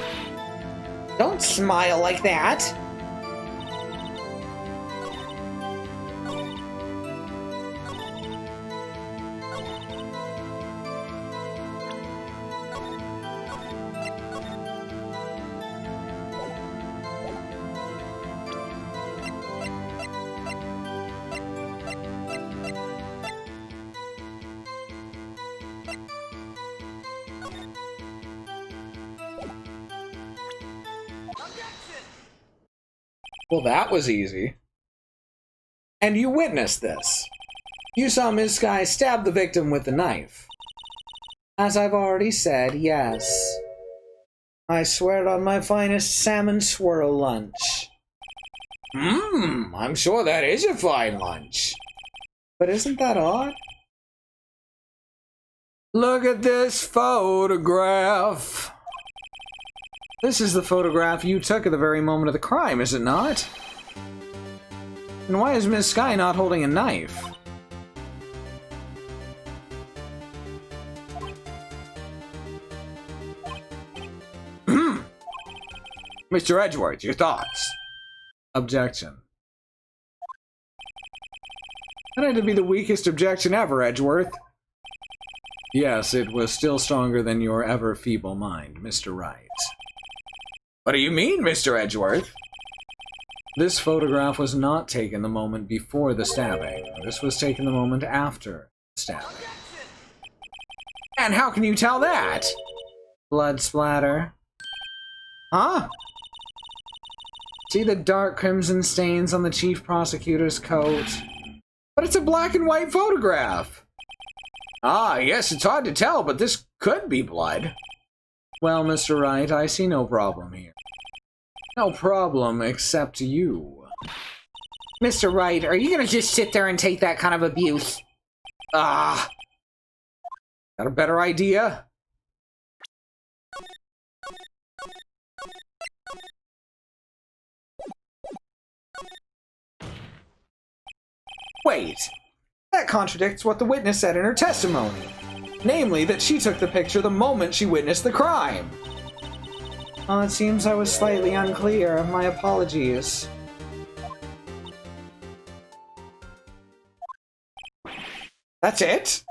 S2: Don't smile like that!
S3: Well, that was easy. And you witnessed this. You saw Ms. Skye stab the victim with the knife.
S2: As I've already said, yes. I swear it on my finest salmon swirl lunch.
S3: I'm sure that is a fine lunch.
S2: But isn't that odd?
S3: Look at this photograph.
S2: This is the photograph you took at the very moment of the crime, is it not? And why is Miss Skye not holding a knife?
S3: Mr. Edgeworth, your thoughts?
S2: Objection.
S3: That had to be the weakest objection ever, Edgeworth. Yes, it was still stronger than your ever feeble mind, Mr. Wright. What do you mean, Mr. Edgeworth?
S2: This photograph was not taken the moment before the stabbing. This was taken the moment after the stabbing.
S3: And how can you tell that?
S2: Blood splatter.
S3: Huh?
S2: See the dark crimson stains on the chief prosecutor's coat?
S3: But it's a black and white photograph. Ah, yes, it's hard to tell, but this could be blood.
S2: Well, Mr. Wright, I see no problem here. No problem except you.
S4: Mr. Wright, are you gonna just sit there and take that kind of abuse?
S3: Got a better idea? Wait, that contradicts what the witness said in her testimony. Namely, that she took the picture the moment she witnessed the crime.
S2: Oh, it seems I was slightly unclear. My apologies.
S3: That's it?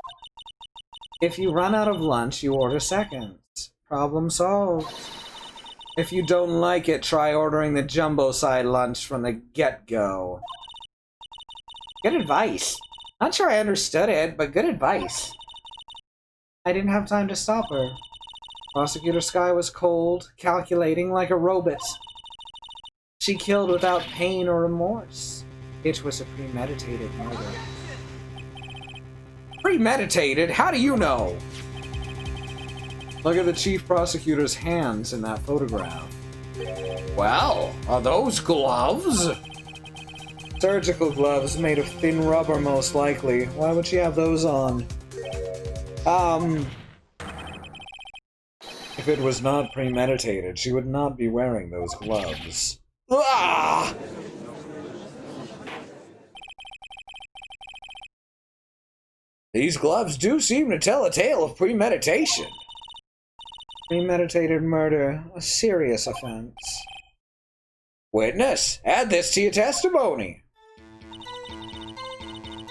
S2: If you run out of lunch, you order seconds. Problem solved.
S3: If you don't like it, try ordering the jumbo-side lunch from the get-go.
S2: Good advice. Not sure I understood it, but good advice. I didn't have time to stop her. Prosecutor Sky was cold, calculating like a robot. She killed without pain or remorse. It was a premeditated murder.
S3: Premeditated? How do you know? Look at the chief prosecutor's hands in that photograph. Well, are those gloves?
S2: Surgical gloves made of thin rubber, most likely. Why would she have those on?
S3: If it was not premeditated, she would not be wearing those gloves.
S2: Ah!
S3: These gloves do seem to tell a tale of premeditation.
S2: Premeditated murder, a serious offense.
S3: Witness, add this to your testimony.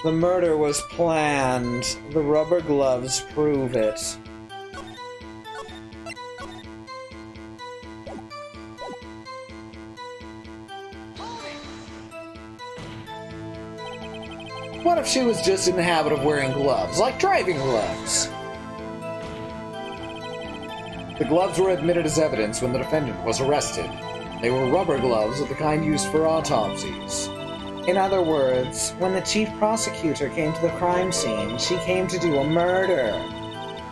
S2: The murder was planned. The rubber gloves prove it.
S3: What if she was just in the habit of wearing gloves, like driving gloves? The gloves were admitted as evidence when the defendant was arrested. They were rubber gloves of the kind used for autopsies.
S2: In other words, when the chief prosecutor came to the crime scene, she came to do a murder.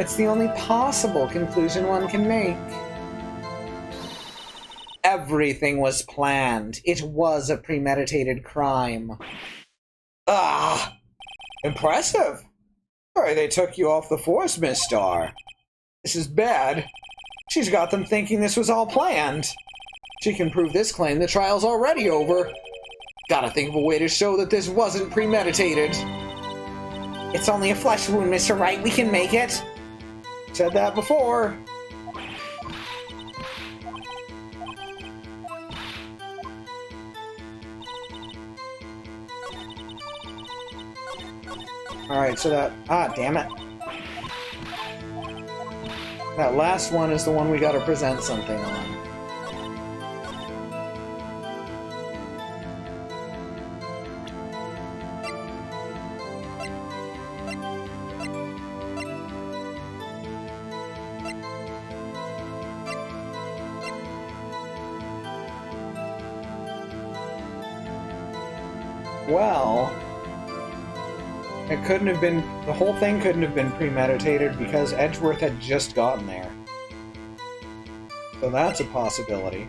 S2: It's the only possible conclusion one can make. Everything was planned. It was a premeditated crime.
S3: Ah! Impressive! Sorry they took you off the force, Miss Starr. This is bad. She's got them thinking this was all planned. She can prove this claim the trial's already over. Gotta think of a way to show that this wasn't premeditated.
S2: It's only a flesh wound, Mr. Wright. We can make it.
S3: Said that before.
S2: Alright, so that... Ah, damn it. That last one is the one we gotta present something on. Well... It couldn't have been... The whole thing couldn't have been premeditated because Edgeworth had just gotten there. So that's a possibility.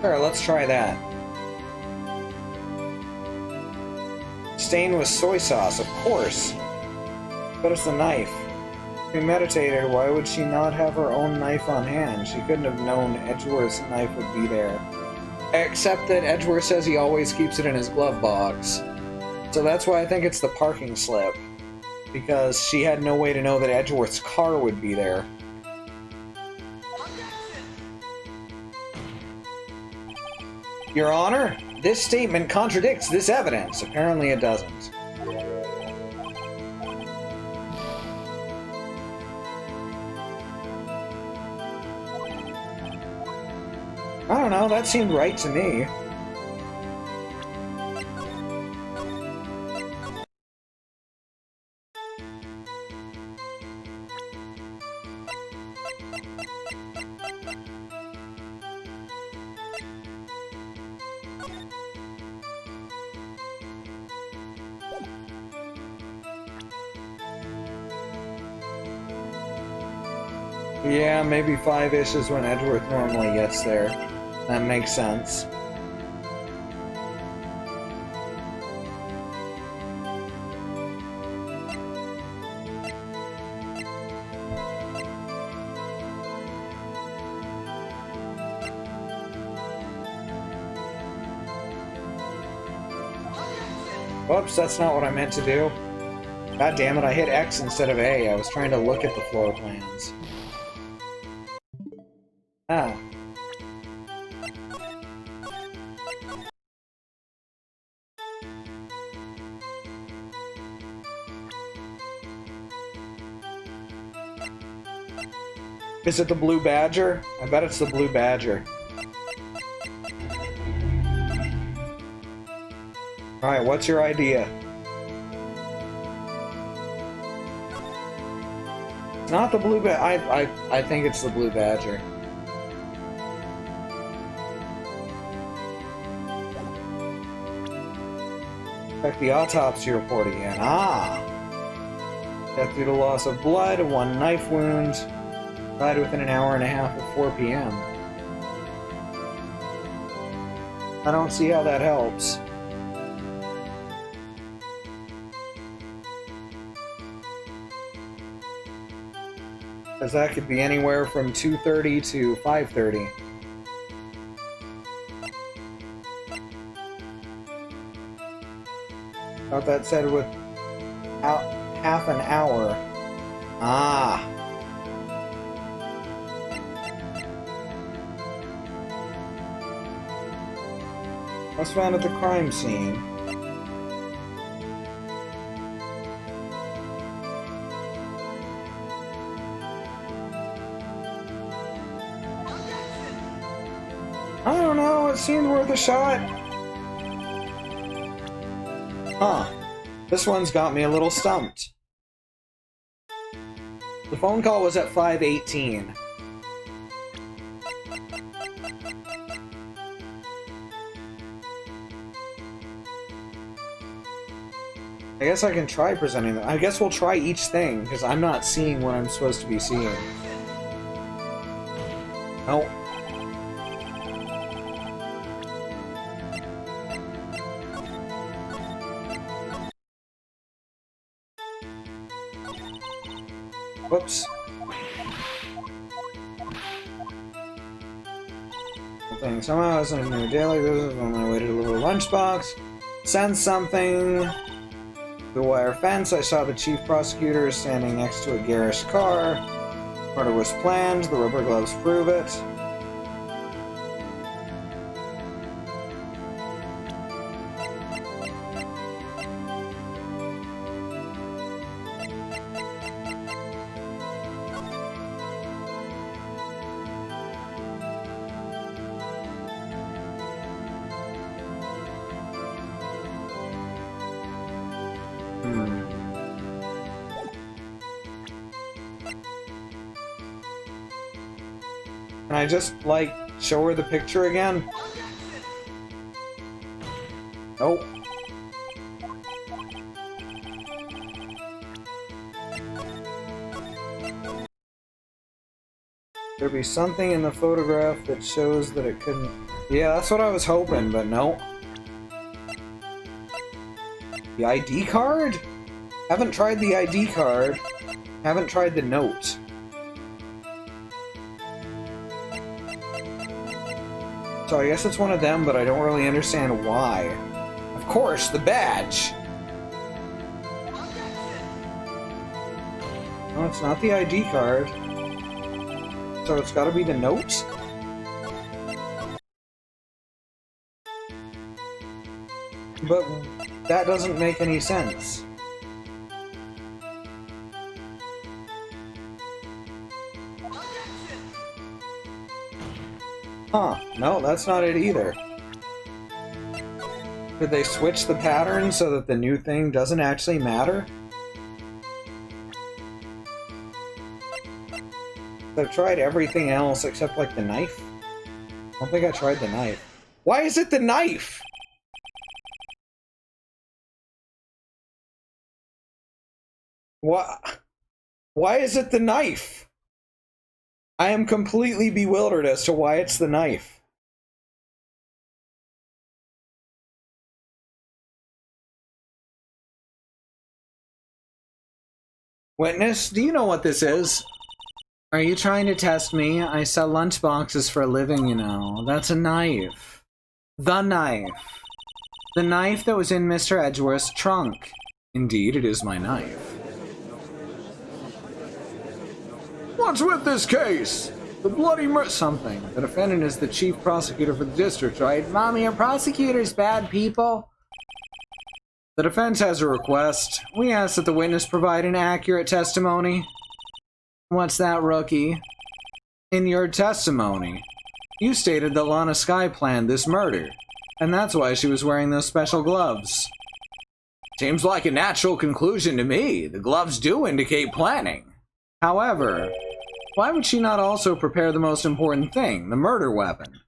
S2: Sure, let's try that. Stain with soy sauce, of course. But it's the knife. Premeditated, why would she not have her own knife on hand? She couldn't have known Edgeworth's knife would be there. Except that Edgeworth says he always keeps it in his glove box. So that's why I think it's the parking slip. Because she had no way to know that Edgeworth's car would be there. Your Honor, this statement contradicts this evidence. Apparently it doesn't. I don't know, that seemed right to me. Yeah, maybe 5-ish is when Edgeworth normally gets there. That makes sense. Whoops, that's not what I meant to do. God damn it, I hit X instead of A. I was trying to look at the floor plans. Ah. Is it the Blue Badger? I bet it's the Blue Badger. Alright, what's your idea? It's not the Blue Badger. I think it's the Blue Badger. Check the autopsy report again. Ah! Death due to loss of blood, 1 knife wound. Died within an hour and a half of 4 p.m. I don't see how that helps. Because that could be anywhere from 2:30 to 5:30. Thought that said with half an hour. Ah. Was found at the crime scene. I don't know, it seemed worth a shot. Huh. This one's got me a little stumped. The phone call was at 5:18. I guess I can try presenting them. I guess we'll try each thing, because I'm not seeing what I'm supposed to be seeing. Nope. Whoops. Somehow I was in a new daily business on my way to deliver a lunchbox. Send something. The wire fence, I saw the chief prosecutor standing next to a garish car. Murder was planned, the rubber gloves prove it. Can I just, like, show her the picture again? Nope. There'd be something in the photograph that shows that it couldn't... Yeah, that's what I was hoping, but no. The ID card? Haven't tried the ID card. Haven't tried the note. So I guess it's one of them, but I don't really understand why. Of course, the badge! No, it's not the ID card. So it's gotta be the note? But that doesn't make any sense. Huh, no, that's not it either. Did they switch the pattern so that the new thing doesn't actually matter? I've tried everything else except, like, the knife. I don't think I tried the knife. Why is it the knife? Why is it the knife? I am completely bewildered as to why it's the knife. Witness, do you know what this is? Are you trying to test me? I sell lunchboxes for a living, you know. That's a knife. The knife. The knife that was in Mr. Edgeworth's trunk. Indeed, it is my knife.
S3: What's with this case? The bloody something. The defendant is the chief prosecutor for the district, right?
S2: Mommy, are prosecutors bad people?
S3: The defense has a request. We ask that the witness provide an accurate testimony.
S2: What's that, rookie?
S3: In your testimony, you stated that Lana Skye planned this murder, and that's why she was wearing those special gloves. Seems like a natural conclusion to me. The gloves do indicate planning. However, why would she not also prepare the most important thing, the murder weapon?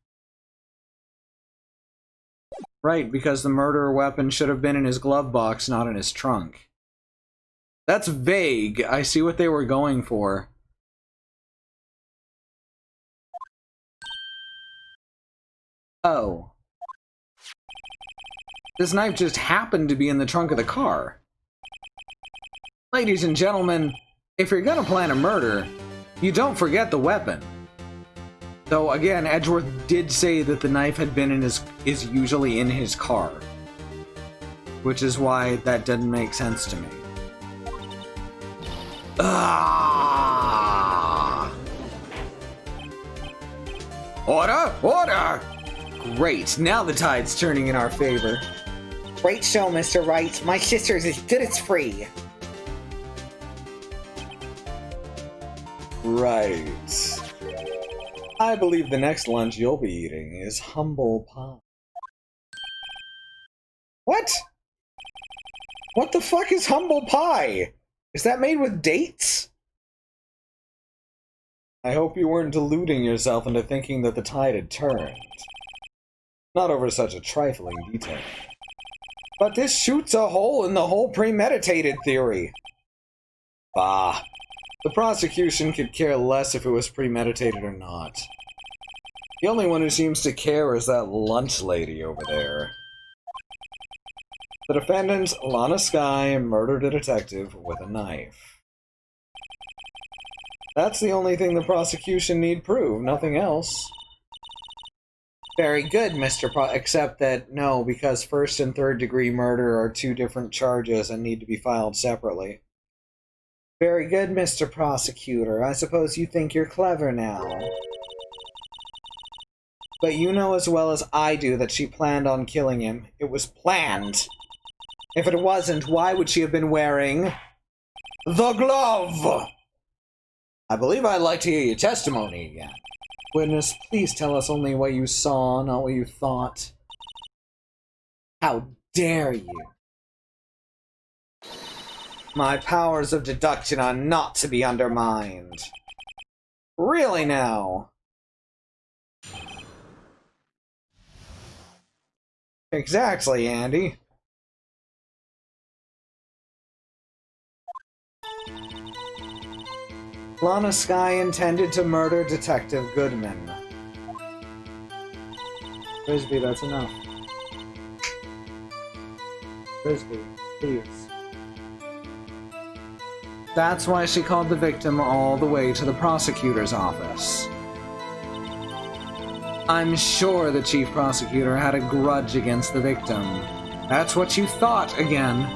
S2: Right, because the murder weapon should have been in his glove box, not in his trunk.
S3: That's vague. I see what they were going for.
S2: Oh.
S3: This knife just happened to be in the trunk of the car. Ladies and gentlemen, if you're gonna plan a murder, you don't forget the weapon. Though again, Edgeworth did say that the knife had been is usually in his car. Which is why that doesn't make sense to me. Ah! Order! Order! Great, now the tide's turning in our favor.
S4: Great show, Mr. Wright. My sister's as good as free.
S3: Right. I believe the next lunch you'll be eating is humble pie. What? What the fuck is humble pie? Is that made with dates? I hope you weren't deluding yourself into thinking that the tide had turned. Not over such a trifling detail. But this shoots a hole in the whole premeditated theory. Bah. The prosecution could care less if it was premeditated or not. The only one who seems to care is that lunch lady over there. The defendant, Lana Skye, murdered a detective with a knife. That's the only thing the prosecution need prove, nothing else.
S2: Very good, Mr. except that, no, because first and third degree murder are two different charges and need to be filed separately. Very good, Mr. Prosecutor. I suppose you think you're clever now. But you know as well as I do that she planned on killing him. It was planned. If it wasn't, why would she have been wearing the glove?
S3: I believe I'd like to hear your testimony again.
S2: Witness, please tell us only what you saw, not what you thought. How dare you? My powers of deduction are not to be undermined. Really now? Exactly, Andy. Lana Skye intended to murder Detective Goodman. Frisbee, that's enough. Frisbee, please. That's why she called the victim all the way to the prosecutor's office. I'm sure the chief prosecutor had a grudge against the victim. That's what you thought again.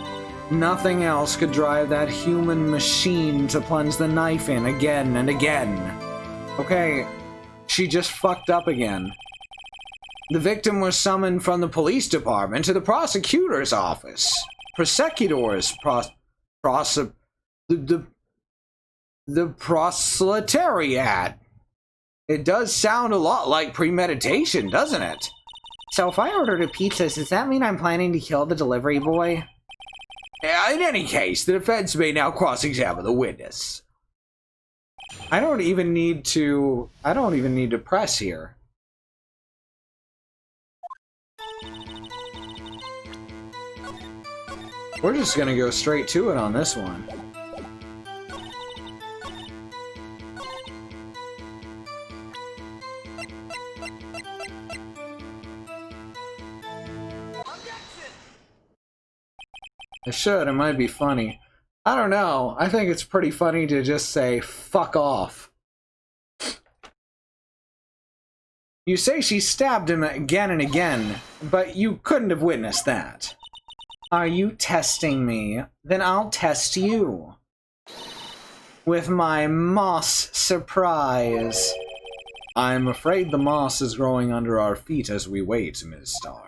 S2: Nothing else could drive that human machine to plunge the knife in again and again. Okay, she just fucked up again. The victim was summoned from the police department to the prosecutor's office. Prosecutor's the proletariat. It does sound a lot like premeditation, doesn't it? So if I ordered a pizza, does that mean I'm planning to kill the delivery boy?
S3: In any case, the defense may now cross-examine the witness.
S2: I don't even need to press here. We're just gonna go straight to it on this one. I should, it might be funny. I don't know, I think it's pretty funny to just say, fuck off. You say she stabbed him again and again, but you couldn't have witnessed that. Are you testing me? Then I'll test you. With my moss surprise. I'm afraid the moss is growing under our feet as we wait, Ms. Starr.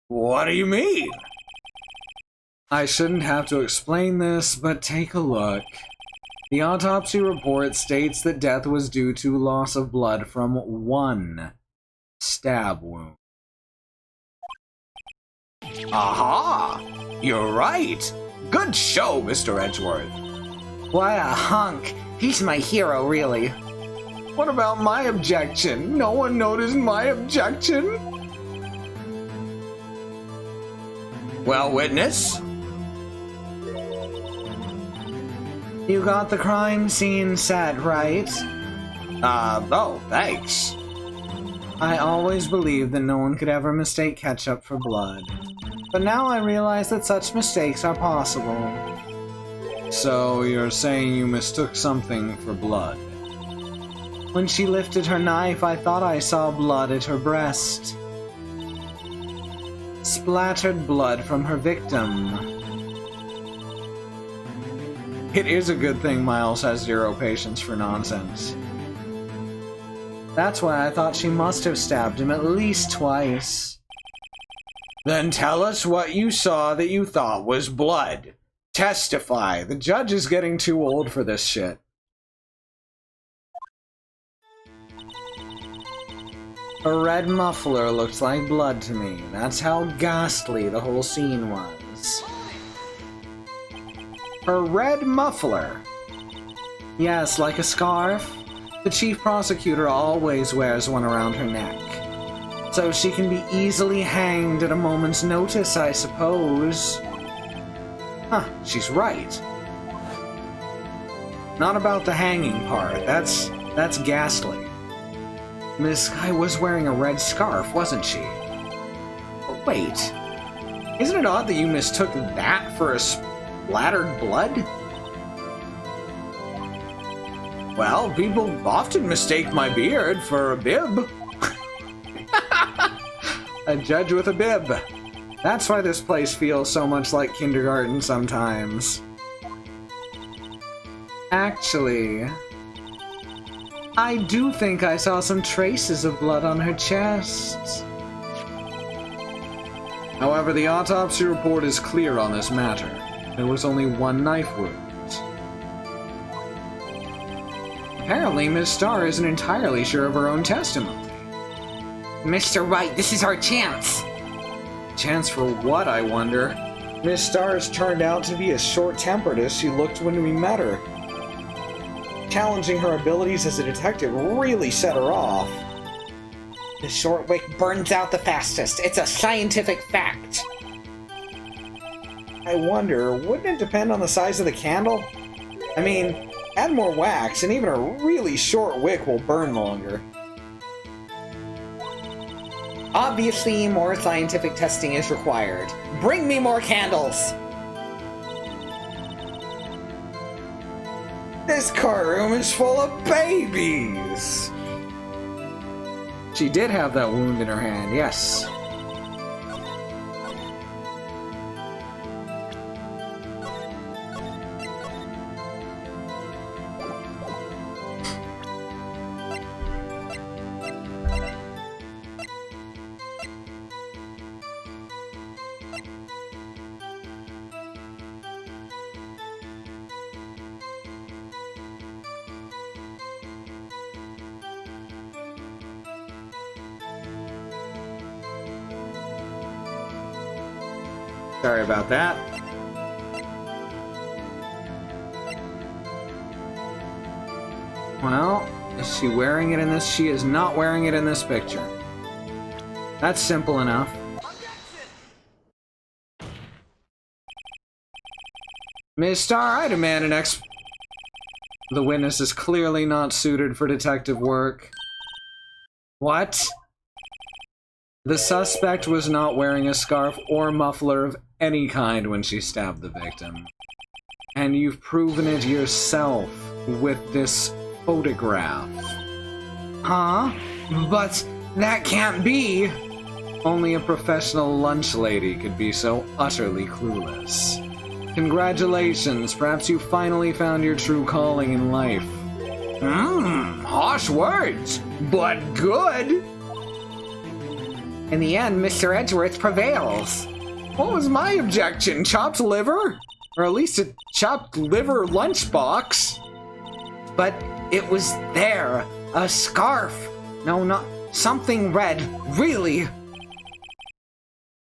S3: What do you mean?
S2: I shouldn't have to explain this, but take a look. The autopsy report states that death was due to loss of blood from one stab wound.
S3: Aha! You're right! Good show, Mr. Edgeworth.
S4: What a hunk. He's my hero, really.
S3: What about my objection? No one noticed my objection? Well, witness?
S2: You got the crime scene set, right?
S3: Oh, thanks.
S2: I always believed that no one could ever mistake ketchup for blood. But now I realize that such mistakes are possible.
S3: So, you're saying you mistook something for blood?
S2: When she lifted her knife, I thought I saw blood at her breast. Splattered blood from her victim. It is a good thing Miles has zero patience for nonsense. That's why I thought she must have stabbed him at least twice.
S3: Then tell us what you saw that you thought was blood. Testify.
S2: The judge is getting too old for this shit. Her red muffler looks like blood to me. That's how ghastly the whole scene was. Her red muffler. Yes, like a scarf. The chief prosecutor always wears one around her neck. So she can be easily hanged at a moment's notice, I suppose. Huh, she's right. Not about the hanging part. That's ghastly. Miss Sky was wearing a red scarf, wasn't she? But wait. Isn't it odd that you mistook that for a splattered blood?
S3: Well, people often mistake my beard for a bib.
S2: A judge with a bib. That's why this place feels so much like kindergarten sometimes. Actually, I do think I saw some traces of blood on her chest. However, the autopsy report is clear on this matter. There was only one knife wound. Apparently, Miss Starr isn't entirely sure of her own testimony.
S4: Mr. Wright, this is our chance.
S2: Chance for what, I wonder? Miss Starr's turned out to be as short-tempered as she looked when we met her. Challenging her abilities as a detective really set her off.
S4: The short wick burns out the fastest. It's a scientific fact.
S2: I wonder, wouldn't it depend on the size of the candle? I mean, add more wax, and even a really short wick will burn longer.
S4: Obviously, more scientific testing is required. Bring me more candles!
S3: This courtroom is full of babies!
S2: She did have that wound in her hand, yes. Sorry about that. Well, is she wearing it in this? She is not wearing it in this picture. That's simple enough. Miss Starr, I demand an The witness is clearly not suited for detective work. What?
S3: The suspect was not wearing a scarf or muffler of any kind when she stabbed the victim. And you've proven it yourself with this photograph.
S2: Huh? But that can't be.
S3: Only a professional lunch lady could be so utterly clueless. Congratulations, perhaps you finally found your true calling in life.
S2: Harsh words, but good. In the end, Mr. Edgeworth prevails.
S3: What was my objection? Chopped liver? Or at least a chopped liver lunchbox?
S2: But it was there. A scarf. No, not something red. Really.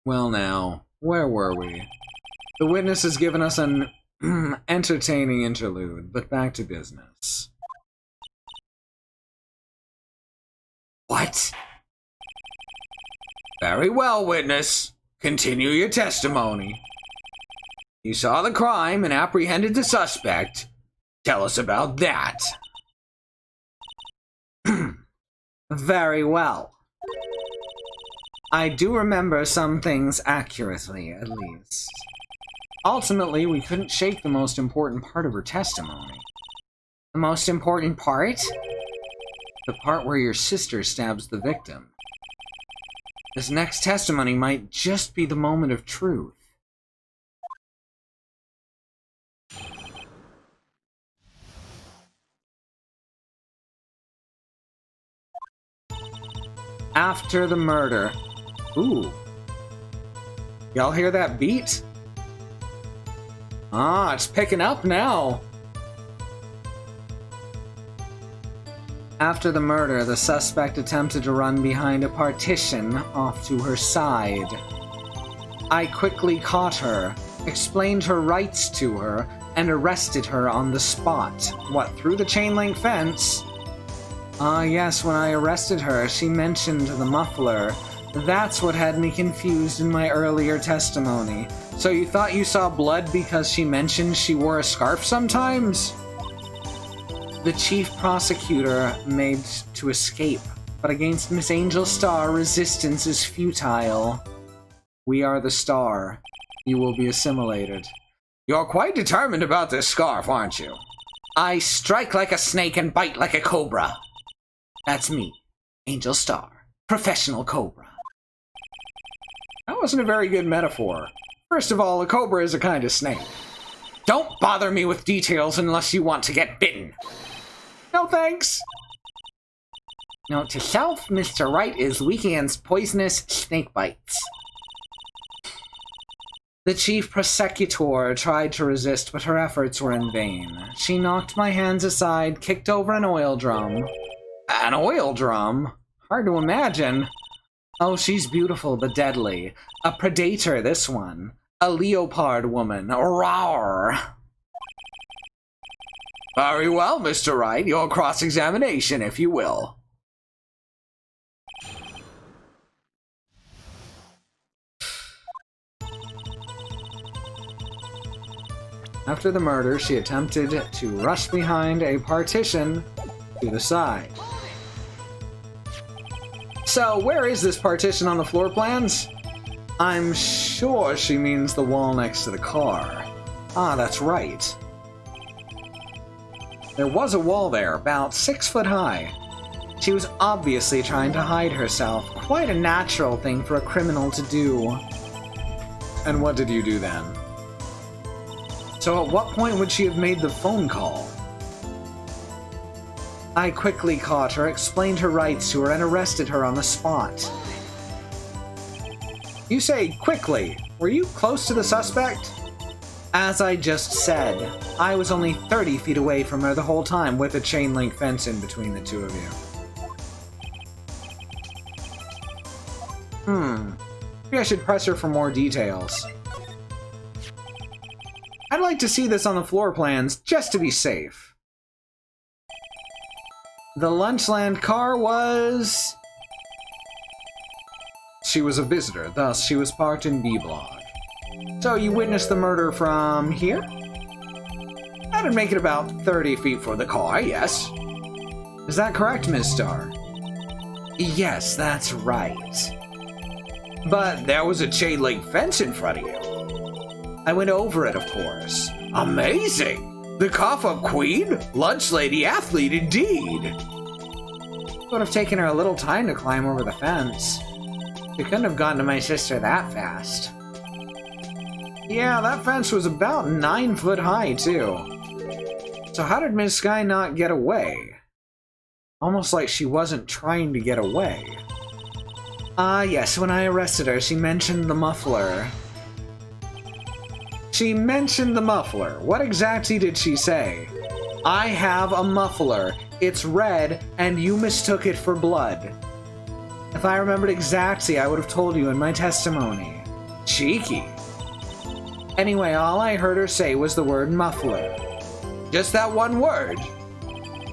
S3: Well now, where were we? The witness has given us an entertaining interlude, but back to business.
S2: What?
S3: Very well, witness. Continue your testimony. You saw the crime and apprehended the suspect. Tell us about that.
S2: Very well. I do remember some things accurately, at least.
S3: Ultimately, we couldn't shake the most important part of her testimony.
S2: The most important part?
S3: The part where your sister stabs the victim. This next testimony might just be the moment of truth. After the murder. Ooh. Y'all hear that beat? Ah, it's picking up now. After the murder, the suspect attempted to run behind a partition off to her side. I quickly caught her, explained her rights to her, and arrested her on the spot. What, through the chain link fence? Ah, yes, when I arrested her, she mentioned the muffler. That's what had me confused in my earlier testimony. So you thought you saw blood because she mentioned she wore a scarf sometimes? The chief prosecutor made to escape, but against Miss Angel Star, resistance is futile. We are the Star. You will be assimilated. You're quite determined about this scarf, aren't you?
S2: I strike like a snake and bite like a cobra. That's me, Angel Star, professional cobra.
S3: That wasn't a very good metaphor. First of all, a cobra is a kind of snake.
S2: Don't bother me with details unless you want to get bitten.
S3: No thanks.
S2: Note to self, Mr. Wright is weak against poisonous snake bites. The chief prosecutor tried to resist, but her efforts were in vain. She knocked my hands aside, kicked over an oil drum.
S3: An oil drum? Hard to imagine.
S2: Oh, she's beautiful but deadly. A predator, this one. A leopard woman. Rawr.
S3: Very well, Mr. Wright. Your cross-examination, if you will. After the murder, she attempted to rush behind a partition to the side. So, where is this partition on the floor plans? I'm sure she means the wall next to the car. Ah, that's right. There was a wall there, about 6 foot high.
S2: She was obviously trying to hide herself. Quite a natural thing for a criminal to do.
S3: And what did you do then? So at what point would she have made the phone call?
S2: I quickly caught her, explained her rights to her, and arrested her on the spot.
S3: You say quickly. Were you close to the suspect?
S2: As I just said, I was only 30 feet away from her the whole time with a chain link fence in between the two of you.
S3: Maybe I should press her for more details. I'd like to see this on the floor plans, just to be safe. The Lunchland car was... She was a visitor, thus she was parked in B block. So you witnessed the murder from here? That'd make it about 30 feet for the car, yes. Is that correct, Ms. Starr?
S2: Yes, that's right.
S3: But there was a chain link fence in front of you. I went over it, of course. Amazing! The cough-up queen? Lunch lady athlete indeed! It would have taken her a little time to climb over the fence. She couldn't have gotten to my sister that fast. Yeah, that fence was about 9 foot high, too. So how did Ms. Sky not get away? Almost like she wasn't trying to get away. Yes, when I arrested her, she mentioned the muffler. She mentioned the muffler. What exactly did she say? I have a muffler. It's red, and you mistook it for blood. If I remembered exactly, I would have told you in my testimony. Cheeky. Anyway, all I heard her say was the word muffler. Just that one word.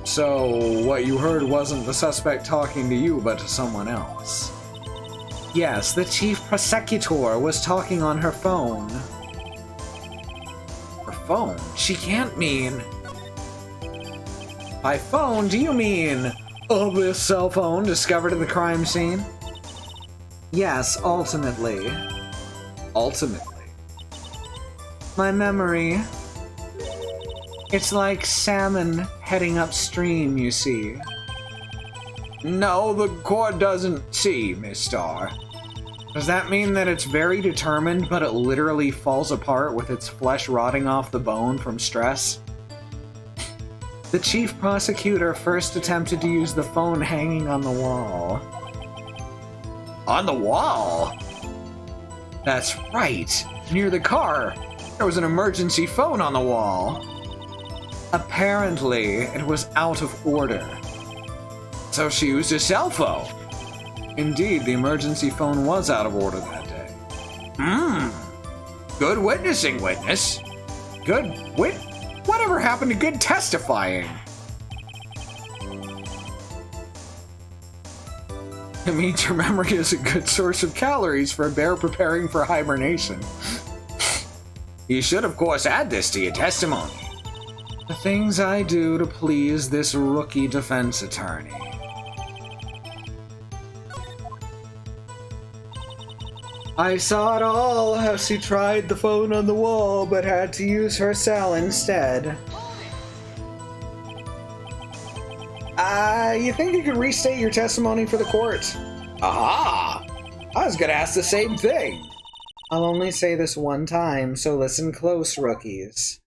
S3: So, what you heard wasn't the suspect talking to you, but to someone else. Yes, the chief prosecutor was talking on her phone. Her phone? She can't mean... By phone, do you mean... this cell phone discovered at the crime scene? Yes, ultimately. Ultimately. My memory... It's like salmon heading upstream, you see. No, the court doesn't see, Miss Starr. Does that mean that it's very determined, but it literally falls apart with its flesh rotting off the bone from stress? The chief prosecutor first attempted to use the phone hanging on the wall. On the wall? That's right. Near the car. There was an emergency phone on the wall. Apparently, it was out of order. So she used a cell phone. Indeed, the emergency phone was out of order that day. Good witnessing, witness. Good Whatever happened to good testifying? It means your memory is a good source of calories for a bear preparing for hibernation. You should, of course, add this to your testimony. The things I do to please this rookie defense attorney.
S2: I saw it all, how she tried the phone on the wall, but had to use her cell instead. You think you could restate your testimony for the court?
S3: Aha! I was gonna ask the same thing.
S2: I'll only say this one time, so listen close, rookies.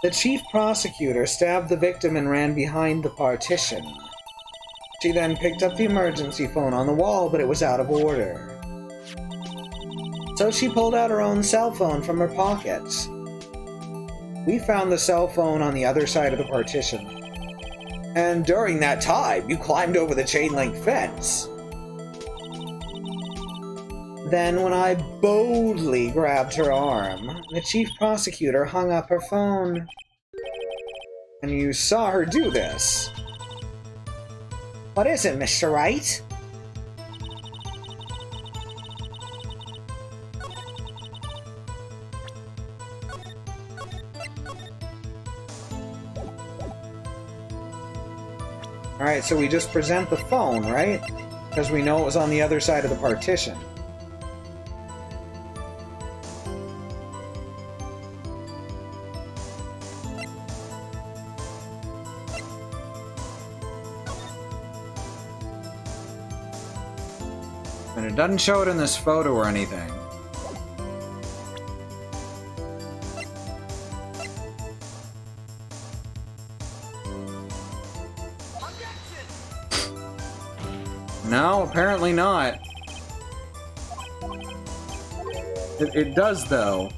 S2: The chief prosecutor stabbed the victim and ran behind the partition. She then picked up the emergency phone on the wall, but it was out of order. So she pulled out her own cell phone from her pocket. We found the cell phone on the other side of the partition.
S3: And during that time, you climbed over the chain link fence.
S2: Then, when I boldly grabbed her arm, the chief prosecutor hung up her phone. And you saw her do this. What is it, Mr. Wright? Alright, so we just present the phone, right? Because we know it was on the other side of the partition.
S3: And it doesn't show it in this photo or anything. No, apparently not. It does, though.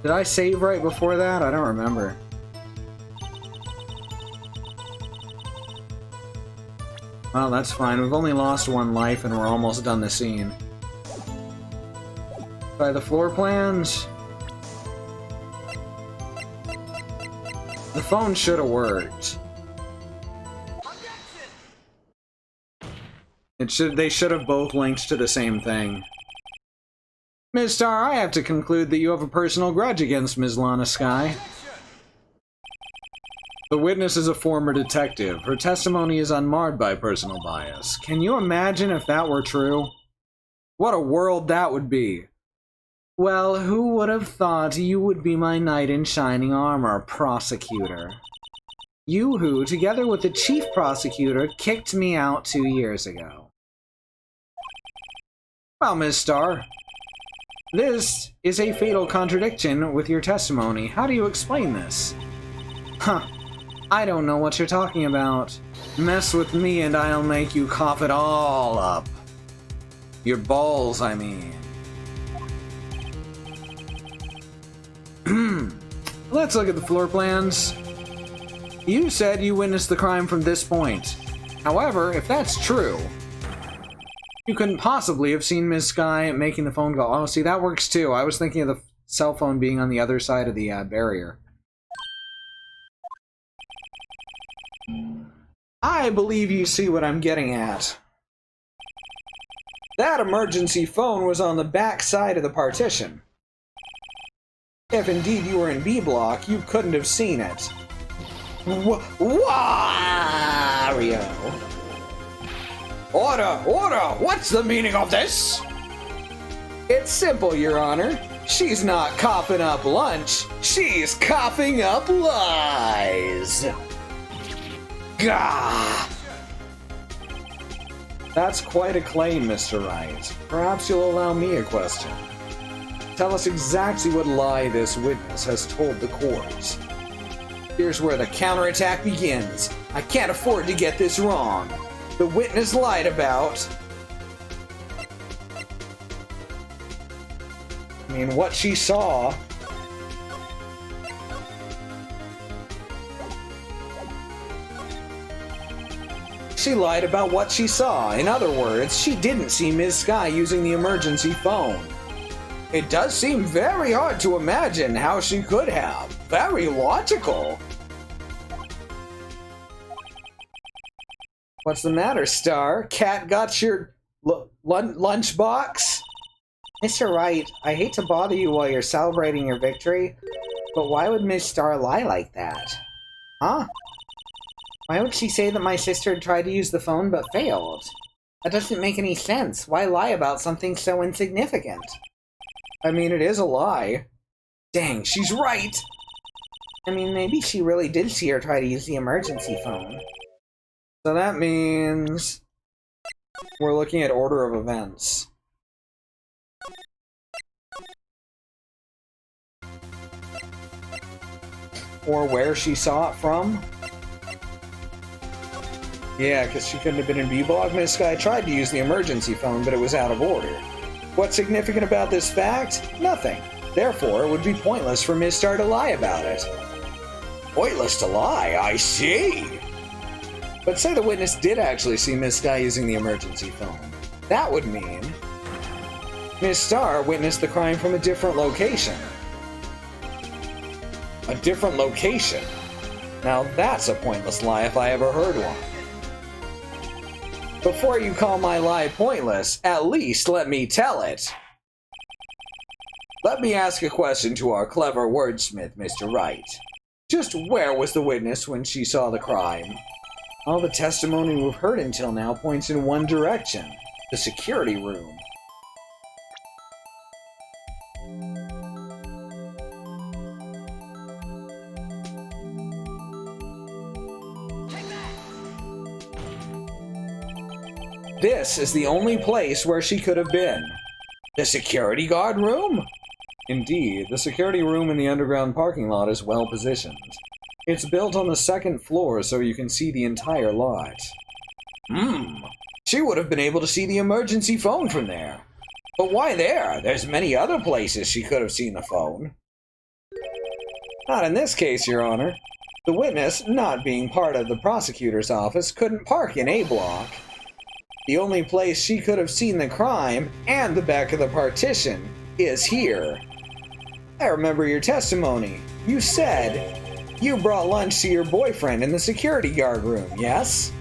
S3: Did I save right before that? I don't remember. Well, that's fine. We've only lost one life and we're almost done the scene. Try the floor plans. The phone should have worked. They should have both linked to the same thing. Ms. Starr, I have to conclude that you have a personal grudge against Ms. Lana Sky. The witness is a former detective. Her testimony is unmarred by personal bias. Can you imagine if that were true? What a world that would be. Well, who would have thought you would be my knight in shining armor, prosecutor? You who, together with the chief prosecutor, kicked me out 2 years ago. Well, Ms. Starr, this is a fatal contradiction with your testimony. How do you explain this? Huh. I don't know what you're talking about. Mess with me and I'll make you cough it all up. Your balls, I mean. Let's look at the floor plans. You said you witnessed the crime from this point. However, if that's true, you couldn't possibly have seen Ms. Sky making the phone call. Oh, see, that works too. I was thinking of the cell phone being on the other side of the barrier. I believe you see what I'm getting at. That emergency phone was on the back side of the partition. If indeed you were in B block, you couldn't have seen it. Wario! Order! Order! What's the meaning of this? It's simple, Your Honor. She's not coughing up lunch. She's coughing up lies. Gah! That's quite a claim, Mr. Wright. Perhaps you'll allow me a question. Tell us exactly what lie this witness has told the court. Here's where the counterattack begins. I can't afford to get this wrong. The witness lied about... I mean, what she saw... She lied about what she saw. In other words, she didn't see Ms. Sky using the emergency phone. It does seem very hard to imagine how she could have. Very logical. What's the matter, Star? Cat got your lunchbox?
S2: Mr. Wright, I hate to bother you while you're celebrating your victory, but why would Miss Star lie like that? Huh? Why would she say that my sister had tried to use the phone but failed? That doesn't make any sense. Why lie about something so insignificant?
S3: I mean, it is a lie. Dang, she's right!
S2: I mean, maybe she really did see her try to use the emergency phone.
S3: So that means... we're looking at order of events. Or where she saw it from? Yeah, because she couldn't have been in B-Block. Miss Sky tried to use the emergency phone, but it was out of order. What's significant about this fact? Nothing. Therefore, it would be pointless for Miss Star to lie about it. Pointless to lie? I see! But say the witness did actually see Miss Sky using the emergency phone. That would mean... Miss Star witnessed the crime from a different location. A different location? Now that's a pointless lie if I ever heard one. Before you call my lie pointless, at least let me tell it. Let me ask a question to our clever wordsmith, Mr. Wright. Just where was the witness when she saw the crime? All the testimony we've heard until now points in one direction. The security room. This is the only place where she could have been. The security guard room? Indeed, the security room in the underground parking lot is well positioned. It's built on the second floor so you can see the entire lot. She would have been able to see the emergency phone from there. But why there? There's many other places she could have seen the phone. Not in this case, Your Honor. The witness, not being part of the prosecutor's office, couldn't park in A block. The only place she could have seen the crime, and the back of the partition, is here. I remember your testimony. You said you brought lunch to your boyfriend in the security guard room, yes?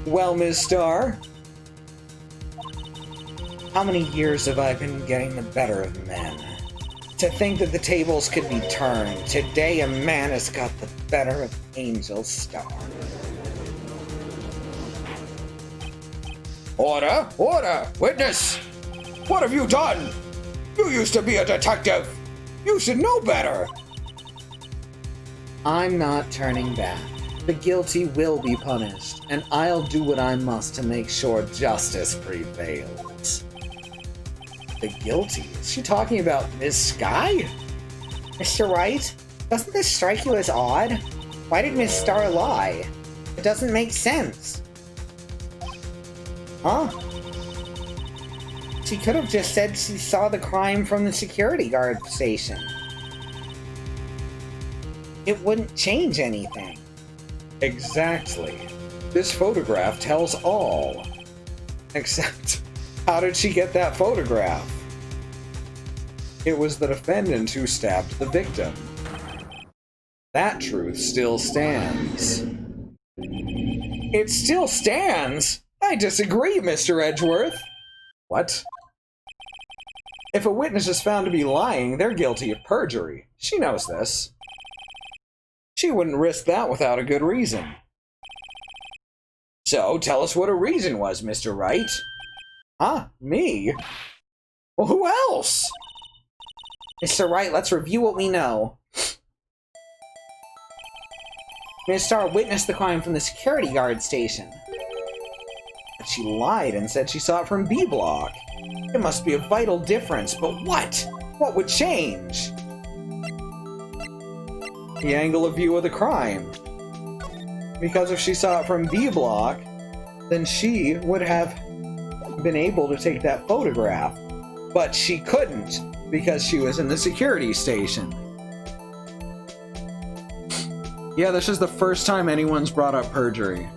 S3: Well, Ms. Starr? How many years have I been getting the better of men?
S2: To think that the tables could be turned. Today a man has got the better of Angel Star.
S3: Order! Order! Witness! What have you done? You used to be a detective! You should know better!
S2: I'm not turning back. The guilty will be punished, and I'll do what I must to make sure justice prevails. The guilty? Is she talking about Ms. Sky?
S4: Mr. Wright, doesn't this strike you as odd? Why did Miss Star lie? It doesn't make sense.
S2: Huh?
S4: She could have just said she saw the crime from the security guard station. It wouldn't change anything.
S3: Exactly. This photograph tells all. Except, how did she get that photograph? It was the defendant who stabbed the victim. That truth still stands. It still stands? I disagree, Mr. Edgeworth. What? If a witness is found to be lying, they're guilty of perjury. She knows this. She wouldn't risk that without a good reason. So, tell us what a reason was, Mr. Wright. Huh? Me? Well, who else?
S4: Mr. Wright, let's review what we know. Miss Star witnessed the crime from the security guard station.
S2: But she lied and said she saw it from B Block. It must be a vital difference, but what? What would change? The angle of view of the crime. Because if she saw it from B Block, then she would have been able to take that photograph. But she couldn't, because she was in the security station. Yeah, this is the first time anyone's brought up perjury.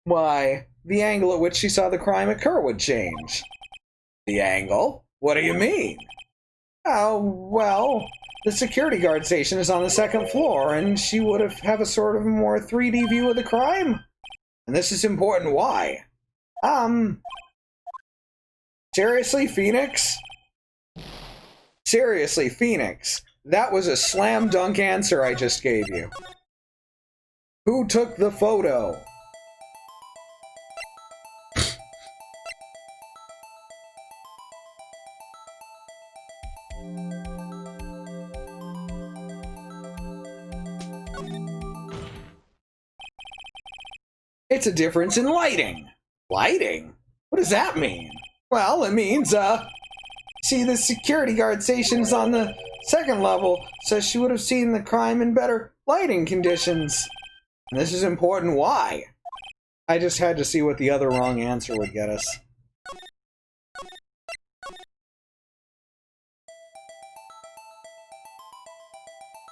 S2: Why, the angle at which she saw the crime occur would change. The angle? What do you mean? Oh, well, the security guard station is on the second floor, and she would have a sort of more 3D view of the crime. And this is important. Why? Seriously, Phoenix? Seriously, Phoenix. That was a slam dunk answer I just gave you. Who took the photo? It's a difference in lighting. Lighting? What does that mean? Well, it means, see, the security guard station's on the second level, so she would have seen the crime in better lighting conditions. And this is important. Why? I just had to see what the other wrong answer would get us.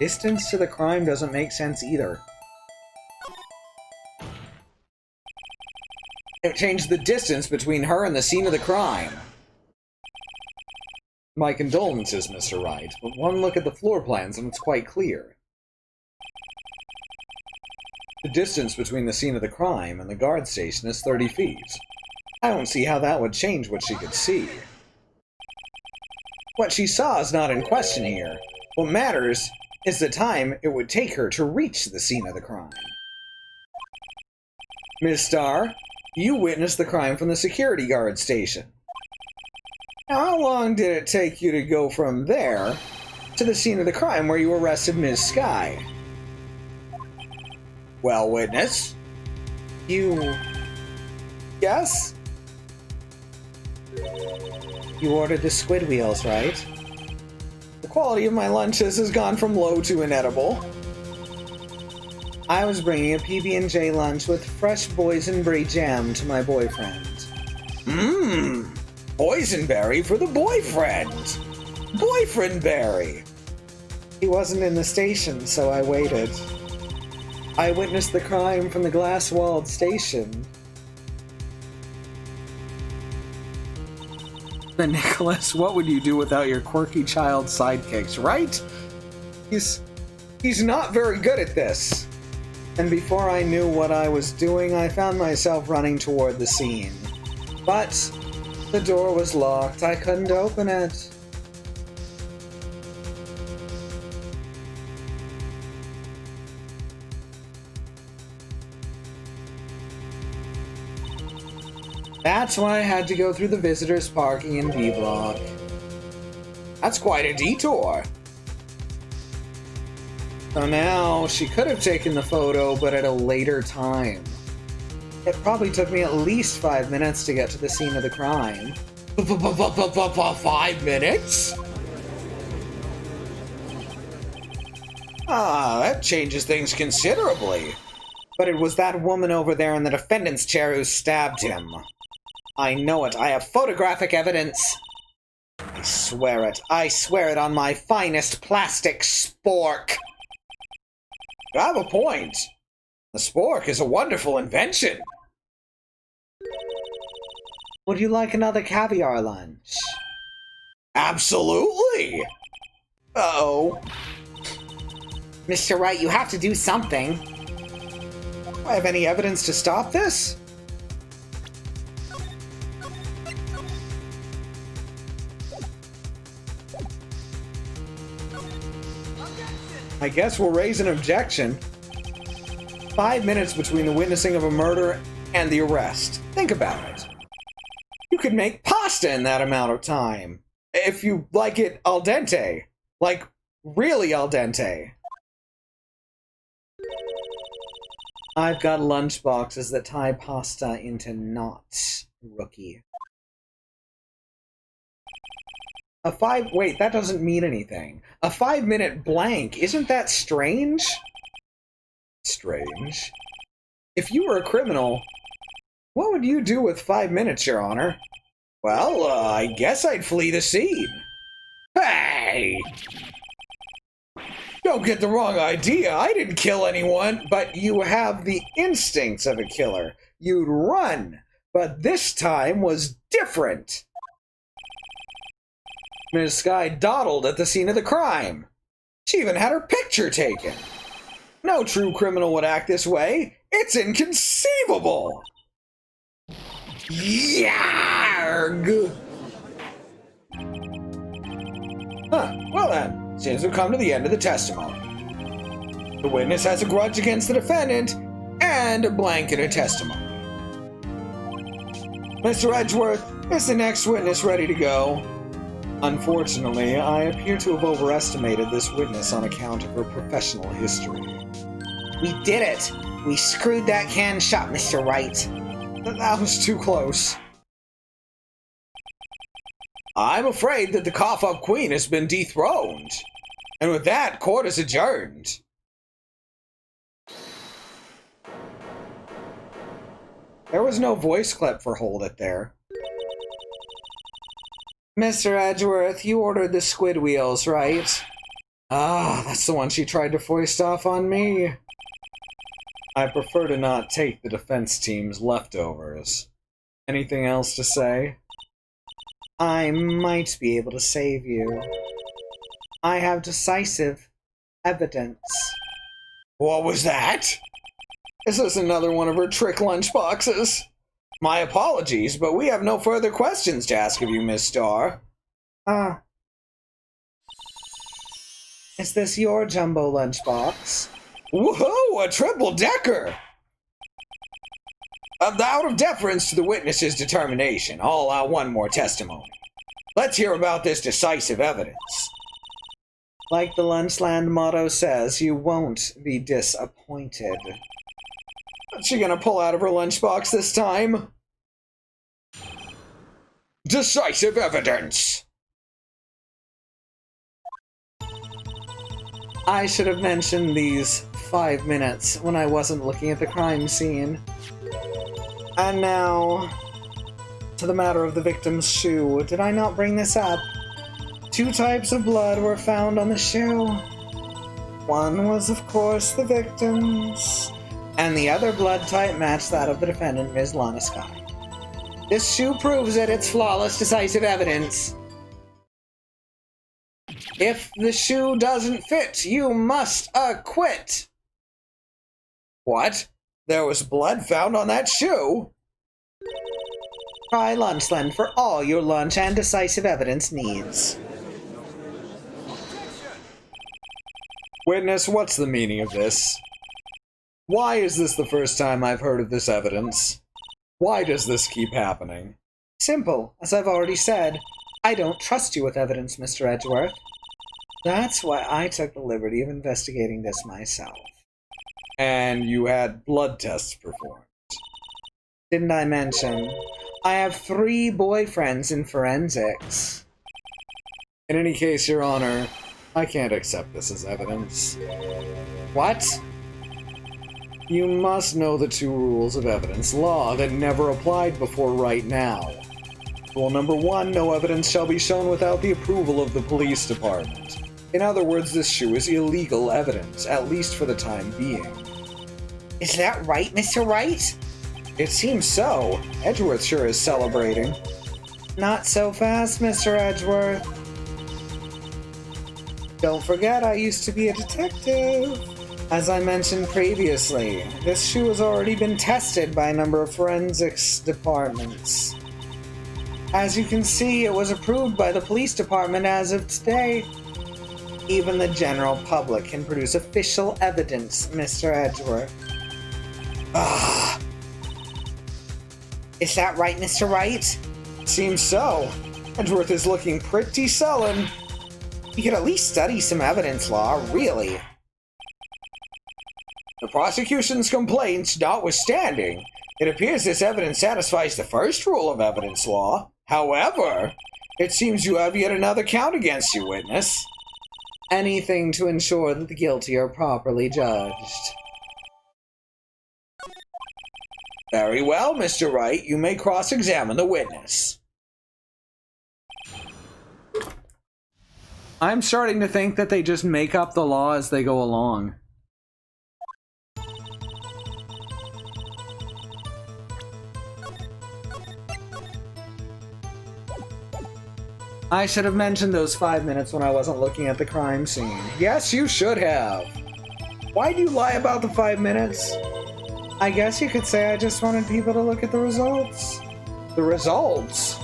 S2: Distance to the crime doesn't make sense either. It changed the distance between her and the scene of the crime. My condolences, Mr. Wright, but one look at the floor plans and it's quite clear. The distance between the scene of the crime and the guard station is 30 feet. I don't see how that would change what she could see. What she saw is not in question here. What matters is the time it would take her to reach the scene of the crime. Miss Starr, you witnessed the crime from the security guard station. Now, how long did it take you to go from there to the scene of the crime where you arrested Ms. Sky? Well, witness? You... Yes? You ordered the squid wheels, right? The quality of my lunches has gone from low to inedible. I was bringing a PB&J lunch with fresh boysenberry jam to my boyfriend. Mmm, boysenberry for the boyfriend. Boyfriendberry. He wasn't in the station, so I waited. I witnessed the crime from the glass-walled station. Then, Nicholas, what would you do without your quirky child sidekicks, right? He's not very good at this. And before I knew what I was doing, I found myself running toward the scene. But The door was locked. I couldn't open it. That's why I had to go through the visitors parking in B Block.
S3: That's quite a detour.
S2: So now, she could have taken the photo, but at a later time. It probably took me at least 5 minutes to get to the scene of the crime.
S3: 5 minutes? Ah, that changes things considerably.
S2: But it was that woman over there in the defendant's chair who stabbed him. I know it. I have photographic evidence. I swear it. I swear it on my finest plastic spork.
S3: You have a point. The spork is a wonderful invention.
S2: Would you like another caviar lunch?
S3: Absolutely. Uh-oh.
S4: Mr. Wright, you have to do something.
S2: Do I have any evidence to stop this? I guess we'll raise an objection. 5 minutes between the witnessing of a murder and the arrest. Think about it. You could make pasta in that amount of time. If you like it al dente. Like, really al dente. I've got lunch boxes that tie pasta into knots, rookie. Wait, that doesn't mean anything. A 5-minute blank, isn't that strange? Strange. If you were a criminal, what would you do with 5 minutes, Your Honor?
S3: Well, I guess I'd flee the scene. Hey! Don't get the wrong idea. I didn't kill anyone.
S2: But you have the instincts of a killer. You'd run. But this time was different. Ms. Skye dawdled at the scene of the crime. She even had her picture taken. No true criminal would act this way. It's inconceivable. Yarg! Well then, seems we've come to the end of the testimony. The witness has a grudge against the defendant and a blank in her testimony. Mr. Edgeworth, is the next witness ready to go? Unfortunately, I appear to have overestimated this witness on account of her professional history.
S4: We did it! We screwed that can shut, Mr. Wright.
S2: That was too close.
S3: I'm afraid that the cough-up queen has been dethroned. And with that, court is adjourned.
S2: There was no voice clip for Hold It there. Mr. Edgeworth, you ordered the squid wheels, right? Ah, that's the one she tried to foist off on me. I prefer to not take the defense team's leftovers. Anything else to say? I might be able to save you. I have decisive evidence.
S3: What was that?
S2: Is this another one of her trick lunchboxes?
S3: My apologies, but we have no further questions to ask of you, Miss Starr.
S2: Is this your jumbo lunchbox?
S3: Woohoo! A triple-decker! Out of deference to the witness's determination, I'll allow one more testimony. Let's hear about this decisive evidence.
S2: Like the Lunchland motto says, you won't be disappointed. What's she gonna pull out of her lunchbox this time?
S3: Decisive evidence!
S2: I should have mentioned these 5 minutes when I wasn't looking at the crime scene. And now, to the matter of the victim's shoe. Did I not bring this up? 2 types of blood were found on the shoe. One was, of course, the victim's, and the other blood type matched that of the defendant, Ms. Lana Skye. This shoe proves it. It's flawless, decisive evidence. If the shoe doesn't fit, you must acquit.
S3: What? There was blood found on that shoe?
S4: Try Lunchland for all your lunch and decisive evidence needs.
S3: Witness, what's the meaning of this? Why is this the first time I've heard of this evidence? Why does this keep happening?
S4: Simple, as I've already said. I don't trust you with evidence, Mr. Edgeworth. That's why I took the liberty of investigating this myself.
S3: And you had blood tests performed.
S4: Didn't I mention? I have 3 boyfriends in forensics.
S3: In any case, Your Honor, I can't accept this as evidence.
S4: What?
S3: You must know the 2 rules of evidence law that never applied before right now. Rule number 1, no evidence shall be shown without the approval of the police department. In other words, this shoe is illegal evidence, at least for the time being.
S4: Is that right, Mr. Wright?
S3: It seems so. Edgeworth sure is celebrating.
S4: Not so fast, Mr. Edgeworth. Don't forget, I used to be a detective. As I mentioned previously, this shoe has already been tested by a number of forensics departments. As you can see, it was approved by the police department as of today. Even the general public can produce official evidence, Mr. Edgeworth.
S3: Ah,
S4: Is that right, Mr. Wright?
S3: seems so. Edgeworth is looking pretty sullen.
S4: You could at least study some evidence law, really.
S3: The prosecution's complaints notwithstanding, it appears this evidence satisfies the first rule of evidence law. However, it seems you have yet another count against you, witness.
S4: Anything to ensure that the guilty are properly judged.
S3: Very well, Mr. Wright, you may cross-examine the witness.
S2: I'm starting to think that they just make up the law as they go along. I should have mentioned those 5 minutes when I wasn't looking at the crime scene.
S3: Yes, you should have. Why do you lie about the 5 minutes?
S4: I guess you could say I just wanted people to look at the results.
S3: The results?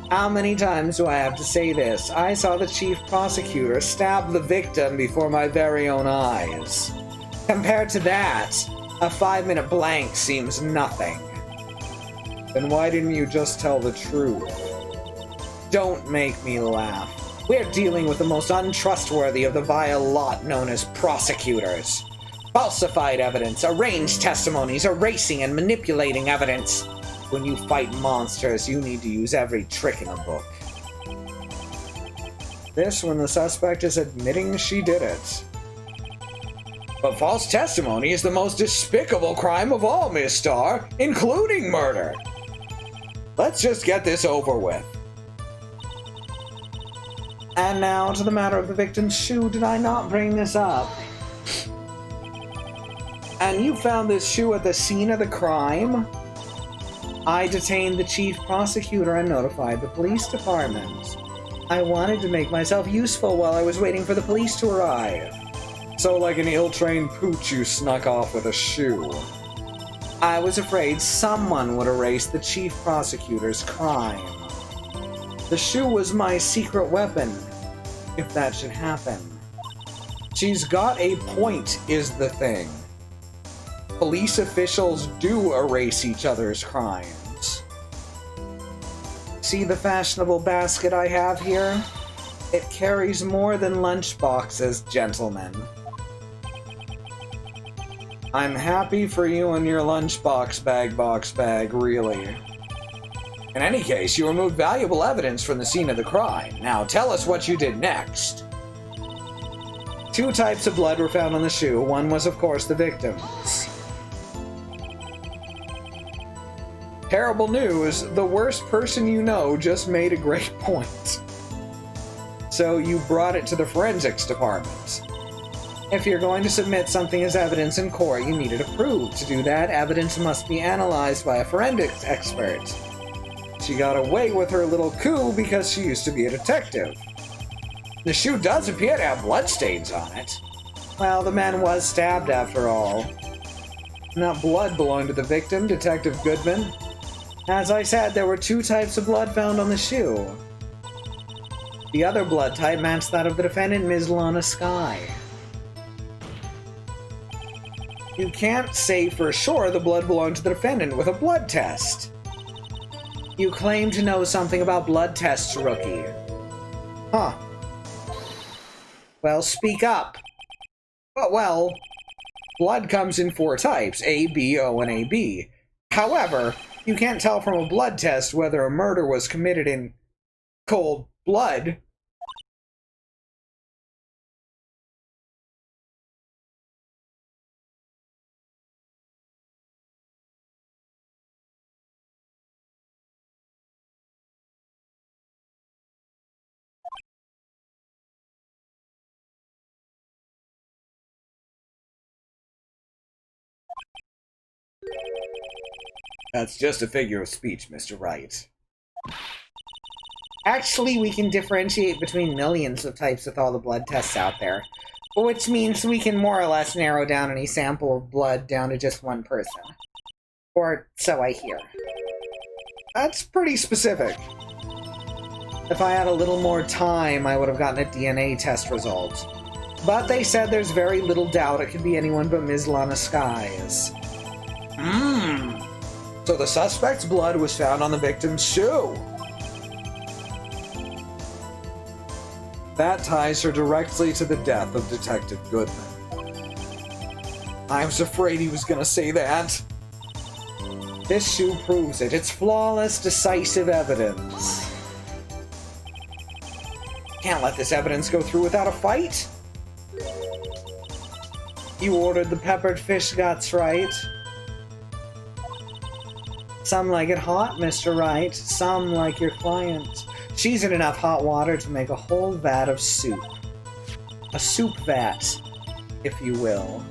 S4: How many times do I have to say this? I saw the chief prosecutor stab the victim before my very own eyes. Compared to that, a 5-minute blank seems nothing.
S3: Then why didn't you just tell the truth?
S4: Don't make me laugh. We're dealing with the most untrustworthy of the vile lot known as prosecutors. Falsified evidence, arranged testimonies, erasing and manipulating evidence. When you fight monsters, you need to use every trick in the book.
S3: This when the suspect is admitting she did it. But false testimony is the most despicable crime of all, Miss Starr, including murder. Let's just get this over with.
S4: And now to the matter of the victim's shoe. Did I not bring this up? And you found this shoe at the scene of the crime? I detained the chief prosecutor and notified the police department. I wanted to make myself useful while I was waiting for the police to arrive.
S3: So like an ill-trained pooch, you snuck off with a shoe.
S4: I was afraid someone would erase the chief prosecutor's crime. The shoe was my secret weapon, if that should happen.
S3: She's got a point, is the thing. Police officials do erase each other's crimes.
S4: See the fashionable basket I have here? It carries more than lunch boxes, gentlemen.
S3: I'm happy for you and your lunchbox bag, really. In any case, you removed valuable evidence from the scene of the crime. Now tell us what you did next.
S4: 2 types of blood were found on the shoe. One was, of course, the victim's.
S3: Terrible news, the worst person you know just made a great point. So you brought it to the forensics department.
S4: If you're going to submit something as evidence in court, you need it approved. To do that, evidence must be analyzed by a forensics expert.
S3: She got away with her little coup because she used to be a detective. The shoe does appear to have bloodstains on it.
S4: Well, the man was stabbed after all.
S3: And that blood belonged to the victim, Detective Goodman.
S2: As I said, there were 2 types of blood found on the shoe. The other blood type matched that of the defendant, Ms. Lana Sky. You can't say for sure the blood belonged to the defendant with a blood test. You claim to know something about blood tests, rookie. Huh. Well, speak up. Well, blood comes in 4 types, A, B, O, and AB. However, you can't tell from a blood test whether a murder was committed in cold blood.
S3: That's just a figure of speech, Mr. Wright.
S2: Actually, we can differentiate between millions of types with all the blood tests out there, which means we can more or less narrow down any sample of blood down to just one person. Or so I hear.
S3: That's pretty specific.
S2: If I had a little more time, I would have gotten a DNA test result. But they said there's very little doubt it could be anyone but Ms. Lana Skies.
S3: So the suspect's blood was found on the victim's shoe. That ties her directly to the death of Detective Goodman. I was afraid he was gonna say that.
S2: This shoe proves it. It's flawless, decisive evidence.
S3: Can't let this evidence go through without a fight.
S2: You ordered the peppered fish guts, right? Some like it hot, Mr. Wright. Some like your client. She's in enough hot water to make a whole vat of soup. A soup vat, if you will.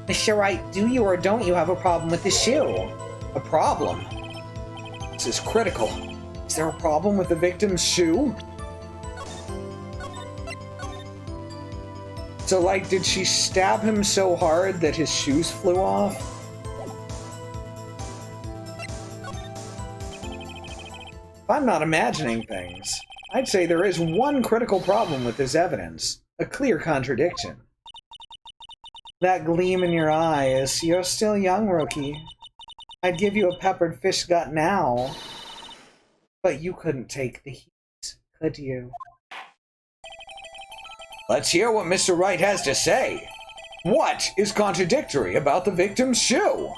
S2: Mr. Wright, do you or don't you have a problem with the shoe?
S3: A problem? This is critical. Is there a problem with the victim's shoe?
S2: So, like, did she stab him so hard that his shoes flew off? If I'm not imagining things, I'd say there is one critical problem with this evidence. A clear contradiction. That gleam in your eyes, you're still young, rookie. I'd give you a peppered fish gut now. But you couldn't take the heat, could you?
S3: Let's hear what Mr. Wright has to say. What is contradictory about the victim's shoe?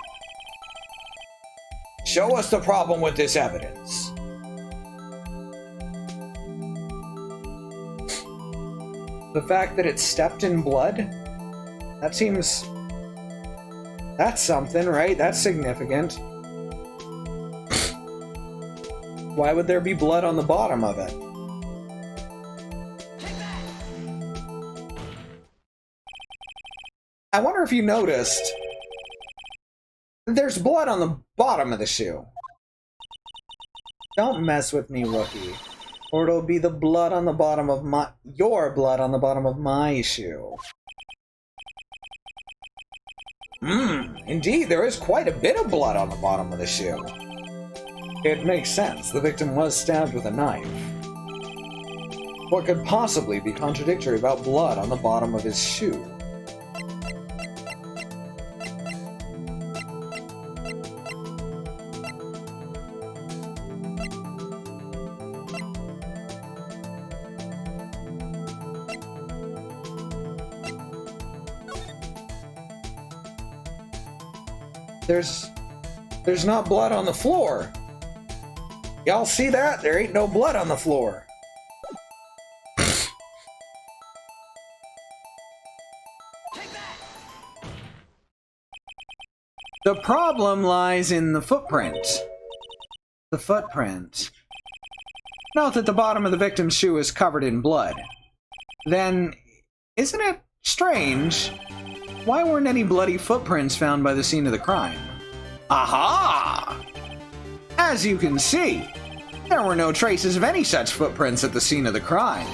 S3: Show us the problem with this evidence.
S2: The fact that it stepped in blood? That seems... That's something, right? That's significant. Why would there be blood on the bottom of it? I wonder if you noticed, there's blood on the bottom of the shoe. Don't mess with me, rookie, or it'll be the blood on the bottom of your blood on the bottom of my shoe.
S3: Indeed, there is quite a bit of blood on the bottom of the shoe.
S2: It makes sense. The victim was stabbed with a knife. What could possibly be contradictory about blood on the bottom of his shoe? There's not blood on the floor. Y'all see that? There ain't no blood on the floor. The problem lies in the footprint. The footprint. Note that the bottom of the victim's shoe is covered in blood. Then, isn't it strange? Why weren't any bloody footprints found by the scene of the crime? Aha! As you can see, there were no traces of any such footprints at the scene of the crime.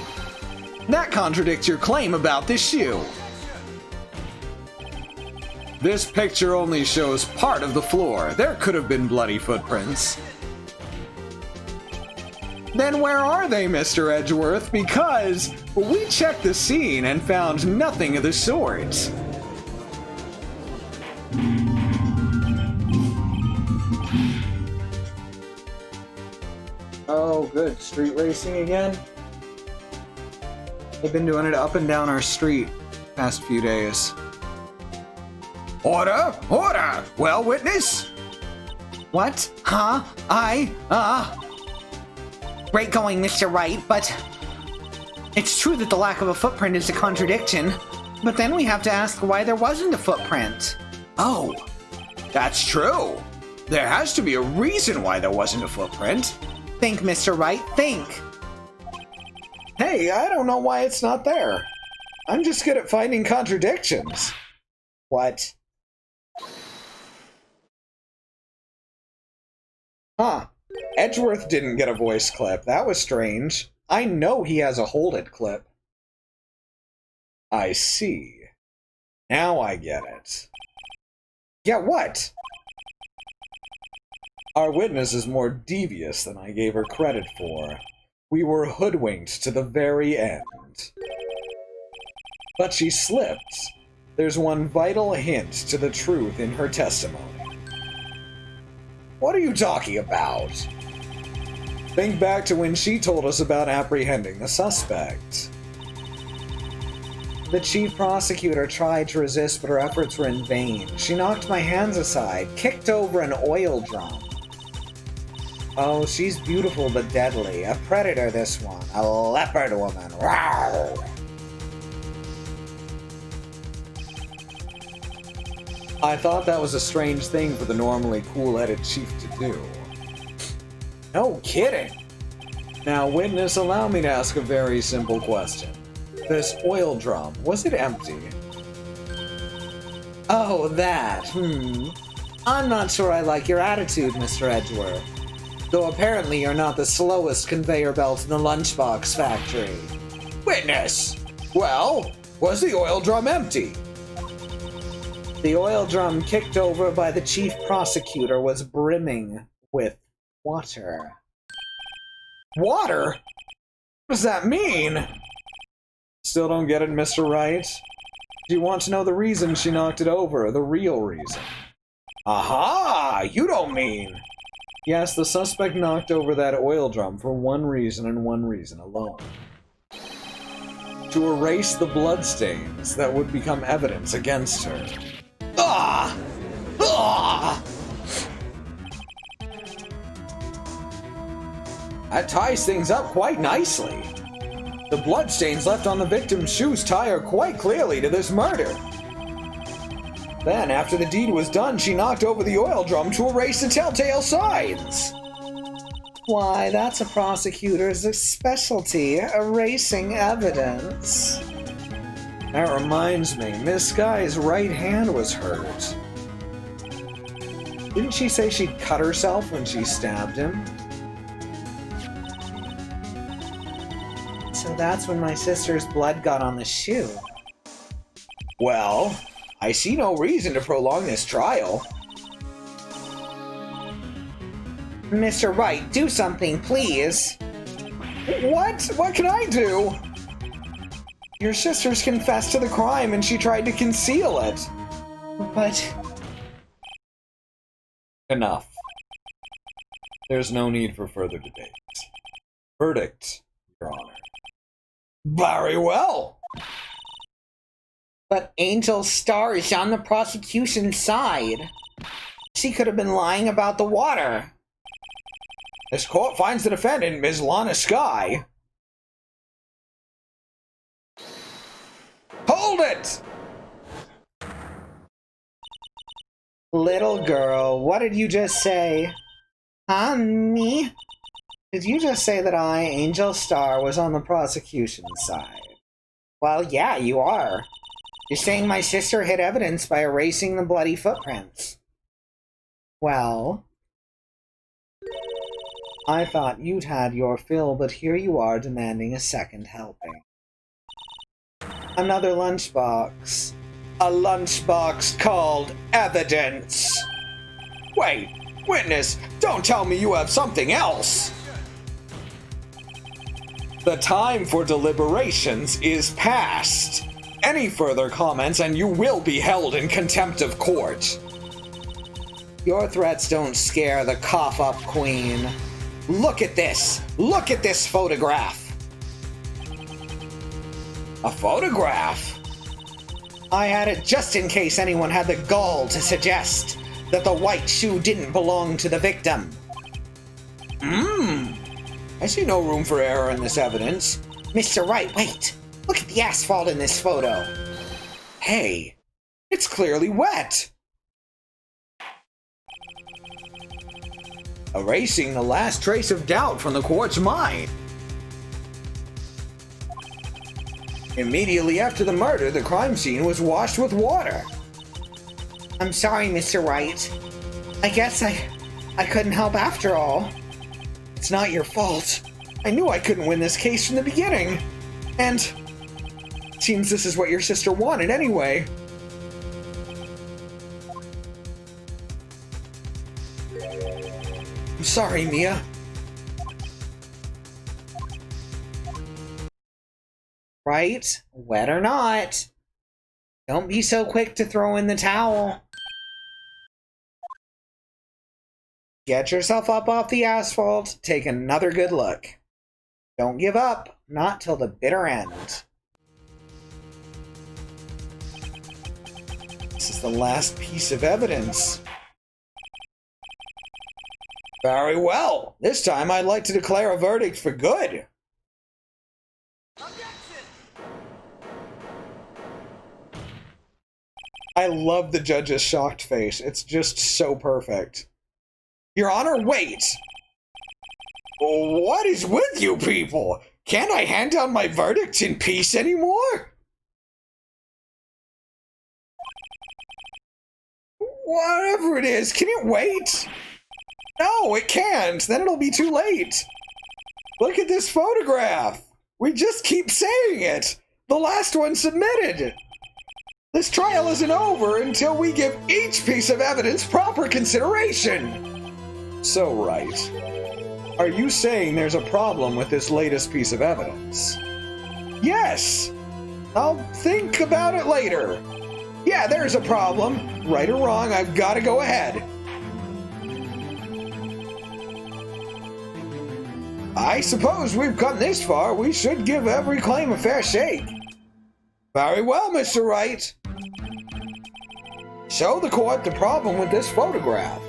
S2: That contradicts your claim about this shoe.
S3: This picture only shows part of the floor. There could have been bloody footprints. Then where are they, Mr. Edgeworth? Because we checked the scene and found nothing of the sort.
S2: Oh, good. Street racing again? They've been doing it up and down our street past few days.
S3: Order! Order! Well, witness?
S4: What? Huh? Great going, Mr. Wright, but it's true that the lack of a footprint is a contradiction. But then we have to ask why there wasn't a footprint.
S3: Oh, that's true. There has to be a reason why there wasn't a footprint.
S4: Think, Mr. Wright, think.
S2: Hey, I don't know why it's not there. I'm just good at finding contradictions. What? Huh. Edgeworth didn't get a voice clip. That was strange. I know he has a hold it clip. I see. Now I get it. Yeah, what? Our witness is more devious than I gave her credit for. We were hoodwinked to the very end. But she slipped. There's one vital hint to the truth in her testimony. What are you talking about? Think back to when she told us about apprehending the suspect.
S4: The chief prosecutor tried to resist, but her efforts were in vain. She knocked my hands aside, kicked over an oil drum. Oh, she's beautiful but deadly. A predator, this one. A leopard woman. Rawr!
S2: I thought that was a strange thing for the normally cool-headed chief to do. No kidding! Now, witness, allow me to ask a very simple question. This oil drum, was it empty?
S4: Oh, that. I'm not sure I like your attitude, Mr. Edgeworth. Though apparently you're not the slowest conveyor belt in the lunchbox factory.
S2: Witness! Well, was the oil drum empty?
S4: The oil drum kicked over by the chief prosecutor was brimming with water.
S2: Water? What does that mean? Still don't get it, Mr. Wright? Do you want to know the reason she knocked it over? The real reason? Aha! You don't mean... Yes, the suspect knocked over that oil drum for one reason and one reason alone. To erase the bloodstains that would become evidence against her. Ah! Ah! That ties things up quite nicely. The bloodstains left on the victim's shoes tie her quite clearly to this murder. Then, after the deed was done, she knocked over the oil drum to erase the telltale signs.
S4: Why, that's a prosecutor's specialty, erasing evidence.
S2: That reminds me, Miss Skye's right hand was hurt. Didn't she say she'd cut herself when she stabbed him?
S4: So that's when my sister's blood got on the shoe.
S2: Well, I see no reason to prolong this trial.
S4: Mr. Wright, do something, please.
S2: What? What can I do? Your sister's confessed to the crime and she tried to conceal it.
S4: But...
S2: Enough. There's no need for further debate. Verdict, Your Honor. Very well.
S4: But Angel Star is on the prosecution's side. She could have been lying about the water.
S2: This court finds the defendant, Ms. Lana Skye. Hold it!
S4: Little girl, what did you just say? Huh, me? Did you just say that I, Angel Star, was on the prosecution's side? Well, yeah, you are. You're saying my sister hid evidence by erasing the bloody footprints. Well, I thought you'd had your fill, but here you are demanding a second helping. Another lunchbox.
S3: A lunchbox called evidence. Wait, witness, don't tell me you have something else. The time for deliberations is past. Any further comments and you will be held in contempt of court.
S2: Your threats don't scare the cough-up queen. Look at this! Look at this photograph!
S3: A photograph?
S2: I had it just in case anyone had the gall to suggest that the white shoe didn't belong to the victim.
S3: I see no room for error in this evidence.
S2: Mr. Wright, wait! Look at the asphalt in this photo.
S3: Hey, it's clearly wet. Erasing the last trace of doubt from the court's mind. Immediately after the murder, the crime scene was washed with water.
S2: I'm sorry, Mr. Wright. I guess I couldn't help after all.
S3: It's not your fault. I knew I couldn't win this case from the beginning. And seems this is what your sister wanted anyway. I'm sorry, Mia.
S2: Right? Wet or not. Don't be so quick to throw in the towel. Get yourself up off the asphalt, take another good look. Don't give up, not till the bitter end.
S3: This is the last piece of evidence. Very well. This time I'd like to declare a verdict for good. I love the judge's shocked face. It's just so perfect. Your Honor, wait! What is with you people? Can't I hand down my verdicts in peace anymore? Whatever it is, can it wait? No, it can't. Then it'll be too late. Look at this photograph. We just keep saying it. The last one submitted. This trial isn't over until we give each piece of evidence proper consideration. So, Wright, are you saying there's a problem with this latest piece of evidence? Yes. I'll think about it later. Yeah, there's a problem. Right or wrong, I've got to go ahead. I suppose we've come this far. We should give every claim a fair shake. Very well, Mr. Wright. Show the court the problem with this photograph.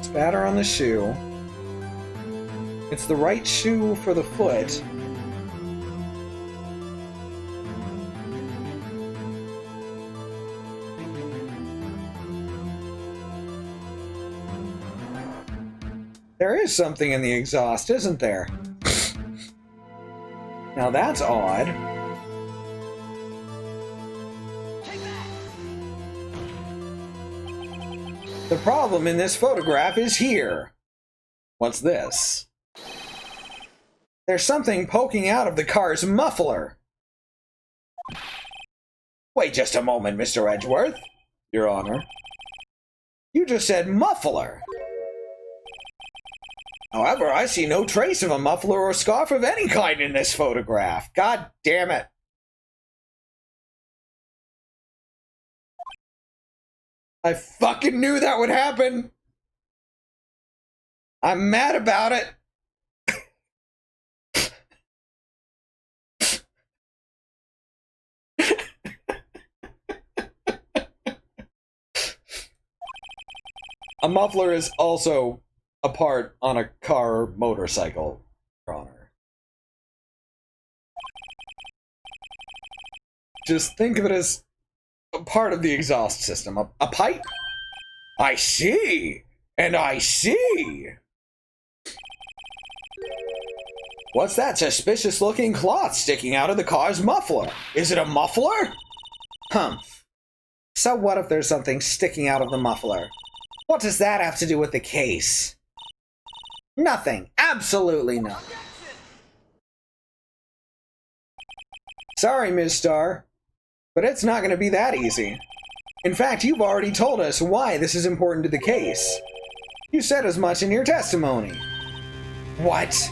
S2: Spatter on the shoe. It's the right shoe for the foot. There is something in the exhaust, isn't there? Now that's odd. The problem in this photograph is here. What's this? There's something poking out of the car's muffler.
S3: Wait just a moment, Mr. Edgeworth.
S2: Your Honor.
S3: You just said muffler. However, I see no trace of a muffler or scarf of any kind in this photograph. God damn it. I fucking knew that would happen. I'm mad about it. A muffler is also a part on a car or motorcycle, Your Honor. Just think of it as a part of the exhaust system. A pipe? I see! And I see! What's that suspicious-looking cloth sticking out of the car's muffler? Is it a muffler?
S2: Humph. So what if there's something sticking out of the muffler? What does that have to do with the case? Nothing. Absolutely nothing.
S3: Sorry, Ms. Starr, but it's not going to be that easy. In fact, you've already told us why this is important to the case. You said as much in your testimony.
S2: What?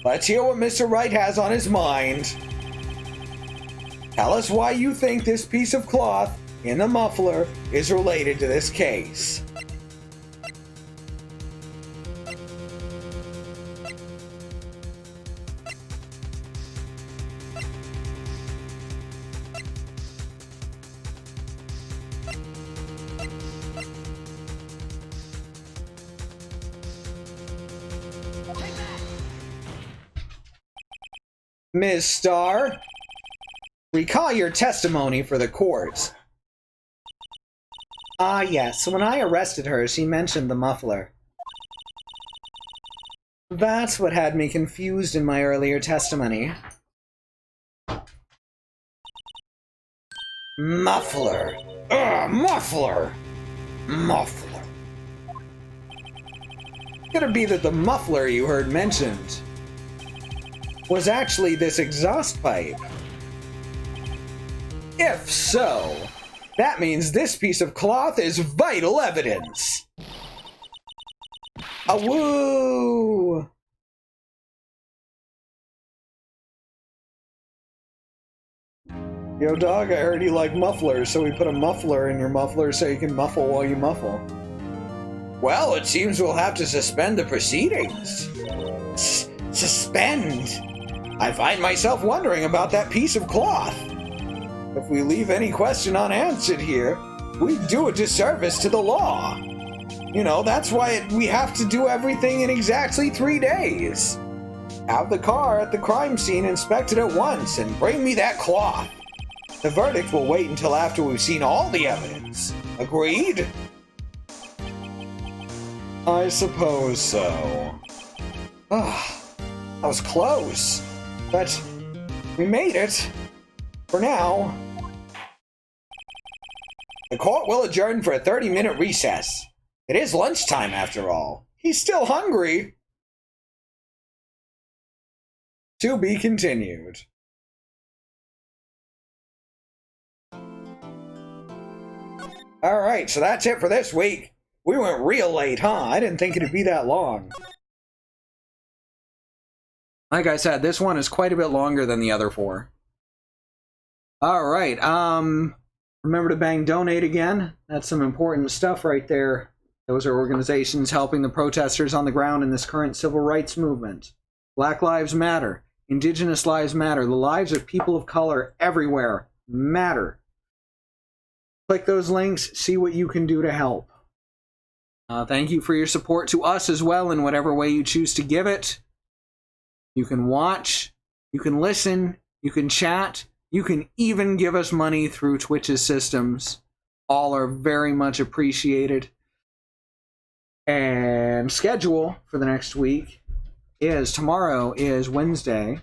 S3: Let's hear what Mr. Wright has on his mind. Tell us why you think this piece of cloth in the muffler is related to this case. Ms. Starr, recall your testimony for the court.
S2: Ah, yes. When I arrested her, she mentioned the muffler. That's what had me confused in my earlier testimony.
S3: Muffler. Ugh, muffler. Muffler. Could it be that the muffler you heard mentioned was actually this exhaust pipe? If so, that means this piece of cloth is vital evidence. Awoo! Yo, dog, I heard you like mufflers, so we put a muffler in your muffler so you can muffle while you muffle. Well, it seems we'll have to suspend the proceedings. Suspend? I find myself wondering about that piece of cloth. If we leave any question unanswered here, we do a disservice to the law. You know, that's why we have to do everything in exactly 3 days. Have the car at the crime scene inspected at once and bring me that cloth. The verdict will wait until after we've seen all the evidence. Agreed? I suppose so. Ah, that was close. But we made it. For now. The court will adjourn for a 30-minute recess. It is lunchtime, after all. He's still hungry. To be continued. Alright, so that's it for this week. We went real late, huh? I didn't think it'd be that long.
S1: Like I said, this one is quite a bit longer than the other 4. Alright, remember to bang donate again. That's some important stuff right there. Those are organizations helping the protesters on the ground in this current civil rights movement. Black Lives Matter. Indigenous Lives Matter. The lives of people of color everywhere matter. Click those links, see what you can do to help. Thank you for your support to us as well in whatever way you choose to give it. You can watch, you can listen, you can chat, you can even give us money through Twitch's systems. All are very much appreciated. And schedule for the next week is tomorrow is Wednesday,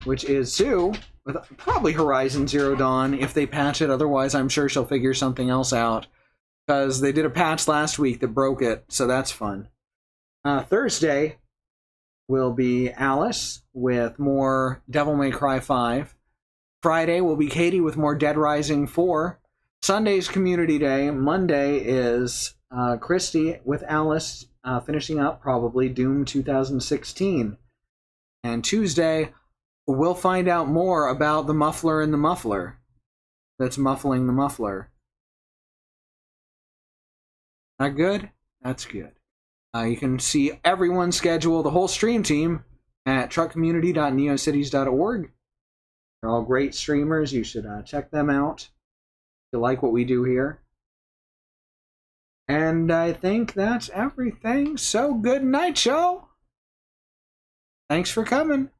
S1: which is Sue with probably Horizon Zero Dawn if they patch it. Otherwise, I'm sure she'll figure something else out because they did a patch last week that broke it, so that's fun. Thursday will be Alice with more Devil May Cry 5. Friday will be Katie with more Dead Rising 4. Sunday's Community Day. Monday is Christy with Alice finishing up probably Doom 2016. And Tuesday, we'll find out more about the muffler in the muffler that's muffling the muffler. Not good? That's good. You can see everyone's schedule, the whole stream team, at truckcommunity.neocities.org. They're all great streamers. You should check them out if you like what we do here. And I think that's everything. So good night, y'all. Thanks for coming.